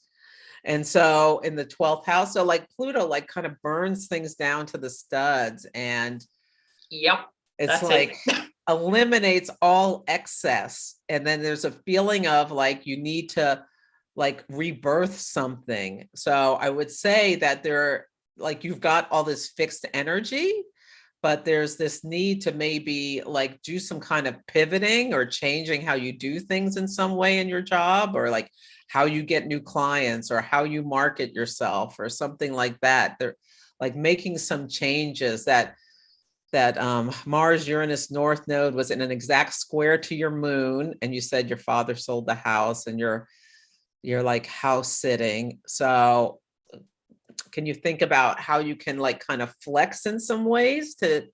And so in the 12th house, so like Pluto like kind of burns things down to the studs, and it's like eliminates all excess. And then there's a feeling of like you need to like rebirth something. So I would say that you've got all this fixed energy, but there's this need to maybe like do some kind of pivoting or changing how you do things in some way in your job, or like how you get new clients or how you market yourself or something like that. They're like making some changes. That Mars Uranus North Node was in an exact square to your moon, and you said your father sold the house, and you're like house sitting. So can you think about how you can like kind of flex in some ways to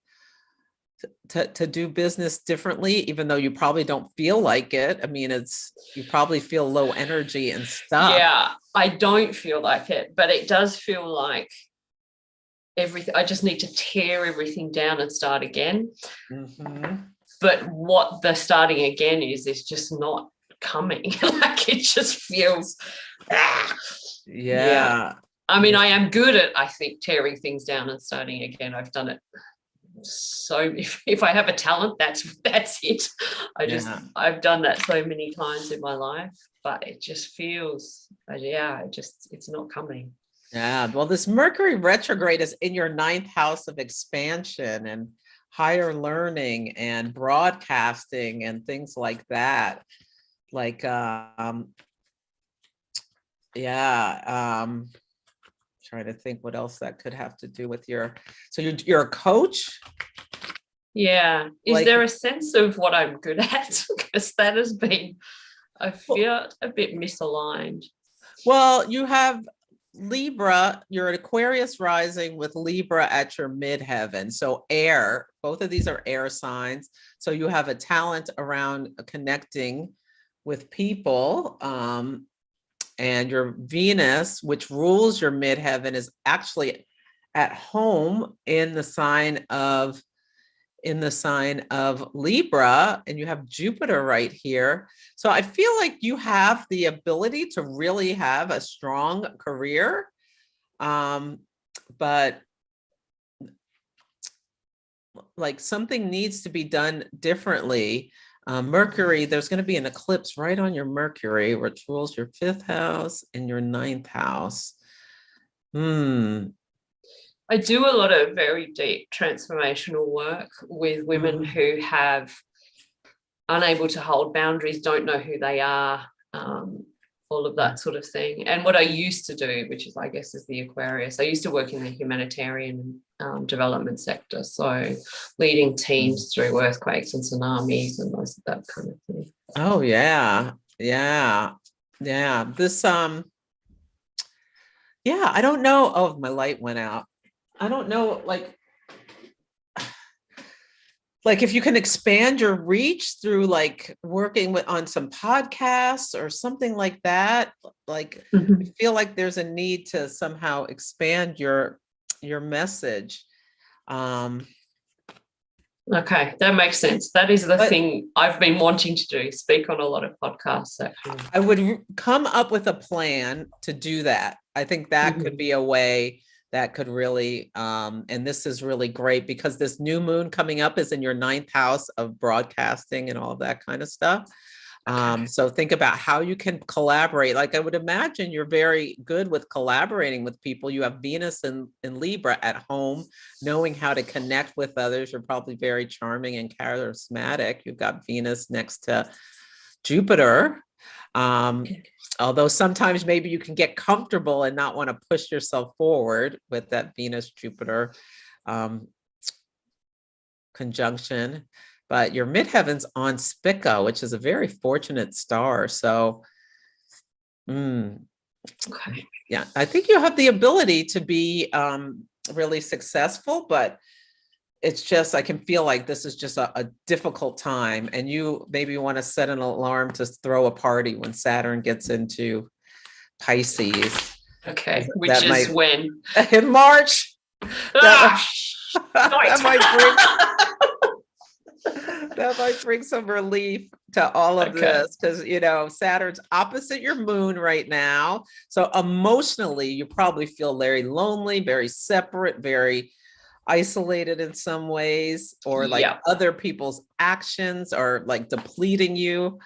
do business differently, even though you probably don't feel like it? I mean, you probably feel low energy and stuff. Yeah, I don't feel like it, but it does feel like everything. I just need to tear everything down and start again. But what the starting again is just not coming. Like it just feels yeah. I mean, I am good at, I think, tearing things down and starting again. I've done it so if I have a talent, that's it. I've done that so many times in my life, but it just feels, it's not coming. Yeah, well, this Mercury retrograde is in your 9th house of expansion and higher learning and broadcasting and things like that. Like, trying to think what else that could have to do with so you're a coach? Yeah. Is there a sense of what I'm good at? Because that has been, I feel a bit misaligned. Well, you have Libra, you're an Aquarius rising with Libra at your midheaven. So air, both of these are air signs. So you have a talent around connecting with people. And your Venus, which rules your midheaven, is actually at home in the sign of Libra, and you have Jupiter right here. So I feel like you have the ability to really have a strong career, but like something needs to be done differently. Mercury, there's going to be an eclipse right on your Mercury, which rules your 5th house and your 9th house. I do a lot of very deep transformational work with women who have unable to hold boundaries, don't know who they are, all of that sort of thing. And what I used to do, which is, I guess, is the Aquarius, I used to work in the humanitarian development sector. So leading teams through earthquakes and tsunamis and that kind of thing. Oh, yeah. Yeah. Yeah. This, I don't know. Oh, my light went out. I don't know, like if you can expand your reach through like working on some podcasts or something like that. Like I feel like there's a need to somehow expand your message. Okay, that makes sense. That is the thing I've been wanting to do, speak on a lot of podcasts, actually. I would come up with a plan to do that. I think that could be a way that could really, and this is really great because this new moon coming up is in your 9th house of broadcasting and all of that kind of stuff. So think about how you can collaborate. Like I would imagine you're very good with collaborating with people. You have Venus in Libra at home, knowing how to connect with others. You're probably very charming and charismatic. You've got Venus next to Jupiter. Although sometimes maybe you can get comfortable and not want to push yourself forward with that Venus Jupiter conjunction. But your midheaven's on Spica, which is a very fortunate star. So, yeah, I think you have the ability to be really successful, but it's just, I can feel like this is just a difficult time. And you maybe want to set an alarm to throw a party when Saturn gets into Pisces. Okay, which is when? In March. That might bring some relief to all of this because, Saturn's opposite your moon right now. So emotionally, you probably feel very lonely, very separate, very isolated in some ways, or like other people's actions are like depleting you.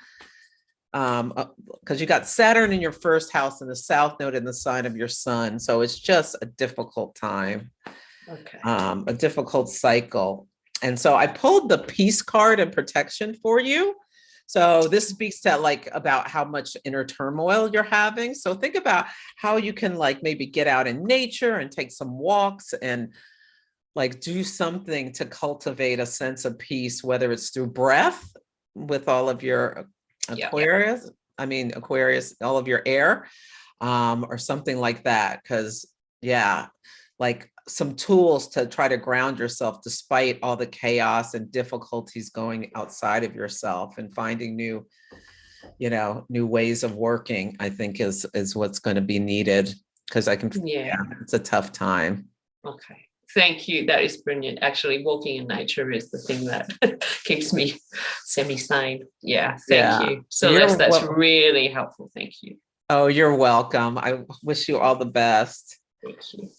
Because you got Saturn in your 1st house and the South Node in the sign of your sun. So it's just a difficult time, a difficult cycle. And so I pulled the peace card and protection for you. So this speaks to like about how much inner turmoil you're having. So think about how you can like maybe get out in nature and take some walks and like do something to cultivate a sense of peace, whether it's through breath with all of your Aquarius, all of your air, or something like that. Because like some tools to try to ground yourself despite all the chaos and difficulties going outside of yourself, and finding new ways of working, I think is what's going to be needed, because it's a tough time. Okay. Thank you. That is brilliant. Actually, walking in nature is the thing that keeps me semi-sane. Yeah, thank you. Celeste, that's really helpful. Thank you. Oh, you're welcome. I wish you all the best. Thank you.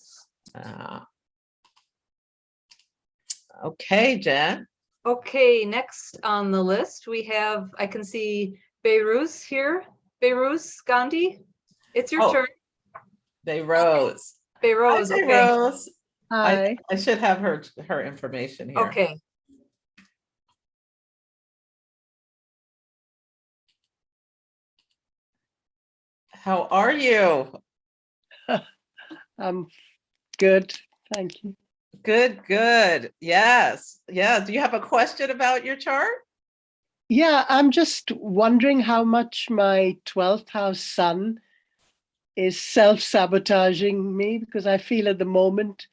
Okay, Jen. Okay, next on the list, we have, I can see Beiruz here. Beiruz, Gandhi, it's your Oh, turn. Rose. Beiruz, Hi, okay. Rose. Hi. I should have her information here. Okay. How are you? I'm good. Thank you. Good, good. Yes. Yeah. Do you have a question about your chart? Yeah, I'm just wondering how much my 12th house sun is self-sabotaging me, because I feel at the moment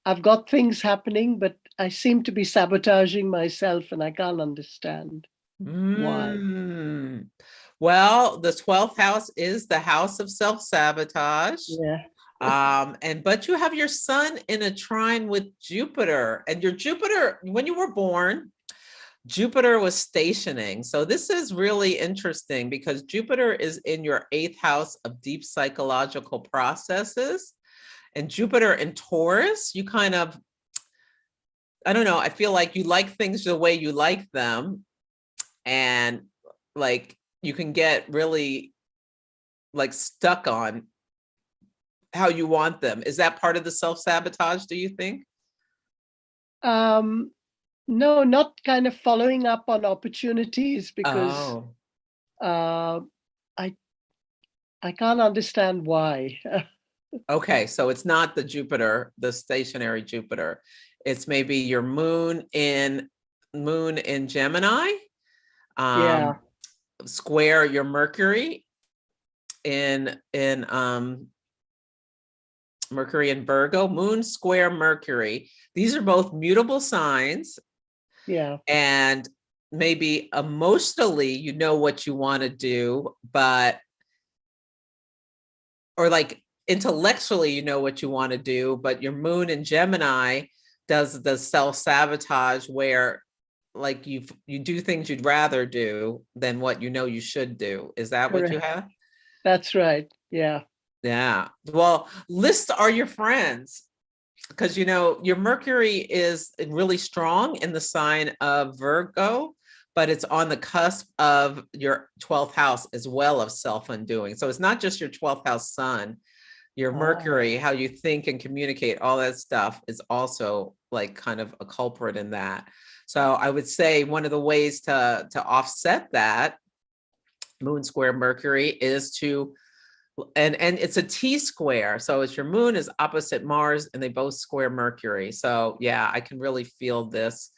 I've got things happening, but I seem to be sabotaging myself and I can't understand why. Well, the 12th house is the house of self-sabotage. Yeah. But you have your sun in a trine with Jupiter, and your Jupiter, when you were born, Jupiter was stationing. So this is really interesting because Jupiter is in your 8th house of deep psychological processes, and Jupiter in Taurus, you kind of, I don't know, I feel like you like things the way you like them, and like you can get really like stuck on how you want them. Is that part of the self-sabotage, do you think? No, not kind of following up on opportunities, because I can't understand why. Okay, so it's not the Jupiter, the stationary Jupiter. It's maybe your moon in Gemini, Yeah. square your Mercury in Mercury in Virgo, moon square Mercury. These are both mutable signs. Yeah. And maybe emotionally, you know what you want to do, but, or like intellectually, you know what you want to do, but your moon in Gemini does the self-sabotage where like you do things you'd rather do than what you know you should do. Is that what you Correct. have? That's right. Yeah. Yeah. Well, lists are your friends, because you know your Mercury is really strong in the sign of Virgo, but it's on the cusp of your 12th house as well of self-undoing. So it's not just your 12th house sun, your Mercury, how you think and communicate, all that stuff is also like kind of a culprit in that. So I would say one of the ways to offset that moon square Mercury is to, and it's a T square. So it's your moon is opposite Mars and they both square Mercury. So yeah, I can really feel this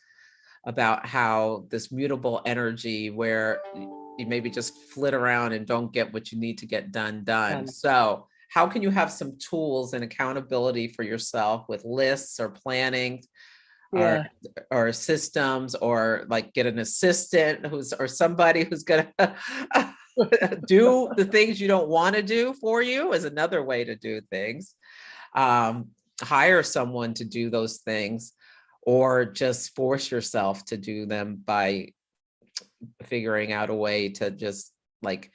about how this mutable energy where you maybe just flit around and don't get what you need to get done. So how can you have some tools and accountability for yourself with lists or planning? Yeah. Or systems, or like get an assistant or somebody who's gonna do the things you don't want to do for you is another way to do things. Hire someone to do those things, or just force yourself to do them by figuring out a way to just like,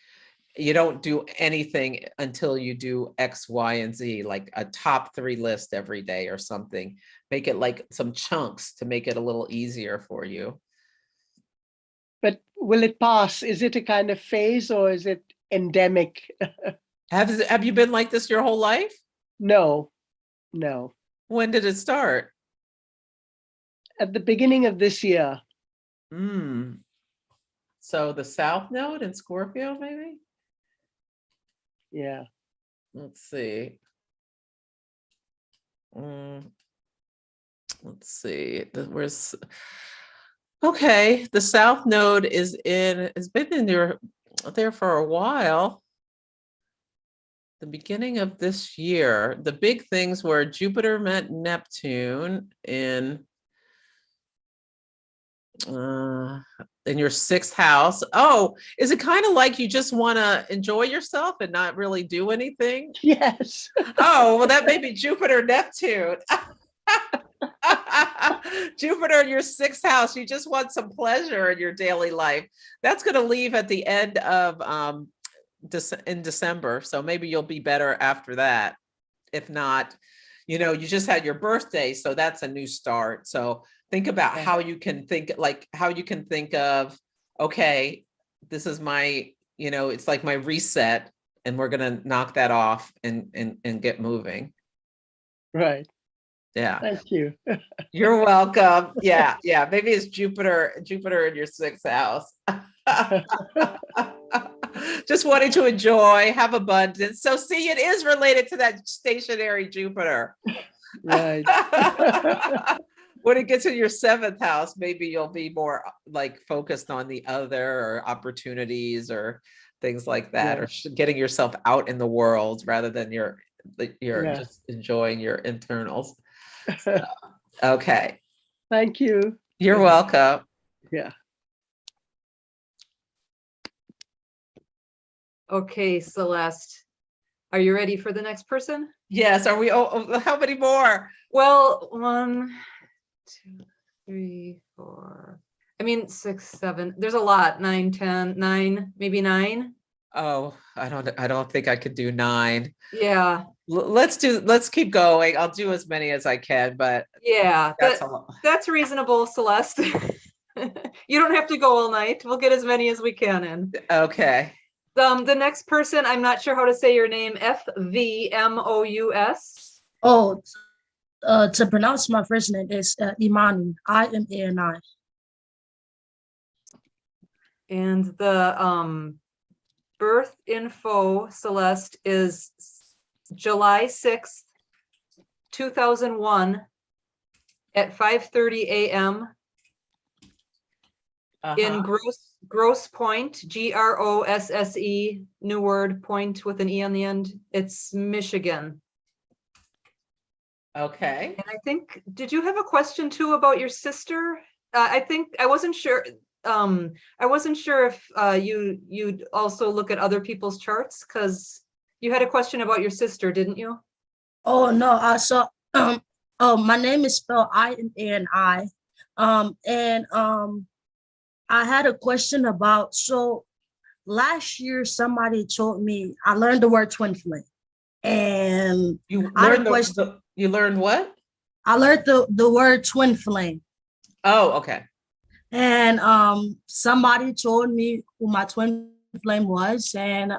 you don't do anything until you do X, Y, and Z, like a top 3 list every day or something. Make it like some chunks to make it a little easier for you. But will it pass? Is it a kind of phase or is it endemic? Have you been like this your whole life? No, no. When did it start? At the beginning of this year. So the South Node in Scorpio, maybe? Yeah. Let's see. Let's see. Where's okay? The South Node has been in there for a while. The beginning of this year, the big things were Jupiter met Neptune in your 6th house. Oh, is it kind of like you just want to enjoy yourself and not really do anything? Yes. Oh, well, that may be Jupiter Neptune. Jupiter in your 6th house. You just want some pleasure in your daily life. That's going to leave at the end of in December. So maybe you'll be better after that. If not, you know, you just had your birthday, so that's a new start. So Think about Yeah. how you can think, like how you can think of, okay, this is my, it's like my reset, and we're gonna knock that off and get moving. Right. Yeah. Thank you. You're welcome. Yeah, yeah. Maybe it's Jupiter in your 6th house. Just wanting to enjoy, have abundance. So see, it is related to that stationary Jupiter. Right. When it gets in your 7th house, maybe you'll be more like focused on the other, or opportunities or things like that, Yeah. or getting yourself out in the world rather than you're Yeah. just enjoying your internals. So, okay. Thank you. You're welcome. Yeah. Okay, Celeste, are you ready for the next person? Yes. Are we? Oh, how many more? Well, 1, 2, 3, 4. I mean, 6, 7. There's a lot. 9, 10, 9, maybe 9. Oh, I don't think I could do 9. Yeah. Let's keep going. I'll do as many as I can, but Yeah, that's a lot. that's reasonable, Celeste. You don't have to go all night. We'll get as many as we can in. Okay. The next person, I'm not sure how to say your name. FVMOUS. Oh, to pronounce my first name is Imani. Imani. And the birth info, Celeste, is July 6th, 2001 at 5:30 a.m. in Grosse Pointe, Grosse, new word, point with an E on the end. It's Michigan. Okay. And I think, did you have a question too about your sister? I think I wasn't sure. I wasn't sure if you'd also look at other people's charts, because you had a question about your sister, didn't you? Oh no, I saw. My name is spelled Imani. I had a question about. So last year, somebody told me I learned the word twin flame, and You I had a learned question. you learned what? I learned the word twin flame. Oh, okay. And somebody told me who my twin flame was, and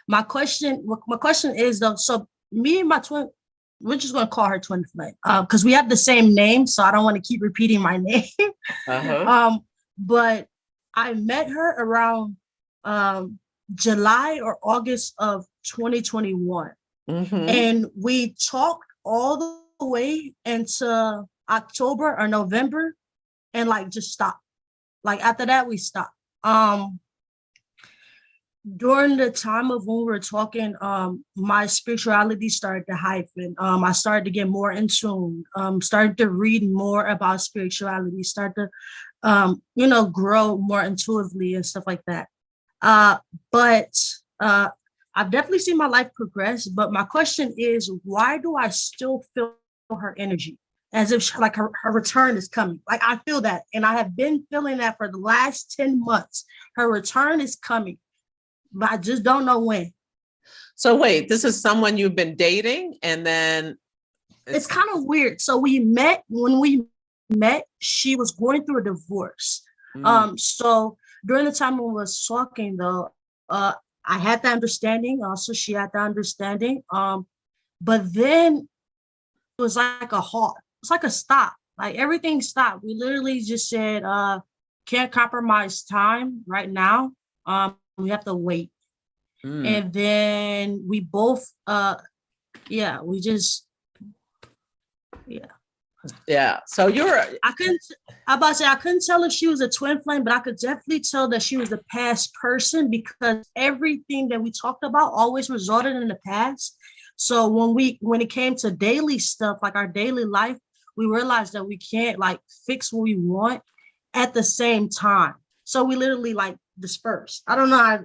my question is though. So me and my twin, we're just gonna call her twin flame because we have the same name, so I don't want to keep repeating my name. But I met her around July or August of 2021, and we talked all the way into October or November. And like just stop. Like after that, we stopped. During the time of when we were talking, my spirituality started to heighten. I started to get more in tune. Started to read more about spirituality. Started to, grow more intuitively and stuff like that. But I've definitely seen my life progress. But my question is, why do I still feel her energy? As if like her return is coming. Like I feel that. And I have been feeling that for the last 10 months. Her return is coming, but I just don't know when. So wait, this is someone you've been dating, and then it's kind of weird. So when we met, she was going through a divorce. So during the time when we was talking though, I had that understanding. Also, she had that understanding. But then it was like a halt. It's like a stop. Like everything stopped. We literally just said, can't compromise time right now. We have to wait. And then we both, we just, yeah. So I couldn't tell if she was a twin flame, but I could definitely tell that she was a past person because everything that we talked about always resulted in the past. So when it came to daily stuff, like our daily life, we realized that we can't like fix what we want at the same time. So we literally like dispersed. I don't know how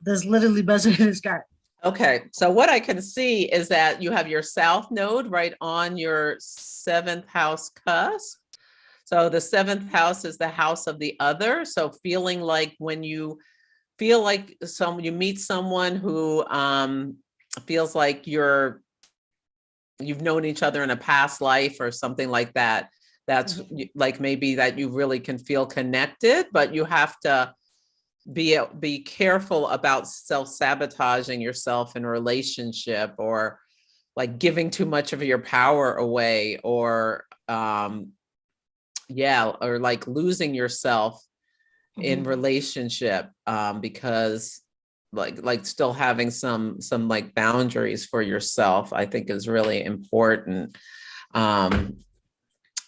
that's literally best way to describe. Okay. So what I can see is that you have your south node right on your 7th house cusp. So the 7th house is the house of the other. So feeling like when you feel like you meet someone who feels like you've known each other in a past life or something like that, that's like maybe that you really can feel connected, but you have to be careful about self-sabotaging yourself in a relationship, or like giving too much of your power away, or or like losing yourself in relationship, because like still having some like boundaries for yourself, I think is really important.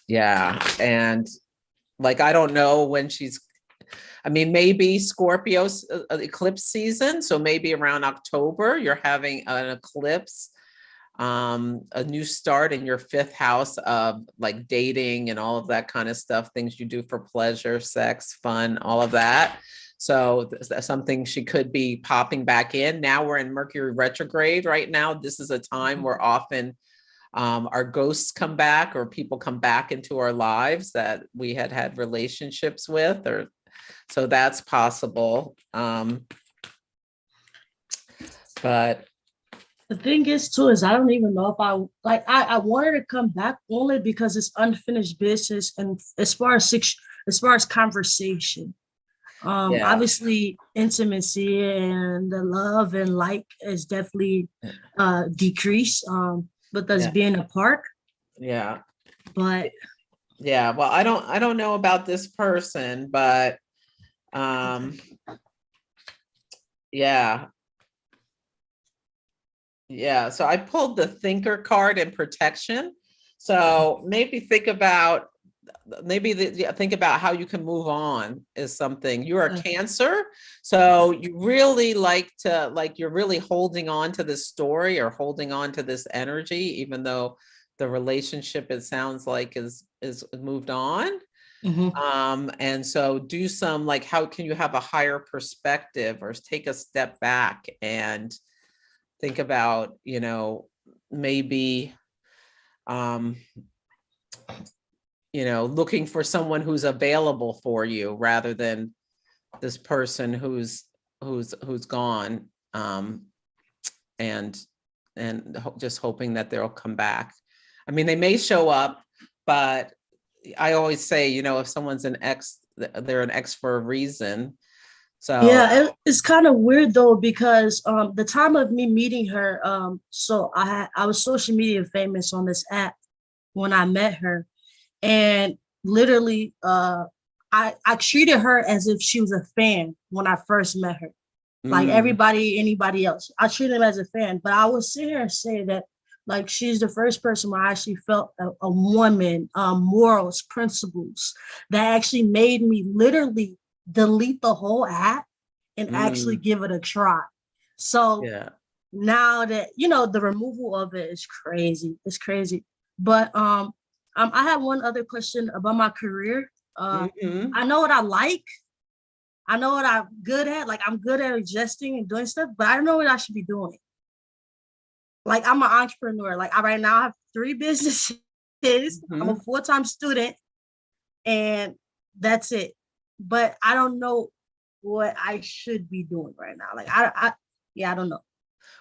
And like, I don't know when I mean, maybe Scorpio's eclipse season. So maybe around October, you're having an eclipse, a new start in your 5th house of like dating and all of that kind of stuff, things you do for pleasure, sex, fun, all of that. So that's something she could be popping back in. Now we're in Mercury retrograde right now. This is a time where often our ghosts come back, or people come back into our lives that we had relationships with, or so that's possible. But the thing is too, is I don't even know if I wanted to come back only because it's unfinished business, and as far as conversation, obviously intimacy and the love and like is definitely decreased with us being apart. But well, I don't know about this person, but so I pulled the thinker card in protection. So maybe think about how you can move on is something. You're a Cancer, so you really you're really holding on to this story or holding on to this energy, even though the relationship, it sounds like, is moved on. And so do some, like, how can you have a higher perspective, or take a step back and think about, maybe looking for someone who's available for you rather than this person who's gone, and just hoping that they'll come back. I mean, they may show up, but I always say, if someone's an ex, they're an ex for a reason. So it's kind of weird though, because the time of me meeting her, so I was social media famous on this app when I met her, and literally I treated her as if she was a fan when I first met her. Like anybody else, I treated them as a fan. But I would sit here and say that, like, she's the first person where I actually felt a woman, morals, principles, that actually made me literally delete the whole app and actually give it a try. So now that, the removal of it is crazy. It's crazy. But I have one other question about my career. I know what I like. I know what I'm good at. Like, I'm good at adjusting and doing stuff, but I don't know what I should be doing. Like, I'm an entrepreneur. Like, right now I have 3 businesses. I'm a full-time student, and that's it. But I don't know what I should be doing right now. Like, I don't know.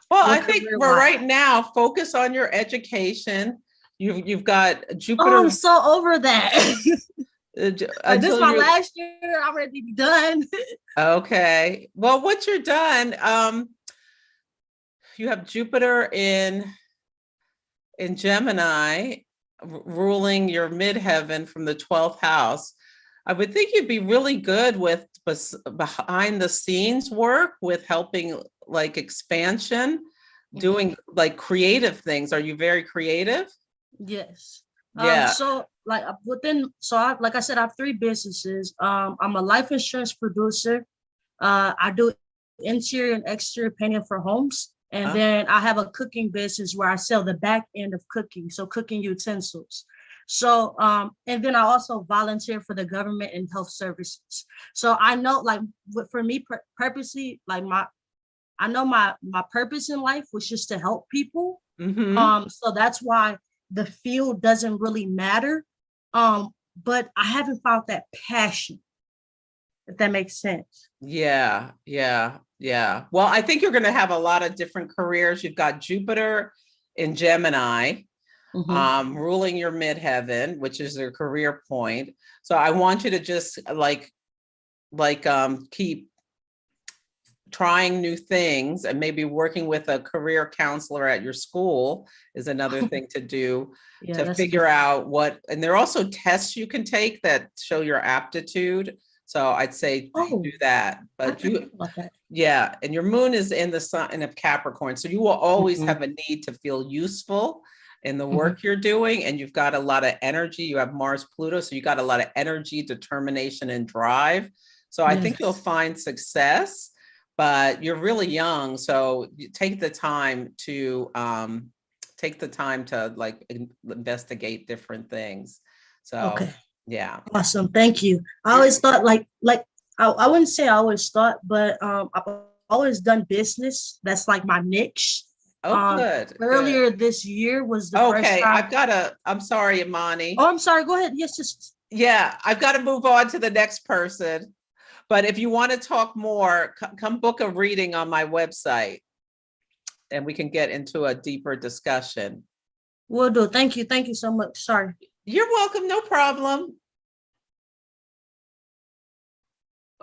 Well, I think for right now, focus on your education. You've got Jupiter. Oh, I'm so over that. This is my last year. I'm ready to be done. Okay. Well, once you're done, you have Jupiter in Gemini, ruling your midheaven from the 12th house. I would think you'd be really good with behind the scenes work, with helping like expansion, doing like creative things. Are you very creative? Yes. Yeah. So like like I said, I have 3 businesses. I'm a life insurance producer. I do interior and exterior painting for homes. And then I have a cooking business where I sell the back end of cooking. So cooking utensils. So, and then I also volunteer for the government and health services. So I know, like, for me, purposely, like I know my purpose in life was just to help people. So that's why the field doesn't really matter. But I haven't found that passion, if that makes sense. Yeah. Well, I think you're going to have a lot of different careers. You've got Jupiter in Gemini. ruling your midheaven, which is your career point. So I want you to just keep trying new things, and maybe working with a career counselor at your school is another thing to do to figure out what, and there are also tests you can take that show your aptitude. So I'd say do that. But yeah, and your moon is in the sign of Capricorn. So you will always have a need to feel useful in the work you're doing. And you've got a lot of energy. You have Mars, Pluto. So you got a lot of energy, determination, and drive. So I think you'll find success, but you're really young. So you take the time to like investigate different things. So yeah. Awesome. Thank you. I always thought I wouldn't say I always thought, but I've always done business. That's like my niche. Good. Earlier this year was the first time. I'm sorry, Imani. Oh, I'm sorry. Go ahead. Yes, just. Yeah, I've got to move on to the next person. But if you want to talk more, come book a reading on my website and we can get into a deeper discussion. Will do. Thank you. Thank you so much. Sorry. You're welcome. No problem.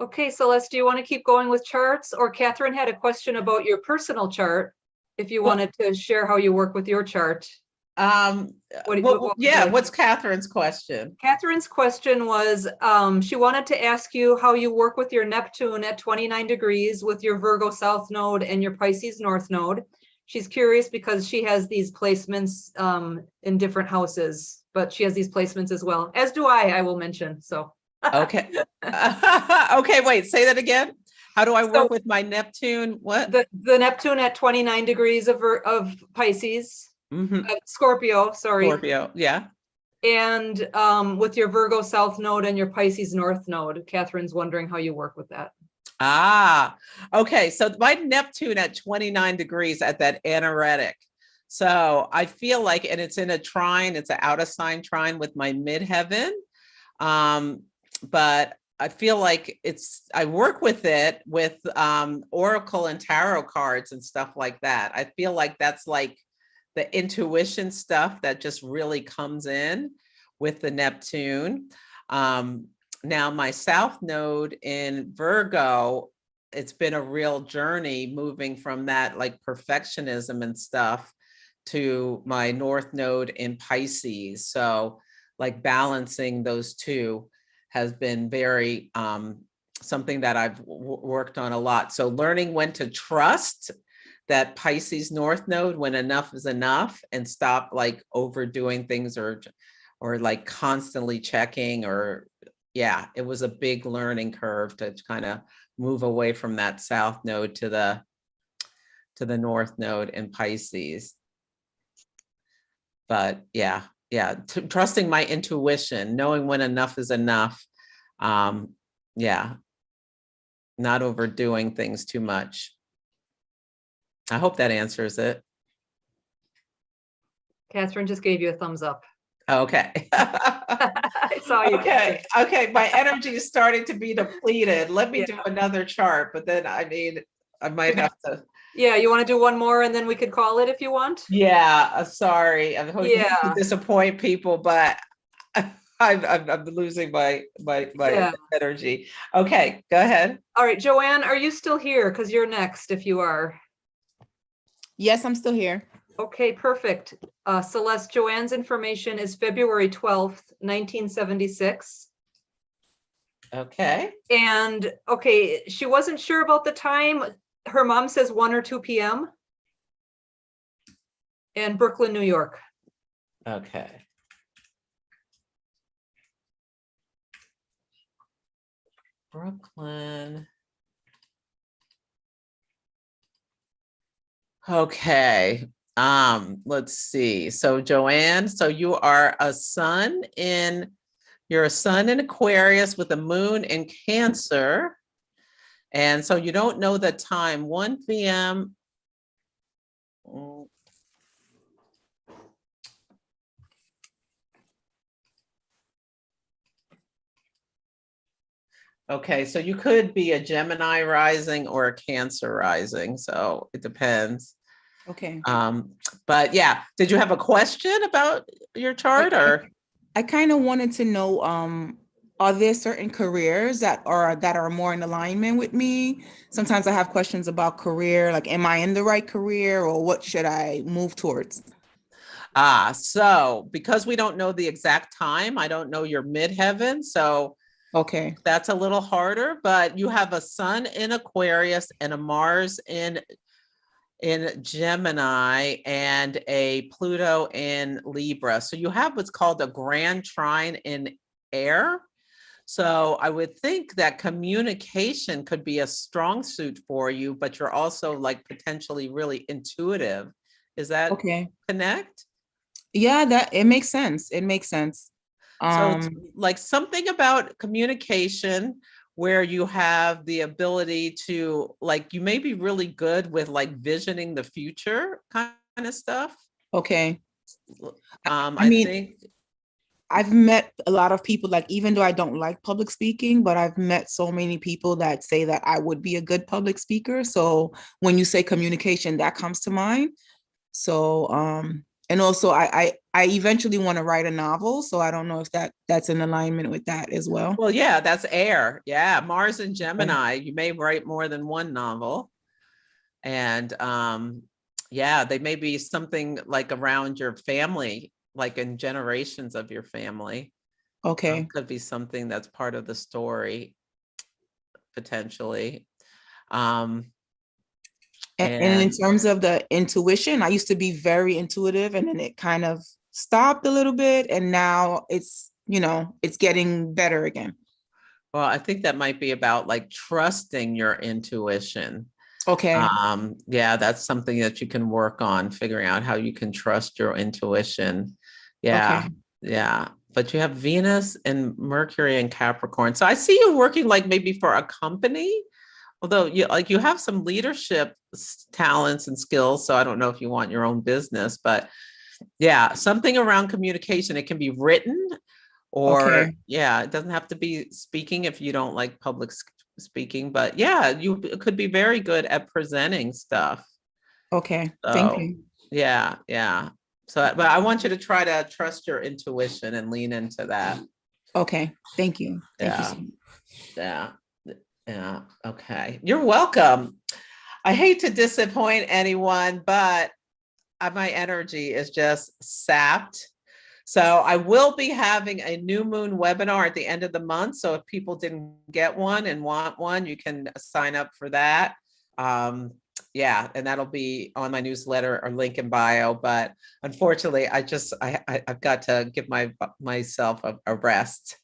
Okay, Celeste, do you want to keep going with charts? Or Catherine had a question about your personal chart, if you wanted to share how you work with your chart. What's Catherine's question? Catherine's question was, she wanted to ask you how you work with your Neptune at 29 degrees with your Virgo South Node and your Pisces North Node. She's curious because she has these placements in different houses, but she has these placements as well, as do I will mention, so. Okay. Okay, wait, say that again. How do I work with my Neptune? What? The Neptune at 29 degrees of Pisces. Scorpio, sorry. Scorpio, yeah. And with your Virgo South Node and your Pisces North Node. Catherine's wondering how you work with that. Okay. So my Neptune at 29 degrees at that anaretic. So I feel like, and it's in a trine, it's an out of sign trine with my midheaven. But I feel like I work with it with Oracle and tarot cards and stuff like that. I feel like that's like the intuition stuff that just really comes in with the Neptune. Now my South Node in Virgo, it's been a real journey moving from that like perfectionism and stuff to my North Node in Pisces. So like balancing those two has been very something that I've worked on a lot. So learning when to trust that Pisces North Node when enough is enough, and stop like overdoing things or like constantly checking, or it was a big learning curve to kind of move away from that South Node to the North Node in Pisces. But trusting my intuition, knowing when enough is enough. Not overdoing things too much. I hope that answers it. Catherine just gave you a thumbs up. Okay. I saw you. Okay. My energy is starting to be depleted. Let me do another chart, but then I might have to. Yeah, you want to do one more and then we could call it if you want? Yeah, sorry. I'm hoping to disappoint people, but I'm losing my energy. Okay, go ahead. All right, Joanne, are you still here? Because you're next if you are. Yes, I'm still here. Okay, perfect. Celeste, Joanne's information is February 12th, 1976. Okay. And okay, she wasn't sure about the time. Her mom says 1 or 2 p.m. in Brooklyn, New York. Okay. Brooklyn. Okay. Let's see. So Joanne, so you're a sun in Aquarius with a moon in Cancer. And so you don't know the time, 1 p.m. Okay, so you could be a Gemini rising or a Cancer rising, so it depends. Okay. But yeah, did you have a question about your chart or? I kind of wanted to know, are there certain careers that are more in alignment with me? Sometimes I have questions about career, like, am I in the right career or what should I move towards? So because we don't know the exact time, I don't know your midheaven. So okay, that's a little harder, but you have a sun in Aquarius and a Mars in Gemini and a Pluto in Libra. So you have what's called a grand trine in air. So I would think that communication could be a strong suit for you, but you're also like potentially really intuitive. Is that okay? Connect? Yeah, that it makes sense. It makes sense. So it's like something about communication where you have the ability to, like, you may be really good with like visioning the future kind of stuff. Okay. I mean, think I've met a lot of people, like, even though I don't like public speaking, but I've met so many people that say that I would be a good public speaker. So when you say communication, that comes to mind. So, and also I eventually want to write a novel. So I don't know if that's in alignment with that as well. Well, yeah, that's air. Yeah. Mars and Gemini, you may write more than one novel. And yeah, they may be something like around your family, like in generations of your family. Okay. Could be something that's part of the story, potentially. And in terms of the intuition, I used to be very intuitive and then it kind of stopped a little bit. And now it's, it's getting better again. Well, I think that might be about like trusting your intuition. Okay. Yeah, that's something that you can work on, figuring out how you can trust your intuition. Yeah. Okay. Yeah. But you have Venus and Mercury and Capricorn. So I see you working like maybe for a company, although you have some leadership talents and skills. So I don't know if you want your own business, but yeah, something around communication. It can be written or yeah, it doesn't have to be speaking if you don't like public speaking, but yeah, you could be very good at presenting stuff. Okay. So, thank you. Yeah. Yeah. So, but I want you to try to trust your intuition and lean into that. Okay. Thank you. Thank you Yeah. so much. Yeah. Yeah. Okay. You're welcome. I hate to disappoint anyone, but my energy is just sapped. So I will be having a new moon webinar at the end of the month. So if people didn't get one and want one, you can sign up for that. Yeah, and that'll be on my newsletter or link in bio. But unfortunately, I've got to give myself a rest.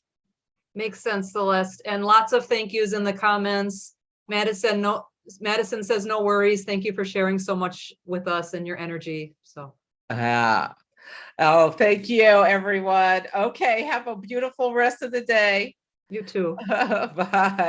Makes sense, Celeste. And lots of thank yous in the comments. Madison says no worries. Thank you for sharing so much with us and your energy. So oh, thank you, everyone. Okay, have a beautiful rest of the day. You too. Bye.